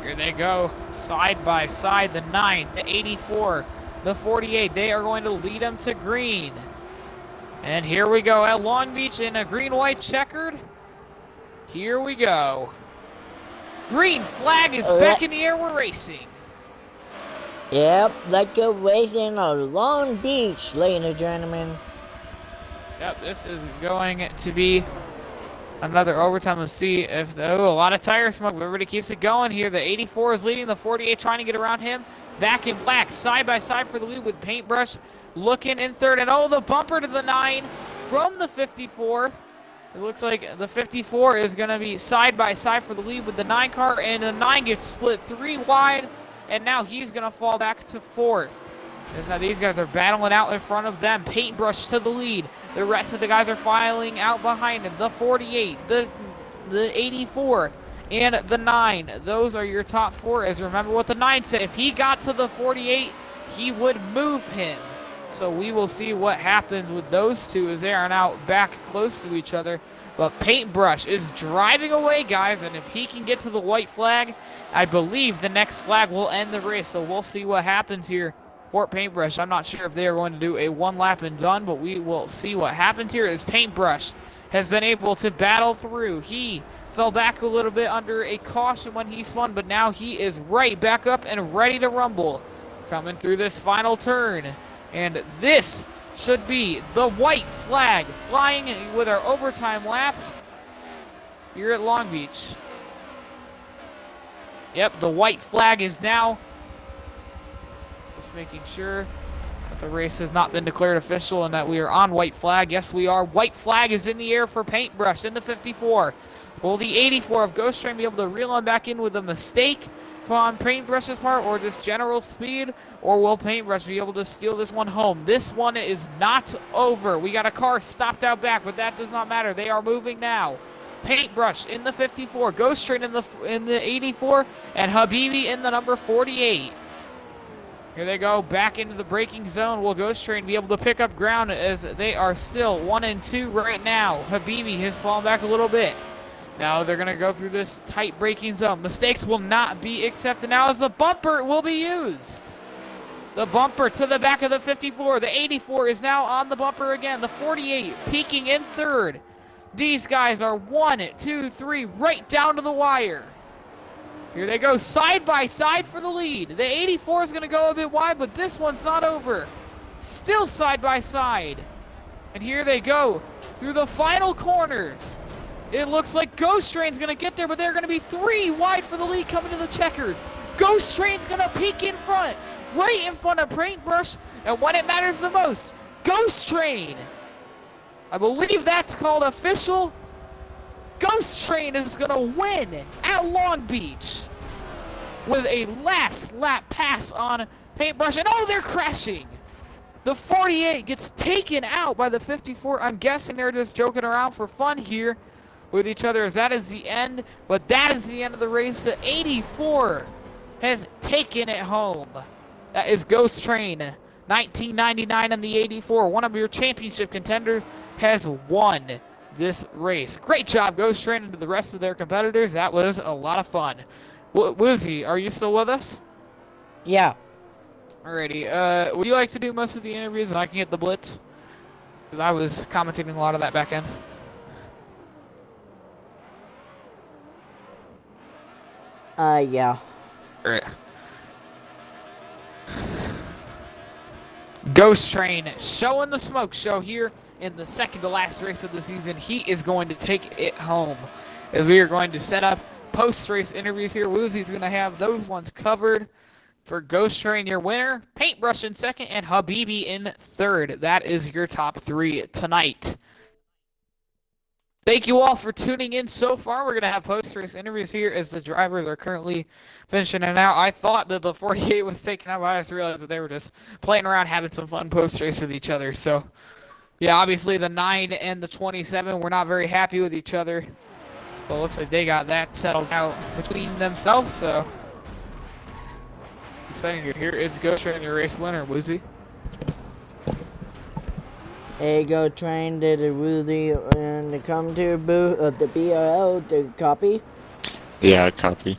Here they go, side by side, the 9, the 84, the 48. They are going to lead them to green. And here we go at Long Beach in a green-white checkered. Here we go. Green flag is back in the air. We're racing. Yep, like go racing on Long Beach, ladies and gentlemen. Yep, this is going to be another overtime. Let's see if a lot of tire smoke. Everybody keeps it going here. The 84 is leading, the 48 trying to get around him. Back in black, side by side for the lead with Paintbrush looking in third. And the bumper to the 9 from the 54. It looks like the 54 is going to be side by side for the lead with the 9 car. And the 9 gets split 3 wide. And now he's going to fall back to 4th. Now these guys are battling out in front of them. Paintbrush to the lead. The rest of the guys are filing out behind him. The 48, the 84, and the 9. Those are your top 4. As remember what the 9 said. If he got to the 48, he would move him. So we will see what happens with those two as they are now back close to each other. But Paintbrush is driving away, guys. And if he can get to the white flag, I believe the next flag will end the race. So we'll see what happens here. Fort Paintbrush, I'm not sure if they are going to do a 1 lap and done, but we will see what happens here as Paintbrush has been able to battle through. He fell back a little bit under a caution when he spun, but now he is right back up and ready to rumble. Coming through this final turn. And this should be the white flag flying with our overtime laps here at Long Beach. Yep, the white flag is now. Just making sure that the race has not been declared official and that we are on white flag. Yes, we are. White flag is in the air for Paintbrush in the 54. Will the 84 of Ghost Train be able to reel him back in with a mistake on Paintbrush's part or just general speed? Or will Paintbrush be able to steal this one home? This one is not over. We got a car stopped out back, but that does not matter. They are moving now. Paintbrush in the 54, Ghost Train in the 84, and Habibi in the number 48. Here they go, back into the braking zone. Will Ghost Train be able to pick up ground as they are still 1 and 2 right now? Habibi has fallen back a little bit. Now they're going to go through this tight braking zone. Mistakes will not be accepted now as the bumper will be used. The bumper to the back of the 54. The 84 is now on the bumper again. The 48 peaking in third. These guys are 1, 2, 3, right down to the wire. Here they go, side by side for the lead. The 84 is going to go a bit wide, but this one's not over. Still side by side. And here they go through the final corners. It looks like Ghost Train's going to get there, but they're going to be 3 wide for the lead coming to the checkers. Ghost Train's going to peek in front, right in front of Paintbrush. And when it matters the most, Ghost Train. I believe that's called official. Ghost Train is going to win at Long Beach with a last lap pass on Paintbrush. And oh, they're crashing. The 48 gets taken out by the 54. I'm guessing they're just joking around for fun here with each other as that is the end. But that is the end of the race. The 84 has taken it home. That is Ghost Train. 1999 and the 84. One of your championship contenders has won this race. Great job, Ghost Train, and to the rest of their competitors. That was a lot of fun. Woozy, are you still with us? Yeah. Alrighty. Would you like to do most of the interviews and I can get the blitz? Because I was commentating a lot of that back end. Yeah. Alright. Ghost Train showing the smoke show here in the second to last race of the season. He is going to take it home as we are going to set up post-race interviews here. Woozy's going to have those ones covered for Ghost Train, your winner, Paintbrush in second, and Habibi in third. That is your top 3 tonight. Thank you all for tuning in so far. We're going to have post-race interviews here as the drivers are currently finishing it out. I thought that the 48 was taken out, but I just realized that they were just playing around, having some fun post-race with each other. So, yeah, obviously the 9 and the 27 were not very happy with each other. But it looks like they got that settled out between themselves, so exciting to hear. It's Ghost Train, your race winner, Woozy. Hey, Go Train, did a Woozy and to come to booth of the BRL to copy? Yeah, copy.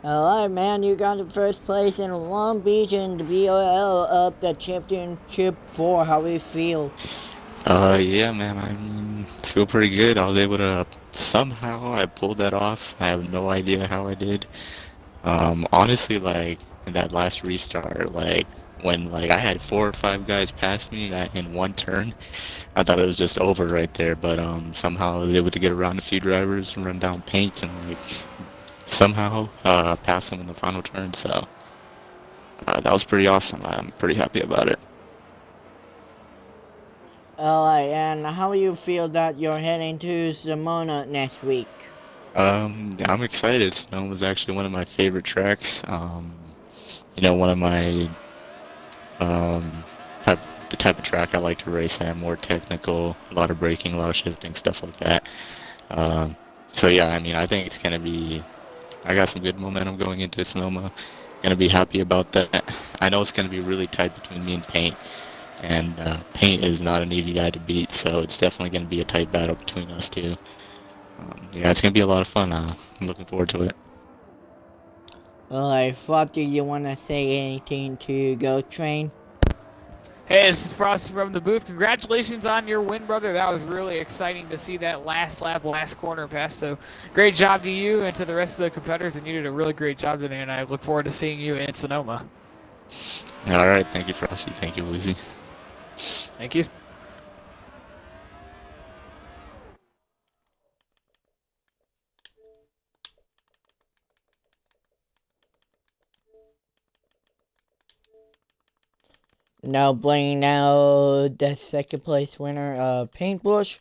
Alright, man, you got the first place in Long Beach in the BRL of the championship 4. How do you feel? Yeah, man, I mean, feel pretty good. I was able to, somehow I pulled that off. I have no idea how I did. Honestly, like, in that last restart, like, when, like, I had 4 or 5 guys pass me that in one turn, I thought it was just over right there, but, somehow I was able to get around a few drivers and run down paint and, like, somehow, pass them in the final turn, so, that was pretty awesome. I'm pretty happy about it. Alright, and how do you feel that you're heading to Simona next week? I'm excited. Sonoma is actually one of my favorite tracks. You know, one of my, the type of track I like to race at, more technical, a lot of braking, a lot of shifting, stuff like that. So yeah, I mean, I think it's gonna be, I got some good momentum going into Sonoma. Gonna be happy about that. I know it's gonna be really tight between me and Paint. And Paint is not an easy guy to beat, so it's definitely going to be a tight battle between us two. Yeah, it's going to be a lot of fun. I'm looking forward to it. Alright, Flop, do you want to say anything to Go Train? Hey, this is Frosty from the booth. Congratulations on your win, brother. That was really exciting to see that last lap, last corner pass. So great job to you and to the rest of the competitors, and you did a really great job today, and I look forward to seeing you in Sonoma. All right, thank you, Frosty. Thank you, Woozy. Thank you. Now bringing out the second place winner, Paintbrush.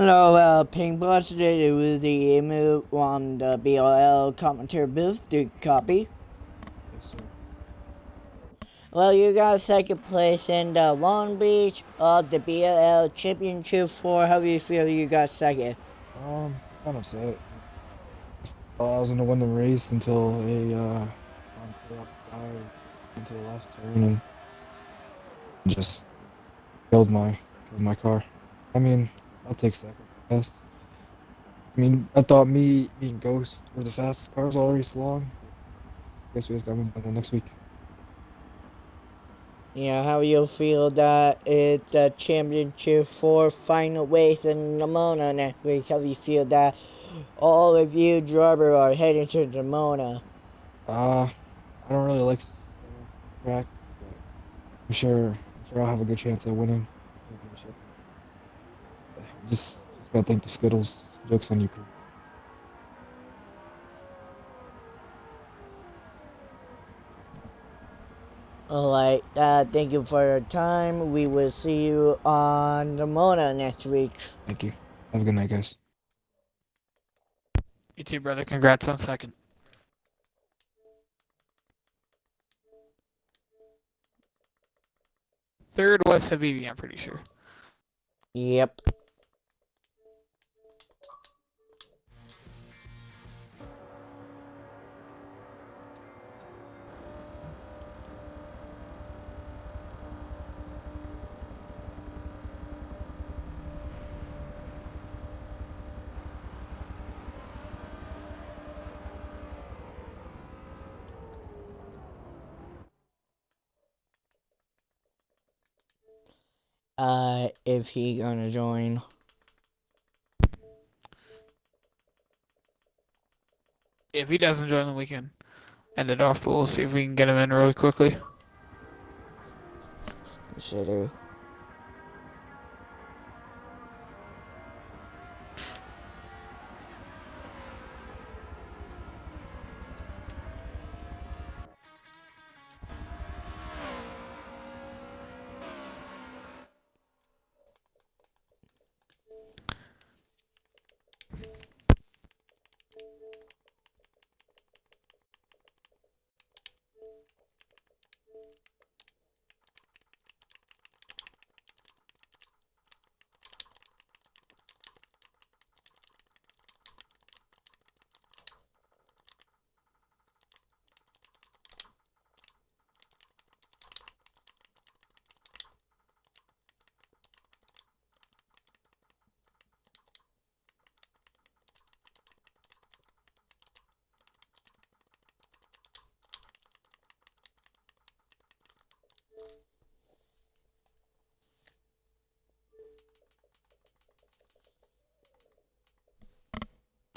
Hello, Pink Boss, today is Woozy Emu on the BRL commentary booth. Do you copy? Yes, sir. Well, you got second place in the Long Beach of the BRL Championship 4. How do you feel you got second? Kind of upset. Thought I was gonna win the race until a playoff guy into the last turn and just killed my car. I mean, I'll take second. Yes. I mean, I thought me being Ghost were the fastest cars all race long. Guess we just got moved on next week. Yeah, how you feel that it's the Championship 4 final race in Ramona next week? How do you feel that all of you drivers are heading to Ramona? I don't really like track, but I'm sure I'll have a good chance at winning the championship. Just gotta thank the Skittles. Jokes on you, crew. Alright, thank you for your time. We will see you on Ramona next week. Thank you. Have a good night, guys. You too, brother. Congrats on second. Third was Habibi, I'm pretty sure. Yep. If he gonna join. If he doesn't join, then we can end it off, but we'll see if we can get him in really quickly. Consider.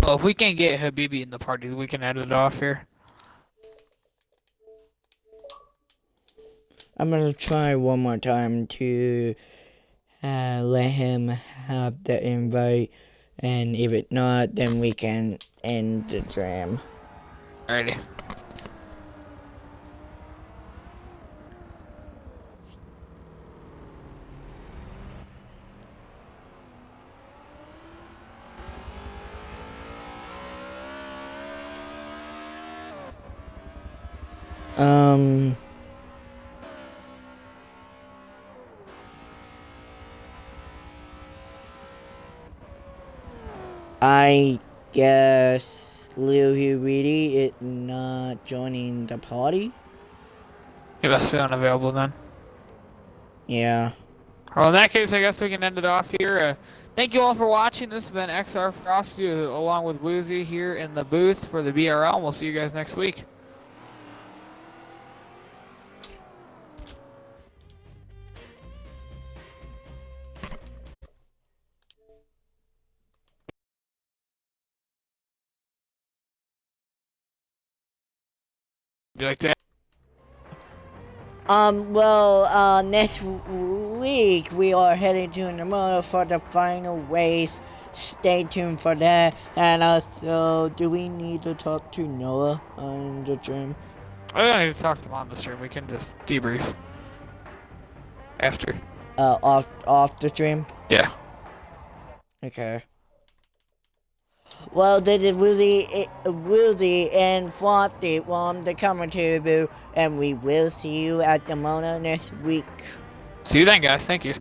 Well, if we can't get Habibi in the party, we can end it off here. I'm gonna try one more time to let him have the invite, and if it not, then we can end the jam. Alrighty. I guess Lil Hubidi is not joining the party. He must be unavailable then. Yeah. Well, in that case, I guess we can end it off here. Thank you all for watching. This has been frxsty along with Woozy here in the booth for the BRL, and we'll see you guys next week. Would you like to? Next week we are heading to Namona for the final race. Stay tuned for that. And also, do we need to talk to Noah on the gym? I don't need to talk to him on the stream. We can just debrief after. Off the stream? Yeah. Okay. Well, this is Woozy and frxsty from the commentary booth, and we will see you at the Mona next week. See you then, guys. Thank you.